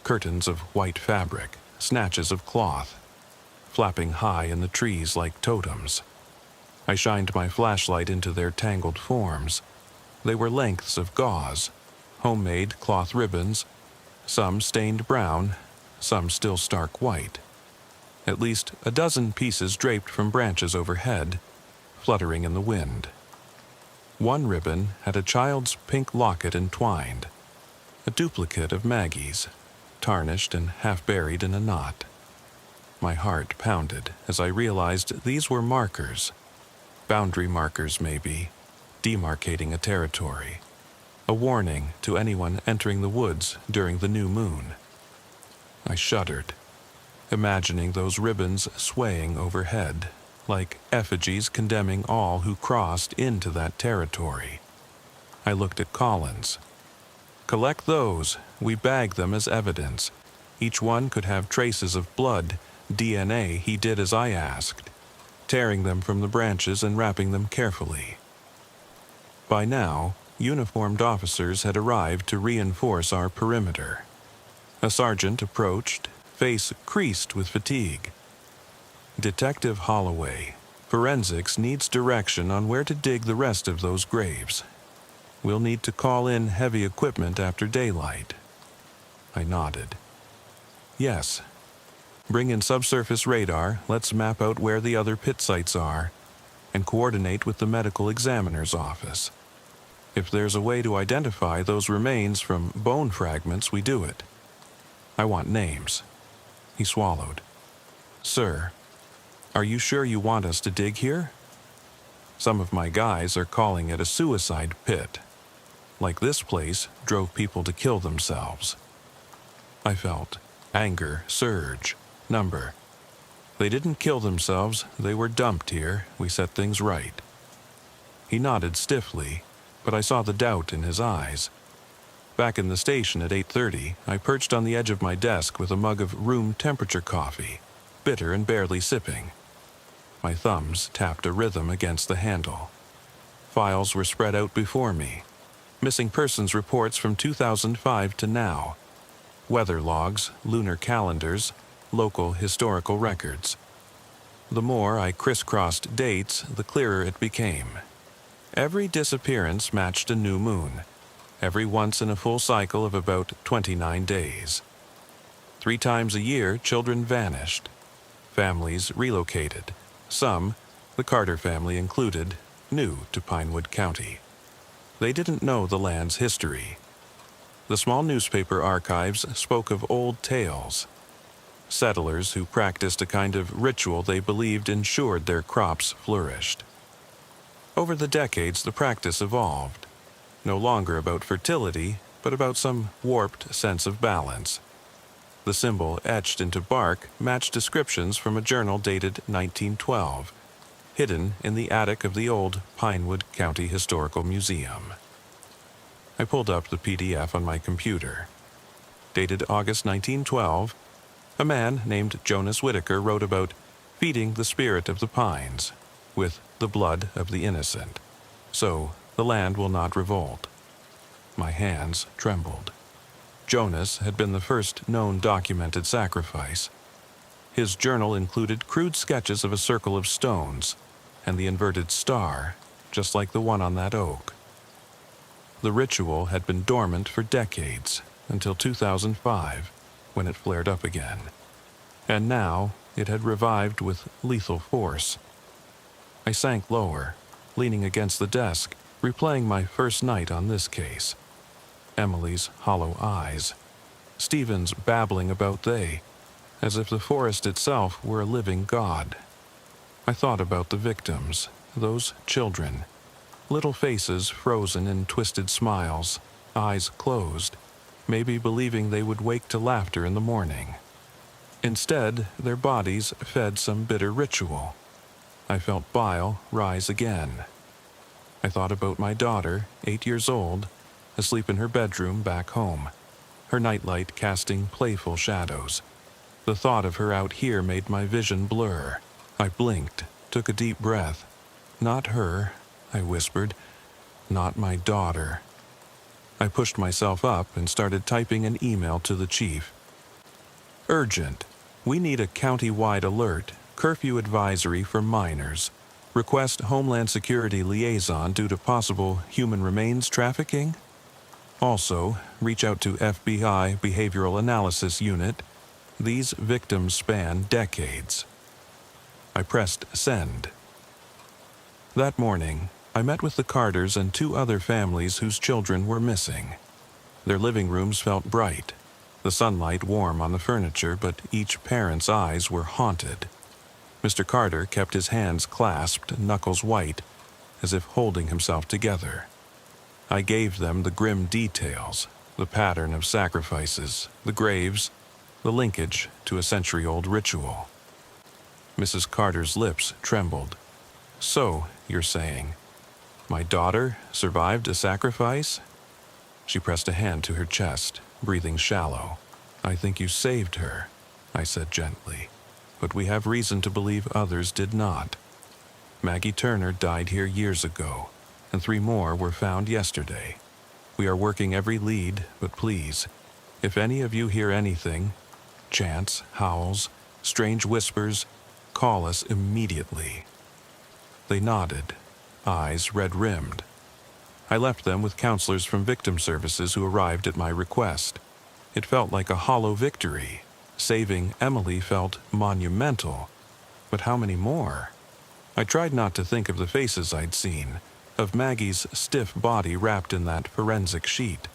Curtains of white fabric, snatches of cloth, flapping high in the trees like totems. I shined my flashlight into their tangled forms. They were lengths of gauze, homemade cloth ribbons, some stained brown, some still stark white. At least a dozen pieces draped from branches overhead, fluttering in the wind. One ribbon had a child's pink locket entwined, a duplicate of Maggie's, tarnished and half buried in a knot. My heart pounded as I realized these were markers. Boundary markers, maybe, demarcating a territory. A warning to anyone entering the woods during the new moon. I shuddered, imagining those ribbons swaying overhead, like effigies condemning all who crossed into that territory. I looked at Collins. Collect those, we bag them as evidence. Each one could have traces of blood, DNA. He did as I asked, tearing them from the branches and wrapping them carefully. By now, uniformed officers had arrived to reinforce our perimeter. A sergeant approached, face creased with fatigue. Detective Holloway, forensics needs direction on where to dig the rest of those graves. We'll need to call in heavy equipment after daylight. I nodded. Yes. Bring in subsurface radar, let's map out where the other pit sites are, and coordinate with the medical examiner's office. If there's a way to identify those remains from bone fragments, we do it. I want names. He swallowed. Sir, are you sure you want us to dig here? Some of my guys are calling it a suicide pit. Like this place drove people to kill themselves. I felt anger surge. Number. They didn't kill themselves, they were dumped here. We set things right. He nodded stiffly, but I saw the doubt in his eyes. Back in the station at 8:30, I perched on the edge of my desk with a mug of room temperature coffee, bitter and barely sipping. My thumbs tapped a rhythm against the handle. Files were spread out before me. Missing persons reports from 2005 to now. Weather logs, lunar calendars, local historical records. The more I crisscrossed dates, the clearer it became. Every disappearance matched a new moon, every once in a full cycle of about 29 days. 3 times a year, children vanished. Families relocated. Some, the Carter family included, new to Pinewood County. They didn't know the land's history. The small newspaper archives spoke of old tales. Settlers who practiced a kind of ritual they believed ensured their crops flourished. Over the decades, the practice evolved. No longer about fertility, but about some warped sense of balance. The symbol etched into bark matched descriptions from a journal dated 1912, hidden in the attic of the old Pinewood County Historical Museum. I pulled up the PDF on my computer. Dated August 1912, a man named Jonas Whitaker wrote about feeding the spirit of the pines with the blood of the innocent, so the land will not revolt. My hands trembled. Jonas had been the first known documented sacrifice. His journal included crude sketches of a circle of stones and the inverted star, just like the one on that oak. The ritual had been dormant for decades, until 2005, when it flared up again. And now it had revived with lethal force. I sank lower, leaning against the desk, replaying my first night on this case. Emily's hollow eyes. Stephen's babbling about they, as if the forest itself were a living god. I thought about the victims, those children. Little faces frozen in twisted smiles, eyes closed, maybe believing they would wake to laughter in the morning. Instead, their bodies fed some bitter ritual. I felt bile rise again. I thought about my daughter, 8 years old, asleep in her bedroom back home, her nightlight casting playful shadows. The thought of her out here made my vision blur. I blinked, took a deep breath. Not her, I whispered. Not my daughter. I pushed myself up and started typing an email to the chief. Urgent. We need a county-wide alert. curfew advisory for minors, request Homeland Security liaison due to possible human remains trafficking. Also, reach out to FBI Behavioral Analysis Unit. These victims span decades. I pressed send. That morning, I met with the Carters and 2 other families whose children were missing. Their living rooms felt bright, the sunlight warm on the furniture, but each parent's eyes were haunted. Mr. Carter kept his hands clasped, knuckles white, as if holding himself together. I gave them the grim details, the pattern of sacrifices, the graves, the linkage to a century-old ritual. Mrs. Carter's lips trembled. "So, you're saying, my daughter survived a sacrifice?" She pressed a hand to her chest, breathing shallow. "I think you saved her," I said gently, "but we have reason to believe others did not. Maggie Turner died here years ago, and 3 more were found yesterday. We are working every lead, but please, if any of you hear anything, chants, howls, strange whispers, call us immediately." They nodded, eyes red-rimmed. I left them with counselors from victim services who arrived at my request. It felt like a hollow victory. Saving Emily felt monumental. But how many more? I tried not to think of the faces I'd seen, of Maggie's stiff body wrapped in that forensic sheet.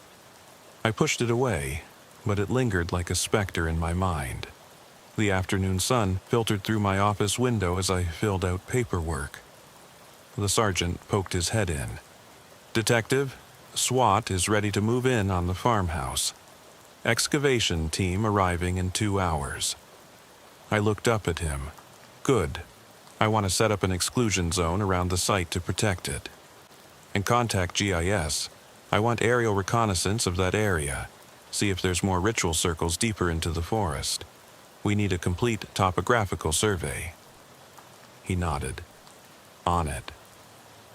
I pushed it away, but it lingered like a specter in my mind. The afternoon sun filtered through my office window as I filled out paperwork. The sergeant poked his head in. "Detective, SWAT is ready to move in on the farmhouse. Excavation team arriving in 2 hours." I looked up at him. "Good. I want to set up an exclusion zone around the site to protect it. And contact GIS. I want aerial reconnaissance of that area. See if there's more ritual circles deeper into the forest. We need a complete topographical survey." He nodded. "On it."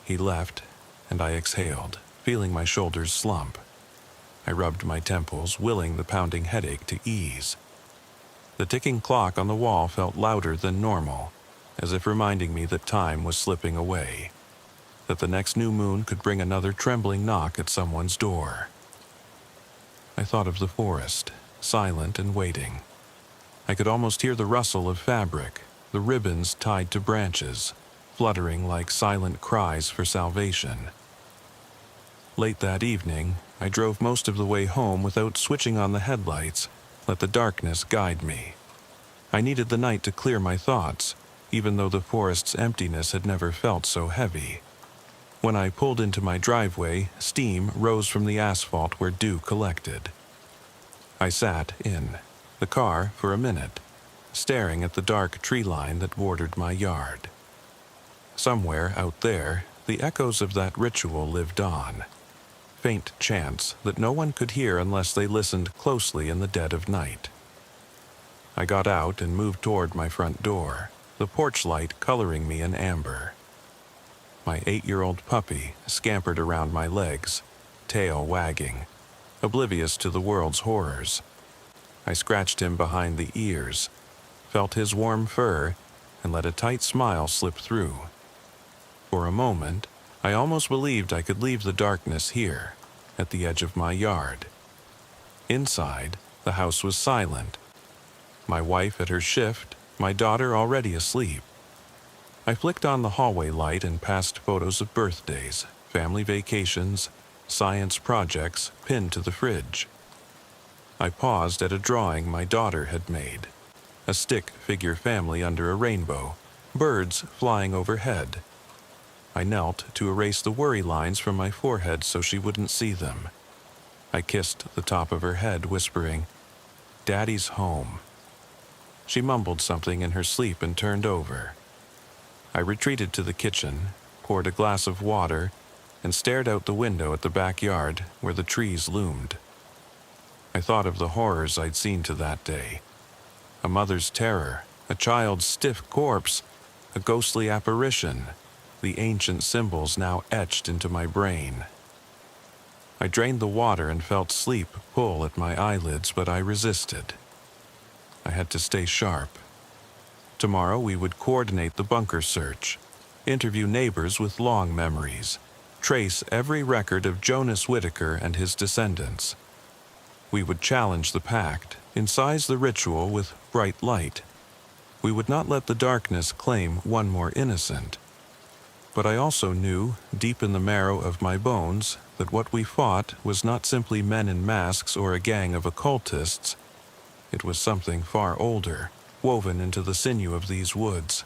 He left, and I exhaled, feeling my shoulders slump. I rubbed my temples, willing the pounding headache to ease. The ticking clock on the wall felt louder than normal, as if reminding me that time was slipping away, that the next new moon could bring another trembling knock at someone's door. I thought of the forest, silent and waiting. I could almost hear the rustle of fabric, the ribbons tied to branches, fluttering like silent cries for salvation. Late that evening, I drove most of the way home without switching on the headlights, let the darkness guide me. I needed the night to clear my thoughts, even though the forest's emptiness had never felt so heavy. When I pulled into my driveway, steam rose from the asphalt where dew collected. I sat in the car for a minute, staring at the dark tree line that bordered my yard. Somewhere out there, the echoes of that ritual lived on. Faint chants that no one could hear unless they listened closely in the dead of night. I got out and moved toward my front door, the porch light coloring me in amber. My 8-year-old puppy scampered around my legs, tail wagging, oblivious to the world's horrors. I scratched him behind the ears, felt his warm fur, and let a tight smile slip through. For a moment, I almost believed I could leave the darkness here, at the edge of my yard. Inside, the house was silent. My wife at her shift, my daughter already asleep. I flicked on the hallway light and passed photos of birthdays, family vacations, science projects pinned to the fridge. I paused at a drawing my daughter had made. A stick figure family under a rainbow, birds flying overhead. I knelt to erase the worry lines from my forehead so she wouldn't see them. I kissed the top of her head, whispering, "Daddy's home." She mumbled something in her sleep and turned over. I retreated to the kitchen, poured a glass of water, and stared out the window at the backyard where the trees loomed. I thought of the horrors I'd seen to that day. A mother's terror, a child's stiff corpse, a ghostly apparition, the ancient symbols now etched into my brain. I drained the water and felt sleep pull at my eyelids, but I resisted. I had to stay sharp. Tomorrow we would coordinate the bunker search, interview neighbors with long memories, trace every record of Jonas Whittaker and his descendants. We would challenge the pact, incise the ritual with bright light. We would not let the darkness claim one more innocent. But I also knew, deep in the marrow of my bones, that what we fought was not simply men in masks or a gang of occultists. It was something far older, woven into the sinew of these woods,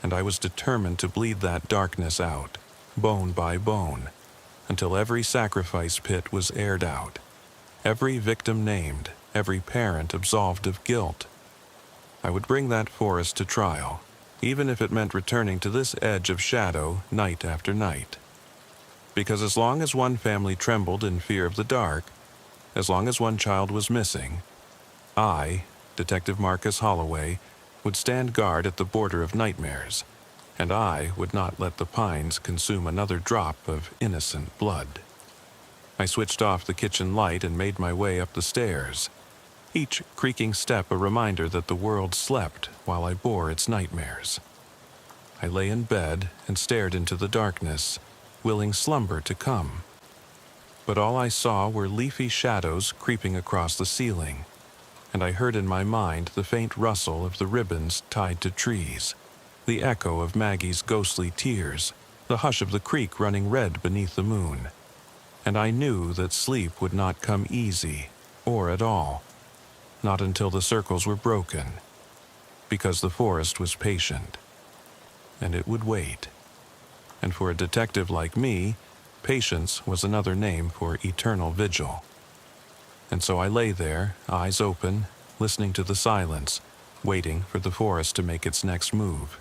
and I was determined to bleed that darkness out, bone by bone, until every sacrifice pit was aired out, every victim named, every parent absolved of guilt. I would bring that forest to trial, even if it meant returning to this edge of shadow night after night. Because as long as one family trembled in fear of the dark, as long as one child was missing, I, Detective Marcus Holloway, would stand guard at the border of nightmares, and I would not let the pines consume another drop of innocent blood. I switched off the kitchen light and made my way up the stairs, each creaking step a reminder that the world slept while I bore its nightmares. I lay in bed and stared into the darkness, willing slumber to come. But all I saw were leafy shadows creeping across the ceiling, and I heard in my mind the faint rustle of the ribbons tied to trees, the echo of Maggie's ghostly tears, the hush of the creek running red beneath the moon. And I knew that sleep would not come easy, or at all, not until the circles were broken, because the forest was patient, and it would wait. And for a detective like me, patience was another name for eternal vigil. And so I lay there, eyes open, listening to the silence, waiting for the forest to make its next move,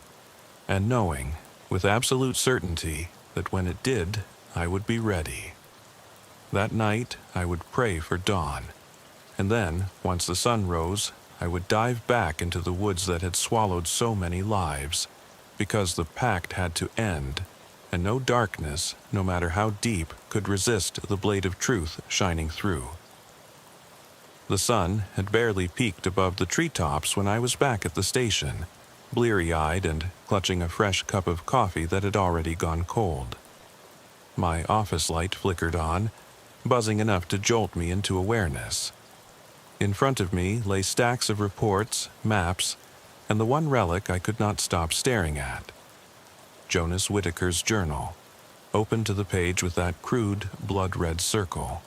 and knowing, with absolute certainty, that when it did, I would be ready. That night, I would pray for dawn, and then, once the sun rose, I would dive back into the woods that had swallowed so many lives, because the pact had to end, and no darkness, no matter how deep, could resist the blade of truth shining through. The sun had barely peaked above the treetops when I was back at the station, bleary-eyed and clutching a fresh cup of coffee that had already gone cold. My office light flickered on, buzzing enough to jolt me into awareness. In front of me lay stacks of reports, maps, and the one relic I could not stop staring at. Jonas Whittaker's journal, open to the page with that crude, blood-red circle.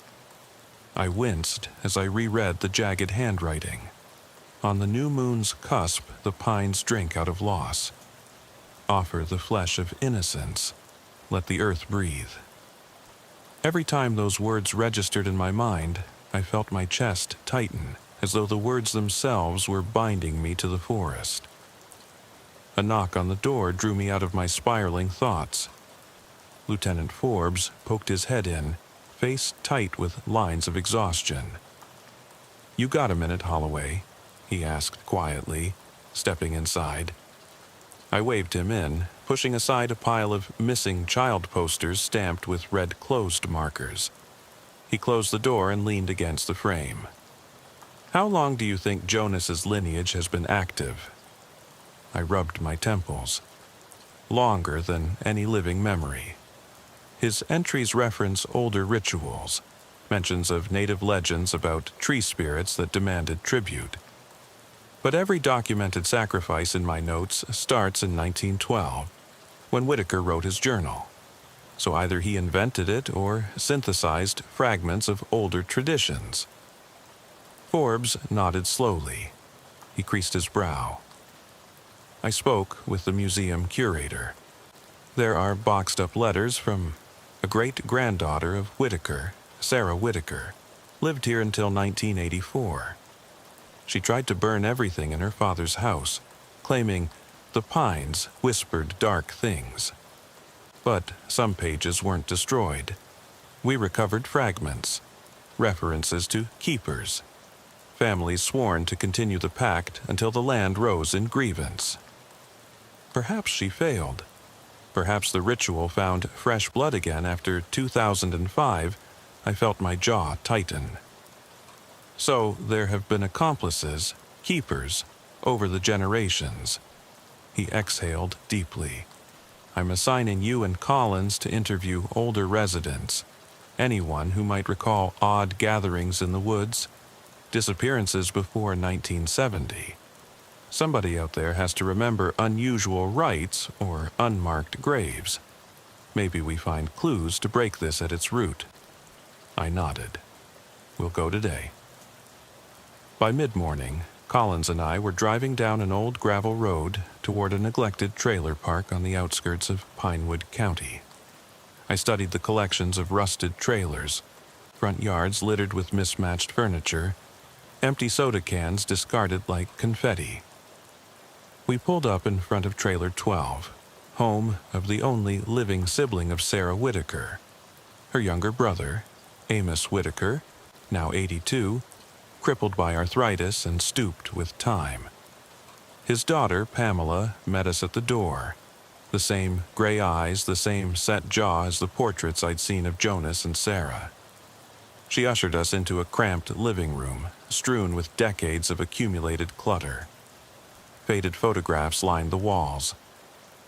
I winced as I reread the jagged handwriting. On the new moon's cusp, the pines drink out of loss. Offer the flesh of innocence. Let the earth breathe. Every time those words registered in my mind, I felt my chest tighten, as though the words themselves were binding me to the forest. A knock on the door drew me out of my spiraling thoughts. Lieutenant Forbes poked his head in, face tight with lines of exhaustion. "You got a minute, Holloway?" he asked quietly, stepping inside. I waved him in, pushing aside a pile of missing child posters stamped with red closed markers. He closed the door and leaned against the frame. "How long do you think Jonas's lineage has been active?" I rubbed my temples. Longer than any living memory. His entries reference older rituals, mentions of native legends about tree spirits that demanded tribute. But every documented sacrifice in my notes starts in 1912, when Whittaker wrote his journal. So either he invented it or synthesized fragments of older traditions. Forbes nodded slowly. He creased his brow. I spoke with the museum curator. There are boxed-up letters from a great-granddaughter of Whittaker, Sarah Whittaker, lived here until 1984. She tried to burn everything in her father's house, claiming the pines whispered dark things. But some pages weren't destroyed. We recovered fragments, references to keepers, families sworn to continue the pact until the land rose in grievance. Perhaps she failed. Perhaps the ritual found fresh blood again after 2005. I felt my jaw tighten. So there have been accomplices, keepers, over the generations. He exhaled deeply. I'm assigning you and Collins to interview older residents, anyone who might recall odd gatherings in the woods, disappearances before 1970. Somebody out there has to remember unusual rites or unmarked graves. Maybe we find clues to break this at its root. I nodded. We'll go today. By mid-morning, Collins and I were driving down an old gravel road toward a neglected trailer park on the outskirts of Pinewood County. I studied the collections of rusted trailers, front yards littered with mismatched furniture, empty soda cans discarded like confetti. We pulled up in front of Trailer 12, home of the only living sibling of Sarah Whitaker. Her younger brother, Amos Whitaker, now 82, crippled by arthritis and stooped with time. His daughter, Pamela, met us at the door. The same gray eyes, the same set jaw as the portraits I'd seen of Jonas and Sarah. She ushered us into a cramped living room, strewn with decades of accumulated clutter. Faded photographs lined the walls.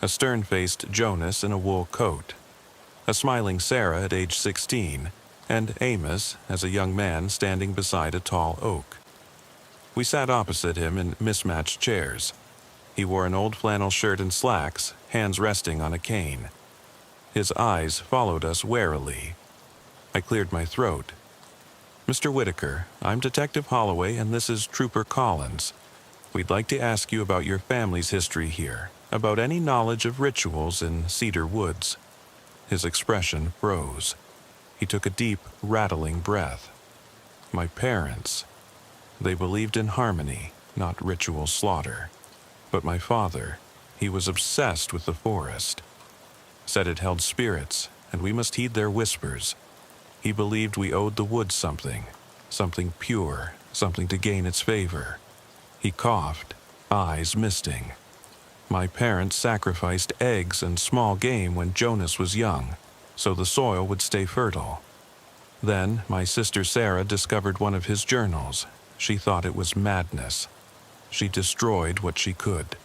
A stern-faced Jonas in a wool coat. A smiling Sarah at age 16, and Amos as a young man standing beside a tall oak. We sat opposite him in mismatched chairs. He wore an old flannel shirt and slacks, hands resting on a cane. His eyes followed us warily. I cleared my throat. Mr. Whitaker, I'm Detective Holloway, and this is Trooper Collins. We'd like to ask you about your family's history here, about any knowledge of rituals in Cedar Woods. His expression froze. He took a deep, rattling breath. My parents. They believed in harmony, not ritual slaughter. But my father, he was obsessed with the forest. Said it held spirits, and we must heed their whispers. He believed we owed the woods something pure, something to gain its favor. He coughed, eyes misting. My parents sacrificed eggs and small game when Jonas was young, so the soil would stay fertile. Then my sister Sarah discovered one of his journals. She thought it was madness. She destroyed what she could.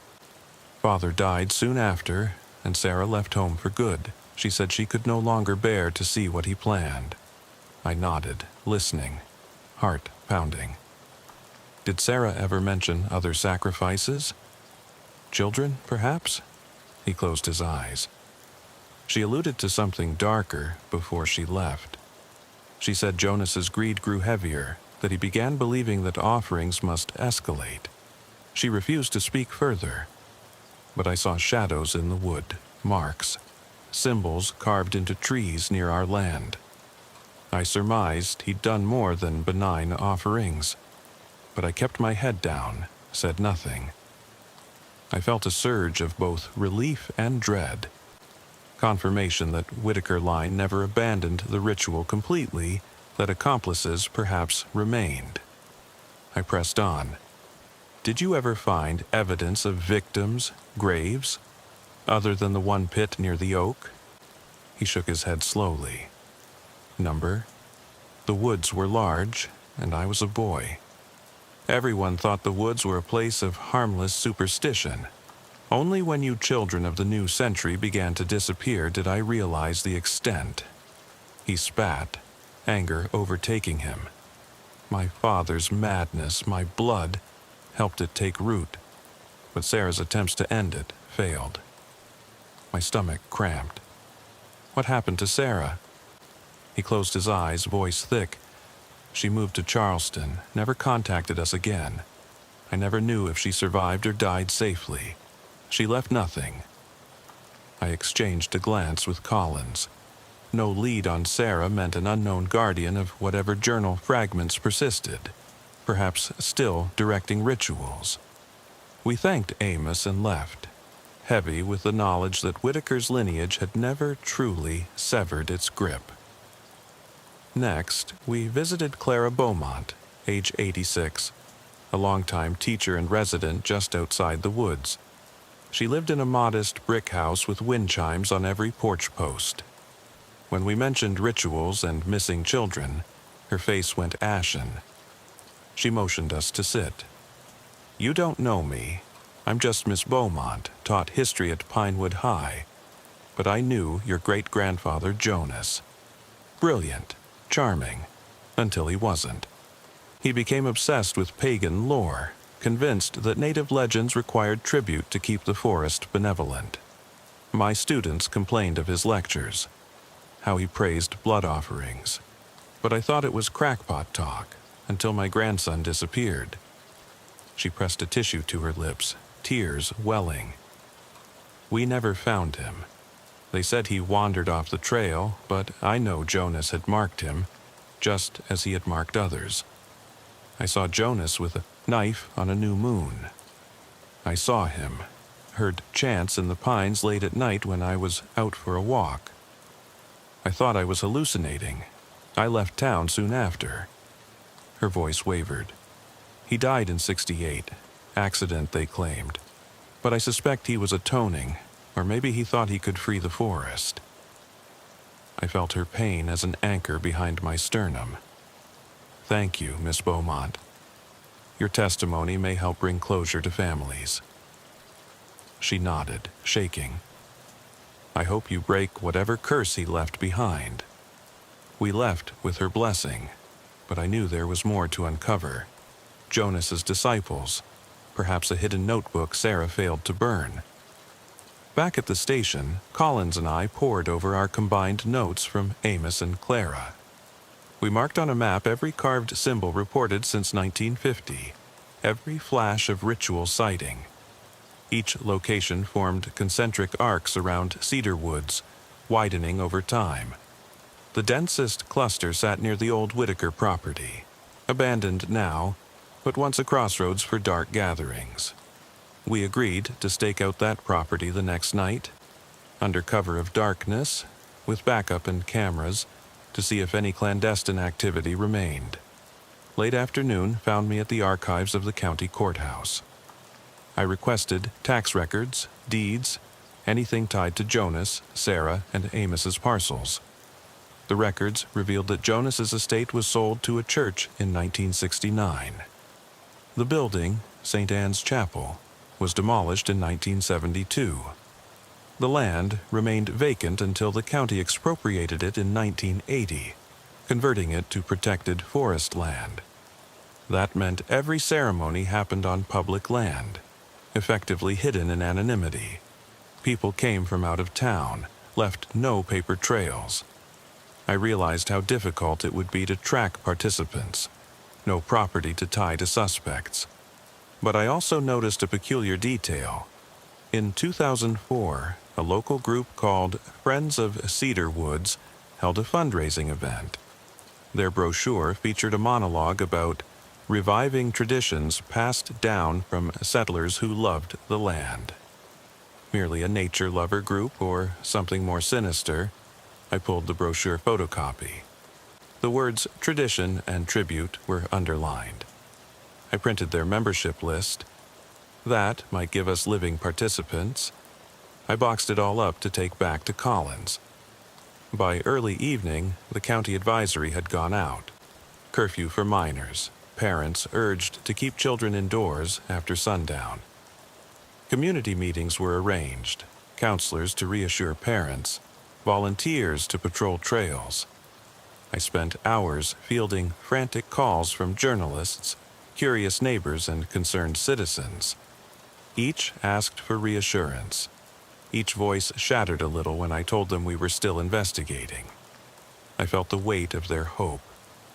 Father died soon after, and Sarah left home for good. She said she could no longer bear to see what he planned. I nodded, listening, heart pounding. Did Sarah ever mention other sacrifices? Children, perhaps? He closed his eyes. She alluded to something darker before she left. She said Jonas's greed grew heavier, that he began believing that offerings must escalate. She refused to speak further. But I saw shadows in the wood, marks, symbols carved into trees near our land. I surmised he'd done more than benign offerings. But I kept my head down, said nothing. I felt a surge of both relief and dread. Confirmation that Whitaker Line never abandoned the ritual completely, that accomplices perhaps remained. I pressed on. Did you ever find evidence of victims, graves, other than the one pit near the oak? He shook his head slowly. Number? The woods were large, and I was a boy. Everyone thought the woods were a place of harmless superstition. Only when you children of the new century began to disappear did I realize the extent. He spat, anger overtaking him. My father's madness, my blood, helped it take root. But Sarah's attempts to end it failed. My stomach cramped. What happened to Sarah? He closed his eyes, voice thick. She moved to Charleston, never contacted us again. I never knew if she survived or died safely. She left nothing. I exchanged a glance with Collins. No lead on Sarah meant an unknown guardian of whatever journal fragments persisted, perhaps still directing rituals. We thanked Amos and left, heavy with the knowledge that Whitaker's lineage had never truly severed its grip. Next, we visited Clara Beaumont, age 86, a longtime teacher and resident just outside the woods. She lived in a modest brick house with wind chimes on every porch post. When we mentioned rituals and missing children, her face went ashen. She motioned us to sit. You don't know me, I'm just Miss Beaumont, taught history at Pinewood High. But I knew your great-grandfather Jonas. Brilliant, charming, until he wasn't. He became obsessed with pagan lore, convinced that native legends required tribute to keep the forest benevolent. My students complained of his lectures, how he praised blood offerings. But I thought it was crackpot talk, until my grandson disappeared. She pressed a tissue to her lips, tears welling. We never found him. They said he wandered off the trail, but I know Jonas had marked him, just as he had marked others. I saw Jonas with a knife on a new moon. I saw him, heard chants in the pines late at night when I was out for a walk. I thought I was hallucinating. I left town soon after. Her voice wavered. He died in '68. Accident, they claimed. But I suspect he was atoning, or maybe he thought he could free the forest. I felt her pain as an anchor behind my sternum. Thank you, Miss Beaumont. Your testimony may help bring closure to families. She nodded, shaking. I hope you break whatever curse he left behind. We left with her blessing, but I knew there was more to uncover. Jonas's disciples, perhaps a hidden notebook Sarah failed to burn. Back at the station, Collins and I pored over our combined notes from Amos and Clara. We marked on a map every carved symbol reported since 1950, every flash of ritual sighting. Each location formed concentric arcs around cedar woods, widening over time. The densest cluster sat near the old Whitaker property, abandoned now, but once a crossroads for dark gatherings. We agreed to stake out that property the next night, under cover of darkness, with backup and cameras, to see if any clandestine activity remained. Late afternoon found me at the archives of the county courthouse. I requested tax records, deeds, anything tied to Jonas, Sarah, and Amos's parcels. The records revealed that Jonas's estate was sold to a church in 1969. The building, St. Anne's Chapel, was demolished in 1972. The land remained vacant until the county expropriated it in 1980, converting it to protected forest land. That meant every ceremony happened on public land, effectively hidden in anonymity. People came from out of town, left no paper trails. I realized how difficult it would be to track participants, no property to tie to suspects. But I also noticed a peculiar detail. In 2004, a local group called Friends of Cedar Woods held a fundraising event. Their brochure featured a monologue about reviving traditions passed down from settlers who loved the land. Merely a nature lover group or something more sinister? I pulled the brochure photocopy. The words tradition and tribute were underlined. I printed their membership list. That might give us living participants. I boxed it all up to take back to Collins. By early evening, the county advisory had gone out. Curfew for minors. Parents urged to keep children indoors after sundown. Community meetings were arranged, counselors to reassure parents, volunteers to patrol trails. I spent hours fielding frantic calls from journalists, curious neighbors, and concerned citizens. Each asked for reassurance. Each voice shattered a little when I told them we were still investigating. I felt the weight of their hope,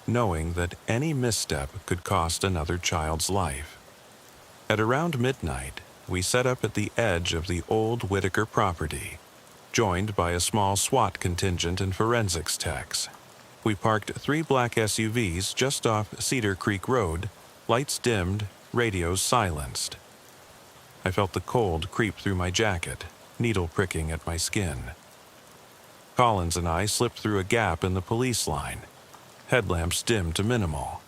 knowing that any misstep could cost another child's life. At around midnight, we set up at the edge of the old Whitaker property, joined by a small SWAT contingent and forensics techs. We parked 3 black SUVs just off Cedar Creek Road, lights dimmed, radios silenced. I felt the cold creep through my jacket, needle pricking at my skin. Collins and I slipped through a gap in the police line, headlamps dimmed to minimal.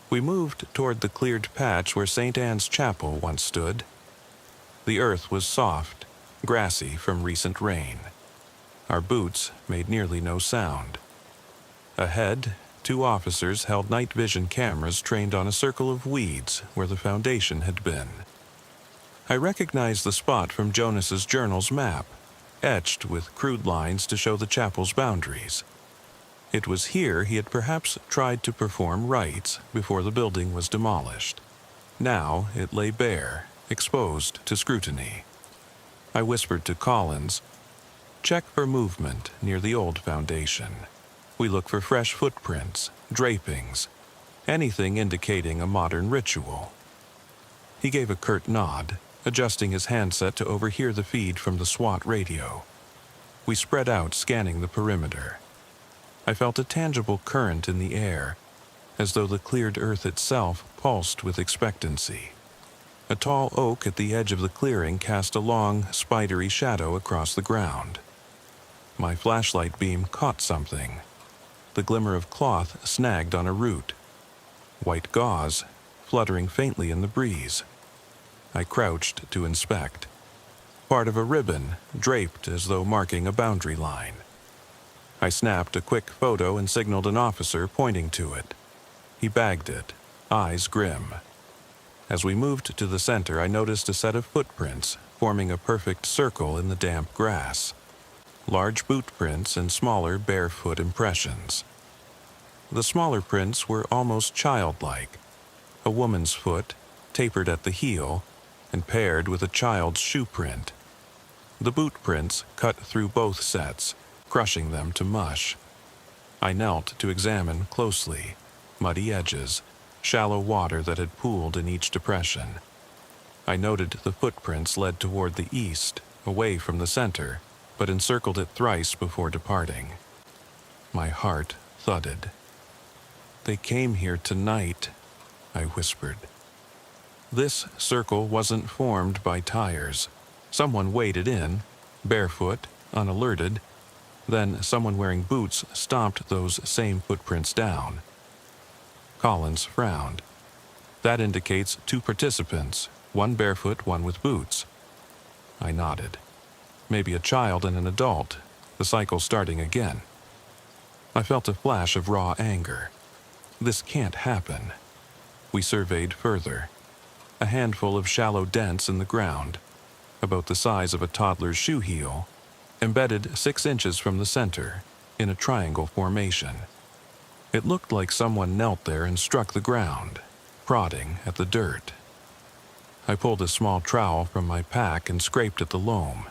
We moved toward the cleared patch where St. Anne's Chapel once stood. The earth was soft, grassy from recent rain. Our boots made nearly no sound. Ahead, 2 officers held night vision cameras trained on a circle of weeds where the foundation had been. I recognized the spot from Jonas's journal's map, etched with crude lines to show the chapel's boundaries. It was here he had perhaps tried to perform rites before the building was demolished. Now it lay bare, exposed to scrutiny. I whispered to Collins, "Check for movement near the old foundation. We look for fresh footprints, drapings, anything indicating a modern ritual." He gave a curt nod, adjusting his handset to overhear the feed from the SWAT radio. We spread out, scanning the perimeter. I felt a tangible current in the air, as though the cleared earth itself pulsed with expectancy. A tall oak at the edge of the clearing cast a long, spidery shadow across the ground. My flashlight beam caught something. The glimmer of cloth snagged on a root. White gauze, fluttering faintly in the breeze. I crouched to inspect. Part of a ribbon, draped as though marking a boundary line. I snapped a quick photo and signaled an officer, pointing to it. He bagged it, eyes grim. As we moved to the center, I noticed a set of footprints forming a perfect circle in the damp grass. Large boot prints and smaller barefoot impressions. The smaller prints were almost childlike. A woman's foot, tapered at the heel, and paired with a child's shoe print. The boot prints cut through both sets, crushing them to mush. I knelt to examine closely. Muddy edges, shallow water that had pooled in each depression. I noted the footprints led toward the east, away from the center, but encircled it thrice before departing. My heart thudded. "They came here tonight," I whispered. This circle wasn't formed by tires. Someone waded in, barefoot, unalerted. Then someone wearing boots stomped those same footprints down. Collins frowned. "That indicates 2 participants, one barefoot, one with boots." I nodded. Maybe a child and an adult, the cycle starting again. I felt a flash of raw anger. This can't happen. We surveyed further. A handful of shallow dents in the ground, about the size of a toddler's shoe heel, embedded 6 inches from the center, in a triangle formation. It looked like someone knelt there and struck the ground, prodding at the dirt. I pulled a small trowel from my pack and scraped at the loam.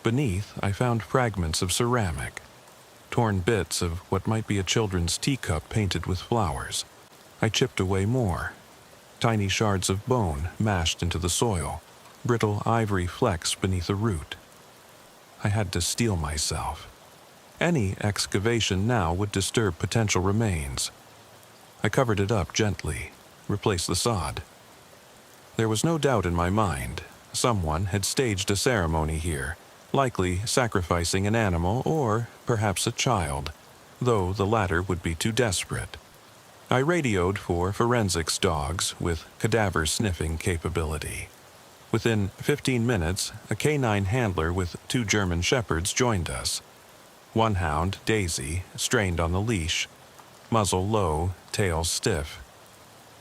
Beneath, I found fragments of ceramic, torn bits of what might be a children's teacup painted with flowers. I chipped away more. Tiny shards of bone mashed into the soil, brittle ivory flecks beneath a root. I had to steel myself. Any excavation now would disturb potential remains. I covered it up gently, replaced the sod. There was no doubt in my mind. Someone had staged a ceremony here, likely sacrificing an animal or perhaps a child, though the latter would be too desperate. I radioed for forensics dogs with cadaver sniffing capability. Within 15 minutes, a canine handler with 2 German shepherds joined us. One hound, Daisy, strained on the leash, muzzle low, tail stiff.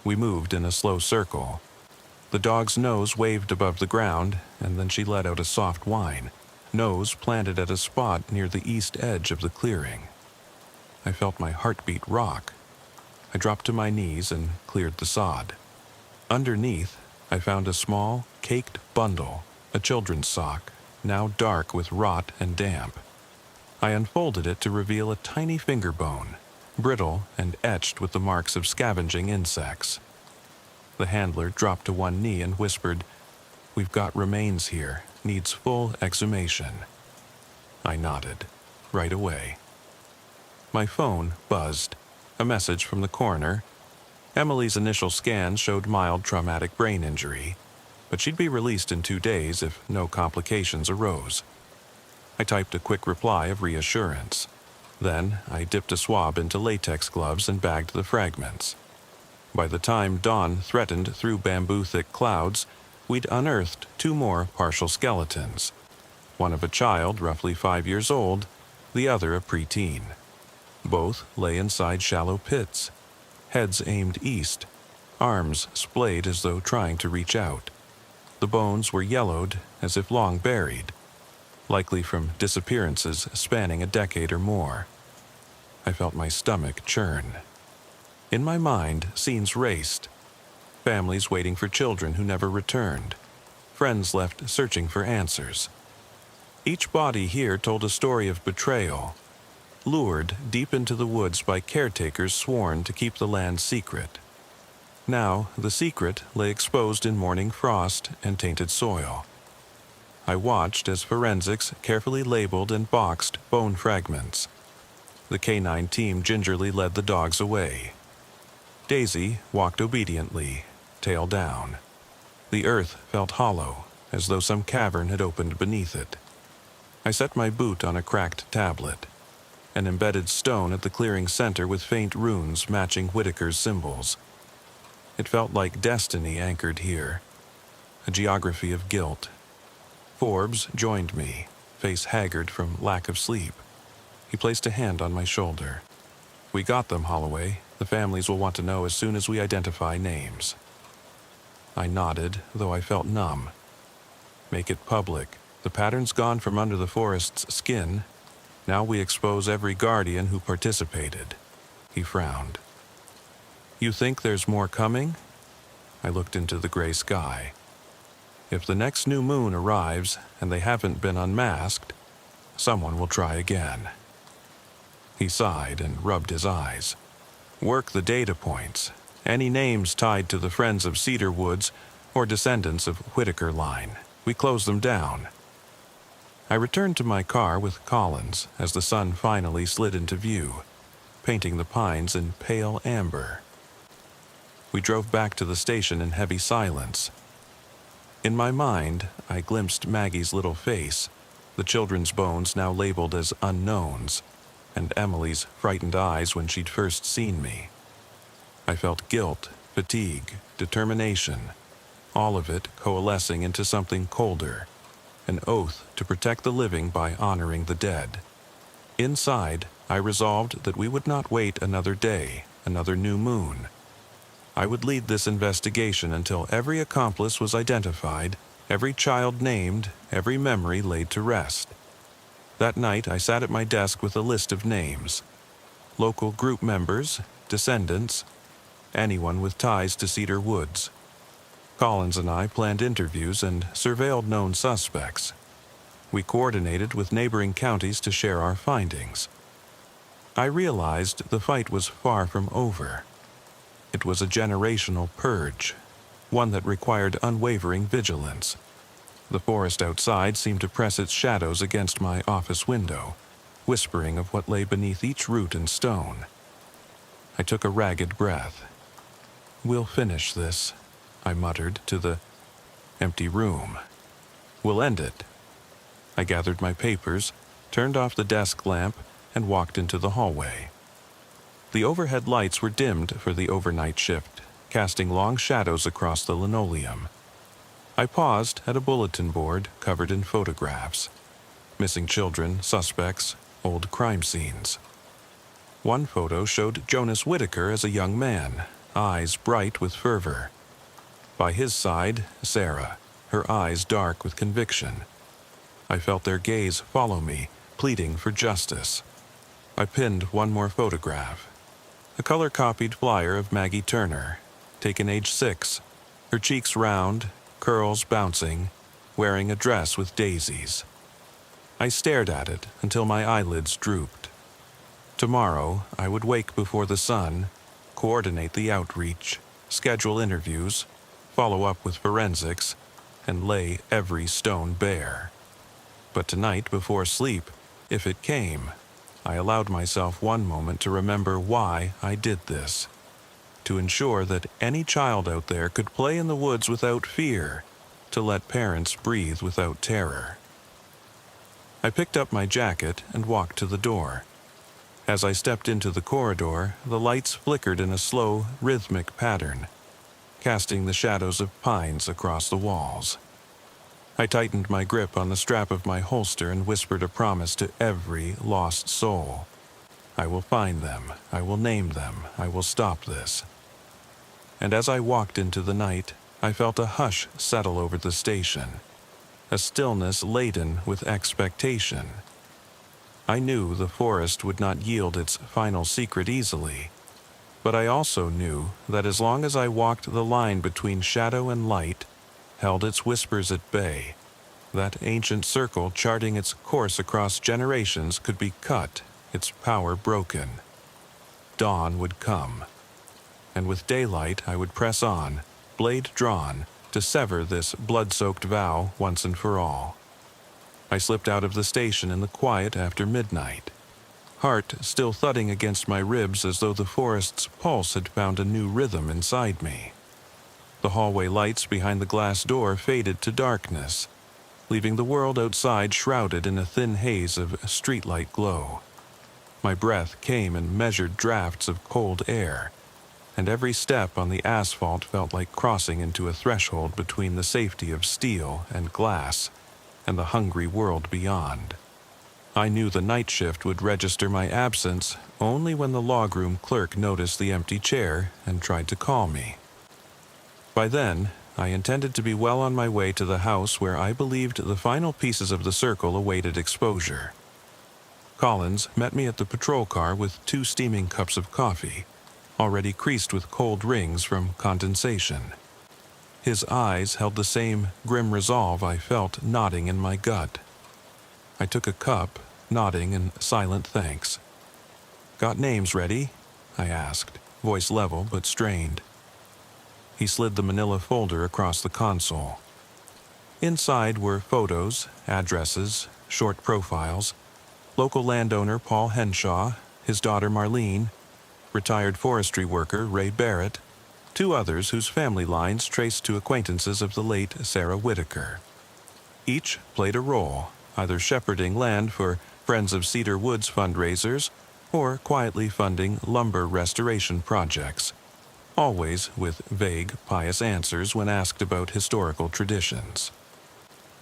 We moved in a slow circle. The dog's nose waved above the ground, and then she let out a soft whine, nose planted at a spot near the east edge of the clearing. I felt my heartbeat rock. I dropped to my knees and cleared the sod. Underneath, I found a small, caked bundle, a children's sock, now dark with rot and damp. I unfolded it to reveal a tiny finger bone, brittle and etched with the marks of scavenging insects. The handler dropped to one knee and whispered, "We've got remains here, needs full exhumation." I nodded, right away. My phone buzzed, a message from the coroner. Emily's initial scan showed mild traumatic brain injury, but she'd be released in 2 days if no complications arose. I typed a quick reply of reassurance. Then I dipped a swab into latex gloves and bagged the fragments. By the time dawn threatened through bamboo-thick clouds, we'd unearthed 2 more partial skeletons. One of a child roughly 5 years old, the other a preteen. Both lay inside shallow pits, heads aimed east, arms splayed as though trying to reach out. The bones were yellowed as if long buried, likely from disappearances spanning a decade or more. I felt my stomach churn. In my mind, scenes raced. Families waiting for children who never returned. Friends left searching for answers. Each body here told a story of betrayal, lured deep into the woods by caretakers sworn to keep the land secret. Now, the secret lay exposed in morning frost and tainted soil. I watched as forensics carefully labeled and boxed bone fragments. The canine team gingerly led the dogs away. Daisy walked obediently, tail down. The earth felt hollow, as though some cavern had opened beneath it. I set my boot on a cracked tablet, an embedded stone at the clearing center with faint runes matching Whitaker's symbols. It felt like destiny anchored here, a geography of guilt. Forbes joined me, face haggard from lack of sleep. He placed a hand on my shoulder. "We got them, Holloway. The families will want to know as soon as we identify names." I nodded, though I felt numb. "Make it public. The pattern's gone from under the forest's skin. Now we expose every guardian who participated." He frowned. "You think there's more coming?" I looked into the gray sky. "If the next new moon arrives and they haven't been unmasked, someone will try again." He sighed and rubbed his eyes. "Work the data points. Any names tied to the Friends of Cedar Woods or descendants of Whitaker line. We close them down." I returned to my car with Collins as the sun finally slid into view, painting the pines in pale amber. We drove back to the station in heavy silence. In my mind, I glimpsed Maggie's little face, the children's bones now labeled as unknowns, and Emily's frightened eyes when she'd first seen me. I felt guilt, fatigue, determination, all of it coalescing into something colder, an oath to protect the living by honoring the dead. Inside, I resolved that we would not wait another day, another new moon. I would lead this investigation until every accomplice was identified, every child named, every memory laid to rest. That night, I sat at my desk with a list of names. Local group members, descendants, anyone with ties to Cedar Woods. Collins and I planned interviews and surveilled known suspects. We coordinated with neighboring counties to share our findings. I realized the fight was far from over. It was a generational purge, one that required unwavering vigilance. The forest outside seemed to press its shadows against my office window, whispering of what lay beneath each root and stone. I took a ragged breath. "We'll finish this," I muttered to the empty room. "We'll end it." I gathered my papers, turned off the desk lamp, and walked into the hallway. The overhead lights were dimmed for the overnight shift, casting long shadows across the linoleum. I paused at a bulletin board covered in photographs. Missing children, suspects, old crime scenes. One photo showed Jonas Whitaker as a young man, eyes bright with fervor. By his side, Sarah, her eyes dark with conviction. I felt their gaze follow me, pleading for justice. I pinned one more photograph. A color-copied flyer of Maggie Turner, taken age 6, her cheeks round, curls bouncing, wearing a dress with daisies. I stared at it until my eyelids drooped. Tomorrow, I would wake before the sun, coordinate the outreach, schedule interviews, follow up with forensics, and lay every stone bare. But tonight, before sleep, if it came, I allowed myself one moment to remember why I did this. To ensure that any child out there could play in the woods without fear, to let parents breathe without terror. I picked up my jacket and walked to the door. As I stepped into the corridor, the lights flickered in a slow, rhythmic pattern, casting the shadows of pines across the walls. I tightened my grip on the strap of my holster and whispered a promise to every lost soul. I will find them, I will name them, I will stop this. And as I walked into the night, I felt a hush settle over the station, a stillness laden with expectation. I knew the forest would not yield its final secret easily, but I also knew that as long as I walked the line between shadow and light, held its whispers at bay, that ancient circle charting its course across generations could be cut, its power broken. Dawn would come, and with daylight I would press on, blade drawn, to sever this blood-soaked vow once and for all. I slipped out of the station in the quiet after midnight, heart still thudding against my ribs as though the forest's pulse had found a new rhythm inside me. The hallway lights behind the glass door faded to darkness, leaving the world outside shrouded in a thin haze of streetlight glow. My breath came in measured drafts of cold air, and every step on the asphalt felt like crossing into a threshold between the safety of steel and glass and the hungry world beyond. I knew the night shift would register my absence only when the logroom clerk noticed the empty chair and tried to call me. By then, I intended to be well on my way to the house where I believed the final pieces of the circle awaited exposure. Collins met me at the patrol car with 2 steaming cups of coffee, already creased with cold rings from condensation. His eyes held the same grim resolve I felt knotting in my gut. I took a cup, nodding in silent thanks. "Got names ready?" I asked, voice level but strained. He slid the manila folder across the console. Inside were photos, addresses, short profiles, local landowner Paul Henshaw, his daughter Marlene, retired forestry worker Ray Barrett, 2 others whose family lines traced to acquaintances of the late Sarah Whitaker. Each played a role, either shepherding land for Friends of Cedar Woods fundraisers or quietly funding lumber restoration projects, always with vague, pious answers when asked about historical traditions.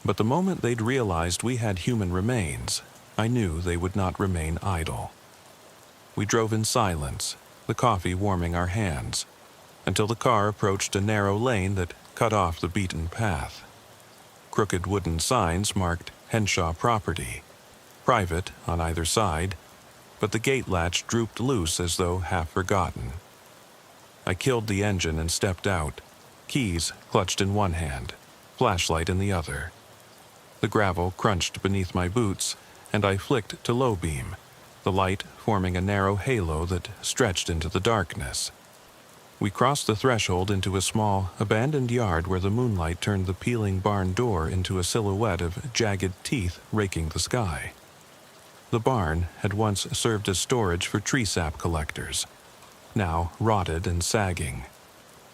But the moment they'd realized we had human remains, I knew they would not remain idle. We drove in silence, the coffee warming our hands, until the car approached a narrow lane that cut off the beaten path. Crooked wooden signs marked Henshaw property, private on either side, but the gate latch drooped loose as though half forgotten. I killed the engine and stepped out, keys clutched in one hand, flashlight in the other. The gravel crunched beneath my boots, and I flicked to low beam, the light forming a narrow halo that stretched into the darkness. We crossed the threshold into a small, abandoned yard where the moonlight turned the peeling barn door into a silhouette of jagged teeth raking the sky. The barn had once served as storage for tree sap collectors, now rotted and sagging.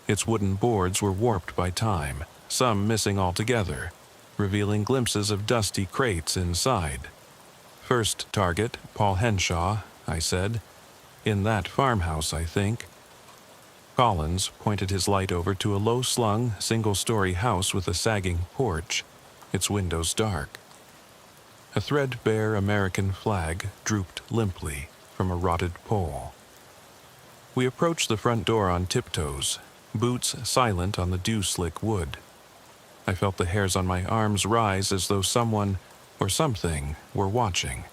Its wooden boards were warped by time, some missing altogether, revealing glimpses of dusty crates inside. "First target, Paul Henshaw," I said. "In that farmhouse, I think." Collins pointed his light over to a low-slung, single-story house with a sagging porch, its windows dark. A threadbare American flag drooped limply from a rotted pole. We approached the front door on tiptoes, boots silent on the dew-slick wood. I felt the hairs on my arms rise as though someone, or something, were watching.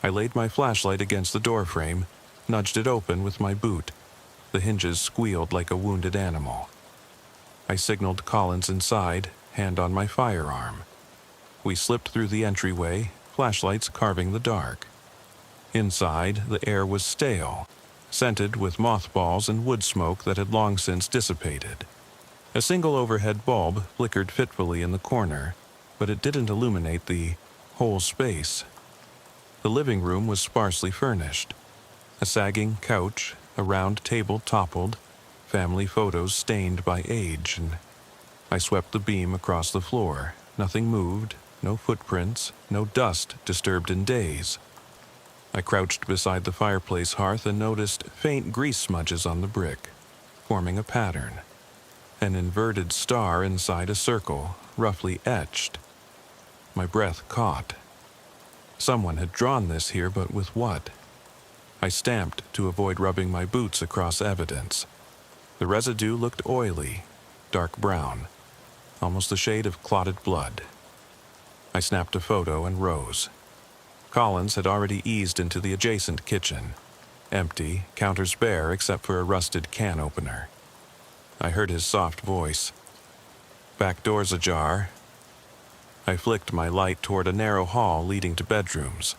I laid my flashlight against the doorframe, nudged it open with my boot. The hinges squealed like a wounded animal. I signaled Collins inside, hand on my firearm. We slipped through the entryway, flashlights carving the dark. Inside, the air was stale, scented with mothballs and wood smoke that had long since dissipated. A single overhead bulb flickered fitfully in the corner, but it didn't illuminate the whole space. The living room was sparsely furnished. A sagging couch, a round table toppled, family photos stained by age, and I swept the beam across the floor. Nothing moved, no footprints, no dust disturbed in days. I crouched beside the fireplace hearth and noticed faint grease smudges on the brick, forming a pattern. An inverted star inside a circle, roughly etched. My breath caught. Someone had drawn this here, but with what? I stamped to avoid rubbing my boots across evidence. The residue looked oily, dark brown, almost a shade of clotted blood. I snapped a photo and rose. Collins had already eased into the adjacent kitchen. Empty, counters bare except for a rusted can opener. I heard his soft voice. "Back door's ajar." I flicked my light toward a narrow hall leading to bedrooms.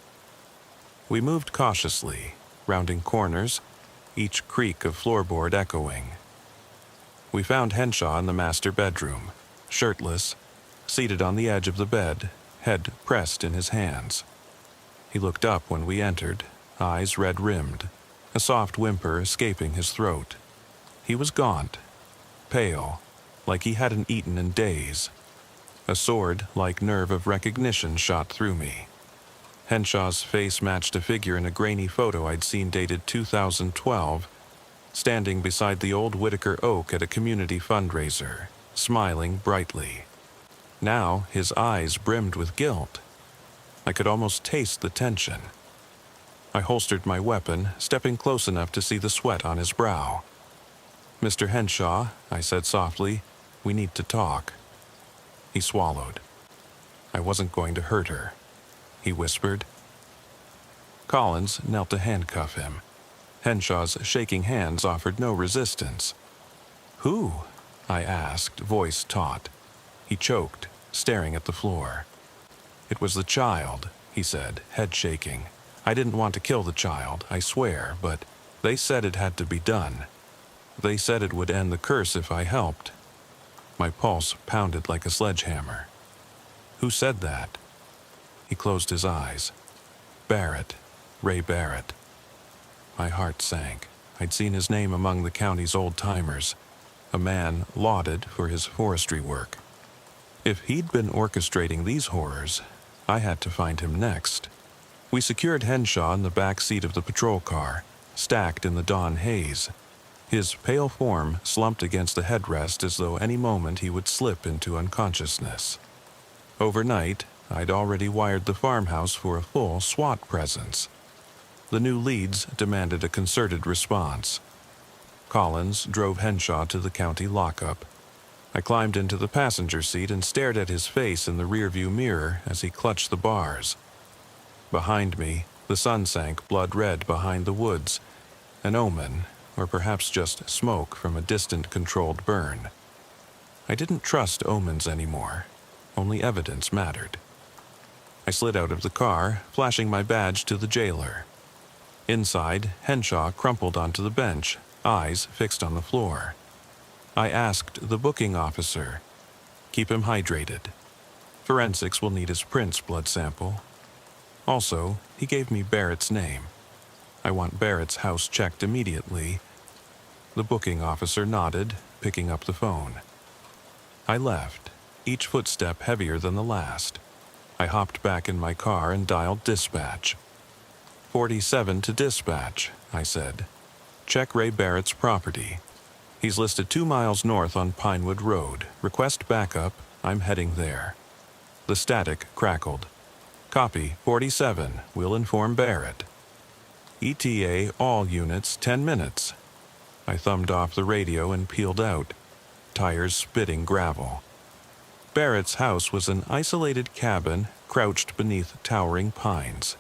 We moved cautiously, rounding corners, each creak of floorboard echoing. We found Henshaw in the master bedroom, shirtless, seated on the edge of the bed, head pressed in his hands. He looked up when we entered, eyes red-rimmed, a soft whimper escaping his throat. He was gaunt, pale, like he hadn't eaten in days. A sword-like nerve of recognition shot through me. Henshaw's face matched a figure in a grainy photo I'd seen dated 2012, standing beside the old Whitaker oak at a community fundraiser, smiling brightly. Now his eyes brimmed with guilt. I could almost taste the tension. I holstered my weapon, stepping close enough to see the sweat on his brow. "Mr. Henshaw," I said softly, "we need to talk." He swallowed. "I wasn't going to hurt her," he whispered. Collins knelt to handcuff him. Henshaw's shaking hands offered no resistance. "Who?" I asked, voice taut. He choked, staring at the floor. "It was the child," he said, head shaking. "I didn't want to kill the child, I swear, but they said it had to be done. They said it would end the curse if I helped." My pulse pounded like a sledgehammer. "Who said that?" He closed his eyes. "Barrett. Ray Barrett." My heart sank. I'd seen his name among the county's old-timers, a man lauded for his forestry work. If he'd been orchestrating these horrors, I had to find him next. We secured Henshaw in the back seat of the patrol car, stacked in the dawn haze. His pale form slumped against the headrest as though any moment he would slip into unconsciousness. Overnight, I'd already wired the farmhouse for a full SWAT presence. The new leads demanded a concerted response. Collins drove Henshaw to the county lockup. I climbed into the passenger seat and stared at his face in the rearview mirror as he clutched the bars. Behind me, the sun sank blood-red behind the woods, an omen, or perhaps just smoke from a distant controlled burn. I didn't trust omens anymore. Only evidence mattered. I slid out of the car, flashing my badge to the jailer. Inside, Henshaw crumpled onto the bench, eyes fixed on the floor. I asked the booking officer, "Keep him hydrated. Forensics will need his Prince blood sample." Also, he gave me Barrett's name. "I want Barrett's house checked immediately." The booking officer nodded, picking up the phone. I left, each footstep heavier than the last. I hopped back in my car and dialed dispatch. 47 to dispatch, I said. "Check Ray Barrett's property. He's listed 2 miles north on Pinewood Road. Request backup. I'm heading there." The static crackled. "Copy, 47. We'll inform Barrett." "ETA all units 10 minutes. I thumbed off the radio and peeled out, tires spitting gravel. Barrett's house was an isolated cabin crouched beneath towering pines.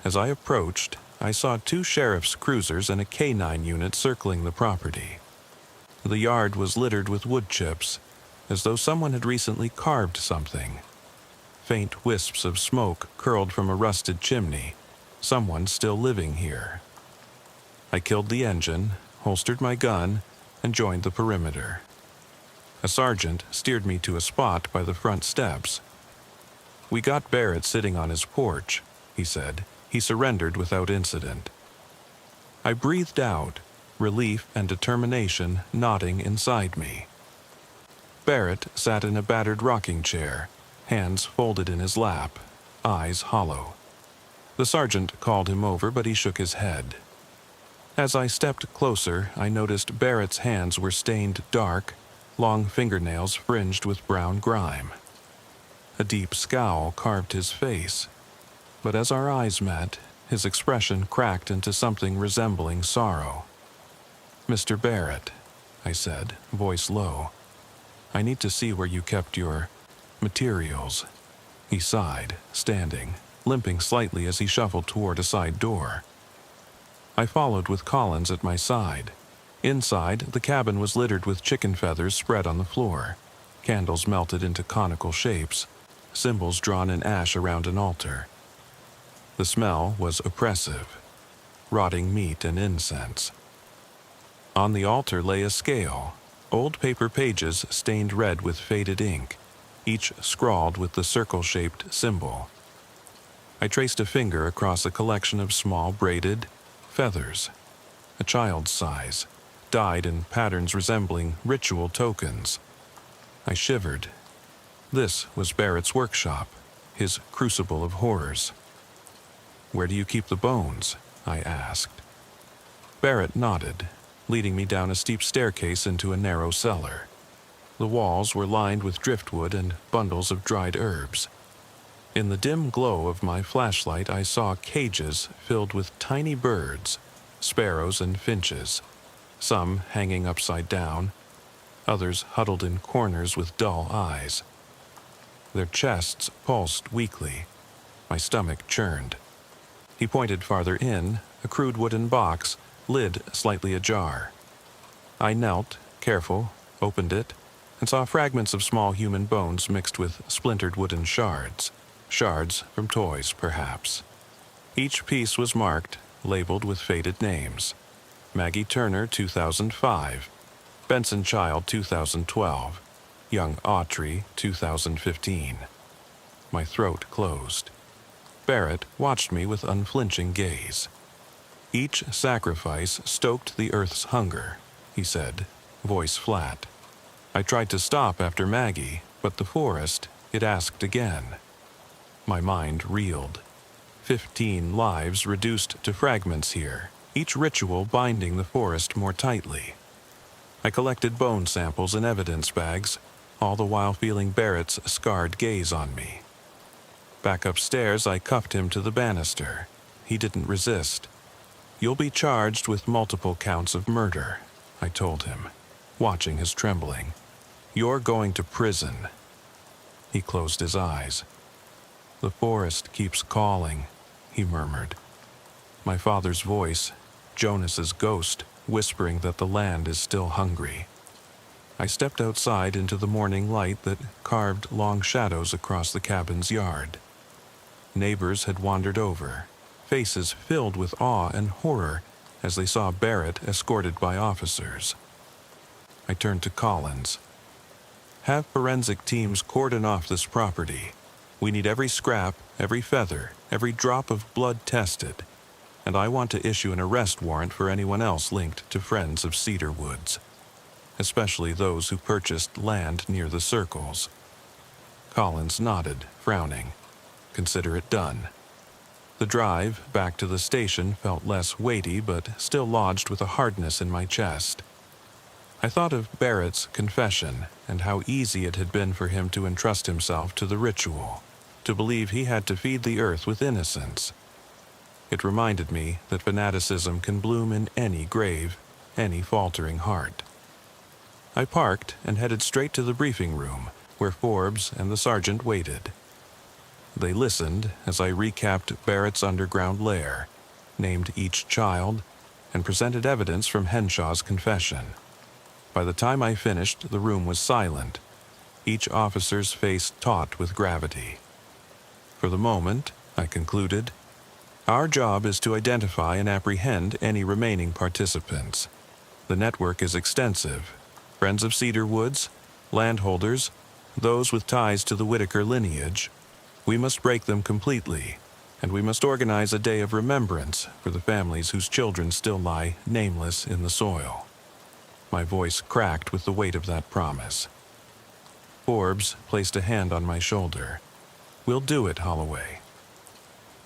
As I approached, I saw 2 sheriff's cruisers and a K-9 unit circling the property. The yard was littered with wood chips, as though someone had recently carved something. Faint wisps of smoke curled from a rusted chimney. Someone still living here. I killed the engine, holstered my gun, and joined the perimeter. A sergeant steered me to a spot by the front steps. "We got Barrett sitting on his porch," he said. "He surrendered without incident." I breathed out, relief and determination knotting inside me. Barrett sat in a battered rocking chair, hands folded in his lap, eyes hollow. The sergeant called him over, but he shook his head. As I stepped closer, I noticed Barrett's hands were stained dark, long fingernails fringed with brown grime. A deep scowl carved his face, but as our eyes met, his expression cracked into something resembling sorrow. "Mr. Barrett," I said, voice low, I need to see where you kept your materials. He sighed, standing, limping slightly as he shuffled toward a side door. I followed with Collins at my side. Inside, the cabin was littered with chicken feathers spread on the floor, candles melted into conical shapes, symbols drawn in ash around an altar. The smell was oppressive, rotting meat and incense. On the altar lay a scale, old paper pages stained red with faded ink, each scrawled with the circle-shaped symbol. I traced a finger across a collection of small braided feathers, a child's size, dyed in patterns resembling ritual tokens. I shivered. This was Barrett's workshop, his crucible of horrors. "Where do you keep the bones?" I asked. Barrett nodded, leading me down a steep staircase into a narrow cellar. The walls were lined with driftwood and bundles of dried herbs. In the dim glow of my flashlight, I saw cages filled with tiny birds, sparrows and finches, some hanging upside down, others huddled in corners with dull eyes. Their chests pulsed weakly. My stomach churned. He pointed farther in, a crude wooden box, lid slightly ajar. I knelt, careful, opened it, and saw fragments of small human bones mixed with splintered wooden shards. Shards from toys, perhaps. Each piece was marked, labeled with faded names. Maggie Turner, 2005. Benson Child, 2012. Young Autry, 2015. My throat closed. Barrett watched me with unflinching gaze. "Each sacrifice stoked the earth's hunger," he said, voice flat. I tried to stop after Maggie, but the forest, it asked again. My mind reeled. 15 lives reduced to fragments here, each ritual binding the forest more tightly. I collected bone samples in evidence bags, all the while feeling Barrett's scarred gaze on me. Back upstairs, I cuffed him to the banister. He didn't resist. "You'll be charged with multiple counts of murder," I told him, watching his trembling. "You're going to prison." He closed his eyes. "The forest keeps calling," he murmured. My father's voice, Jonas's ghost, whispering that the land is still hungry. I stepped outside into the morning light that carved long shadows across the cabin's yard. Neighbors had wandered over, faces filled with awe and horror as they saw Barrett escorted by officers. I turned to Collins. "Have forensic teams cordon off this property. We need every scrap, every feather, every drop of blood tested. And I want to issue an arrest warrant for anyone else linked to Friends of Cedar Woods, especially those who purchased land near the circles." Collins nodded, frowning. "Consider it done." The drive back to the station felt less weighty, but still lodged with a hardness in my chest. I thought of Barrett's confession and how easy it had been for him to entrust himself to the ritual, to believe he had to feed the earth with innocence. It reminded me that fanaticism can bloom in any grave, any faltering heart. I parked and headed straight to the briefing room, where Forbes and the sergeant waited. They listened as I recapped Barrett's underground lair, named each child, and presented evidence from Henshaw's confession. By the time I finished, the room was silent, each officer's face taut with gravity. "For the moment," I concluded, "our job is to identify and apprehend any remaining participants. The network is extensive. Friends of Cedar Woods, landholders, those with ties to the Whitaker lineage. We must break them completely, and we must organize a day of remembrance for the families whose children still lie nameless in the soil." My voice cracked with the weight of that promise. Forbes placed a hand on my shoulder. "We'll do it, Holloway."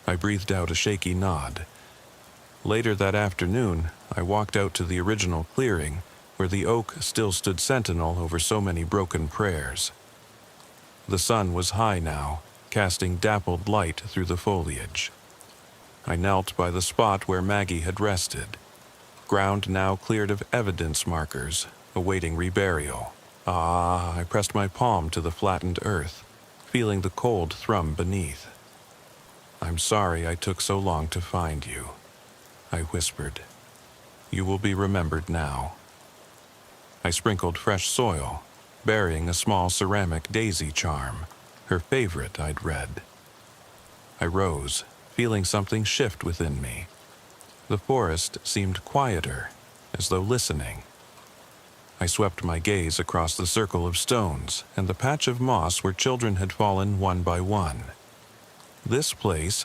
I breathed out a shaky nod. Later that afternoon, I walked out to the original clearing, where the oak still stood sentinel over so many broken prayers. The sun was high now, casting dappled light through the foliage. I knelt by the spot where Maggie had rested, ground now cleared of evidence markers, awaiting reburial. Ah, I pressed my palm to the flattened earth, feeling the cold thrum beneath. I'm sorry I took so long to find you, I whispered. You will be remembered now. I sprinkled fresh soil, burying a small ceramic daisy charm, her favorite I'd read. I rose, feeling something shift within me. The forest seemed quieter, as though listening. I swept my gaze across the circle of stones and the patch of moss where children had fallen one by one. This place,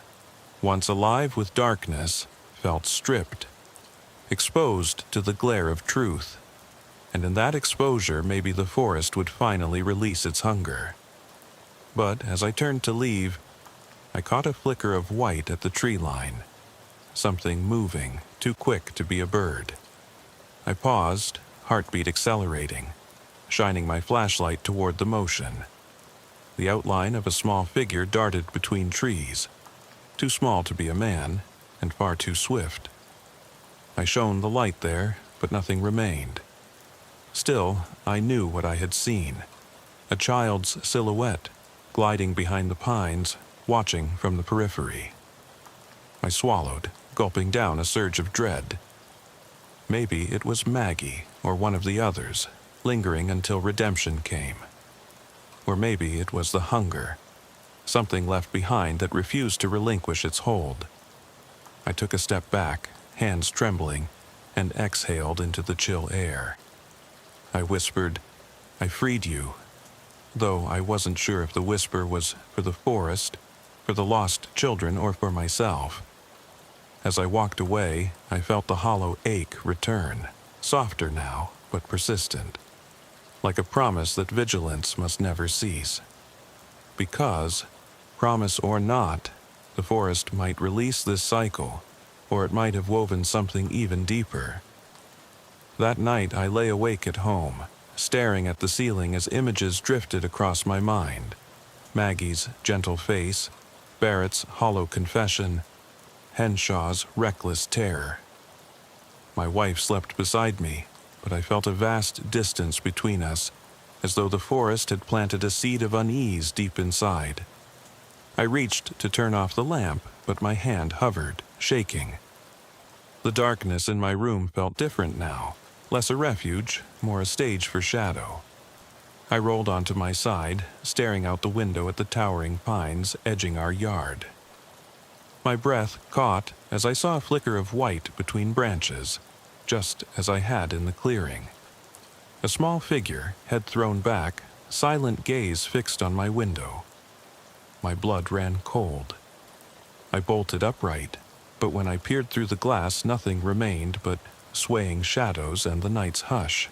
once alive with darkness, felt stripped, exposed to the glare of truth, and in that exposure maybe the forest would finally release its hunger. But as I turned to leave, I caught a flicker of white at the tree line, something moving, too quick to be a bird. I paused, heartbeat accelerating, shining my flashlight toward the motion. The outline of a small figure darted between trees, too small to be a man, and far too swift. I shone the light there, but nothing remained. Still, I knew what I had seen. A child's silhouette, gliding behind the pines, watching from the periphery. I swallowed, gulping down a surge of dread. Maybe it was Maggie or one of the others, lingering until redemption came. Or maybe it was the hunger, something left behind that refused to relinquish its hold. I took a step back, hands trembling, and exhaled into the chill air. I whispered, I freed you, though I wasn't sure if the whisper was for the forest, for the lost children, or for myself. As I walked away, I felt the hollow ache return, softer now, but persistent, like a promise that vigilance must never cease. Because, promise or not, the forest might release this cycle, or it might have woven something even deeper. That night I lay awake at home, staring at the ceiling as images drifted across my mind. Maggie's gentle face, Barrett's hollow confession, Henshaw's reckless terror. My wife slept beside me, but I felt a vast distance between us, as though the forest had planted a seed of unease deep inside. I reached to turn off the lamp, but my hand hovered, shaking. The darkness in my room felt different now, less a refuge, more a stage for shadow. I rolled onto my side, staring out the window at the towering pines edging our yard. My breath caught as I saw a flicker of white between branches, just as I had in the clearing. A small figure, head thrown back, silent gaze fixed on my window. My blood ran cold. I bolted upright, but when I peered through the glass, nothing remained but swaying shadows and the night's hush.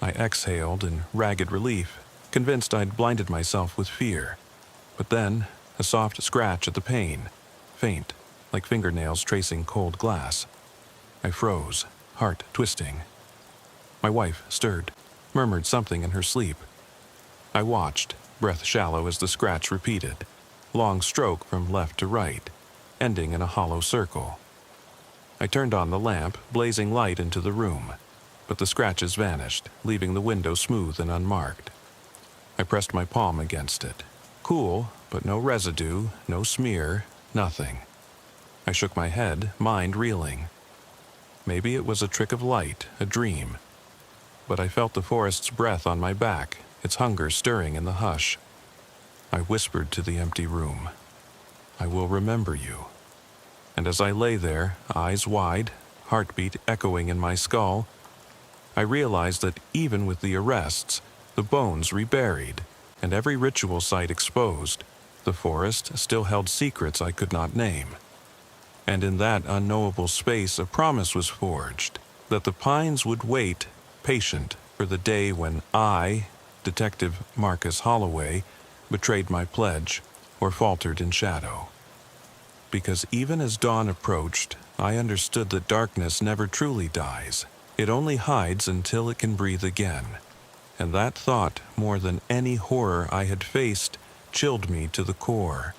I exhaled in ragged relief, convinced I'd blinded myself with fear. But then, a soft scratch at the pane, faint, like fingernails tracing cold glass. I froze, heart twisting. My wife stirred, murmured something in her sleep. I watched, breath shallow as the scratch repeated, long stroke from left to right, ending in a hollow circle. I turned on the lamp, blazing light into the room, but the scratches vanished, leaving the window smooth and unmarked. I pressed my palm against it. Cool, but no residue, no smear, nothing. I shook my head, mind reeling. Maybe it was a trick of light, a dream. But I felt the forest's breath on my back, its hunger stirring in the hush. I whispered to the empty room, I will remember you. And as I lay there, eyes wide, heartbeat echoing in my skull, I realized that even with the arrests, the bones reburied, and every ritual site exposed, the forest still held secrets I could not name. And in that unknowable space a promise was forged, that the pines would wait, patient, for the day when I, Detective Marcus Holloway, betrayed my pledge or faltered in shadow. Because even as dawn approached, I understood that darkness never truly dies. It only hides until it can breathe again. And that thought, more than any horror I had faced, chilled me to the core.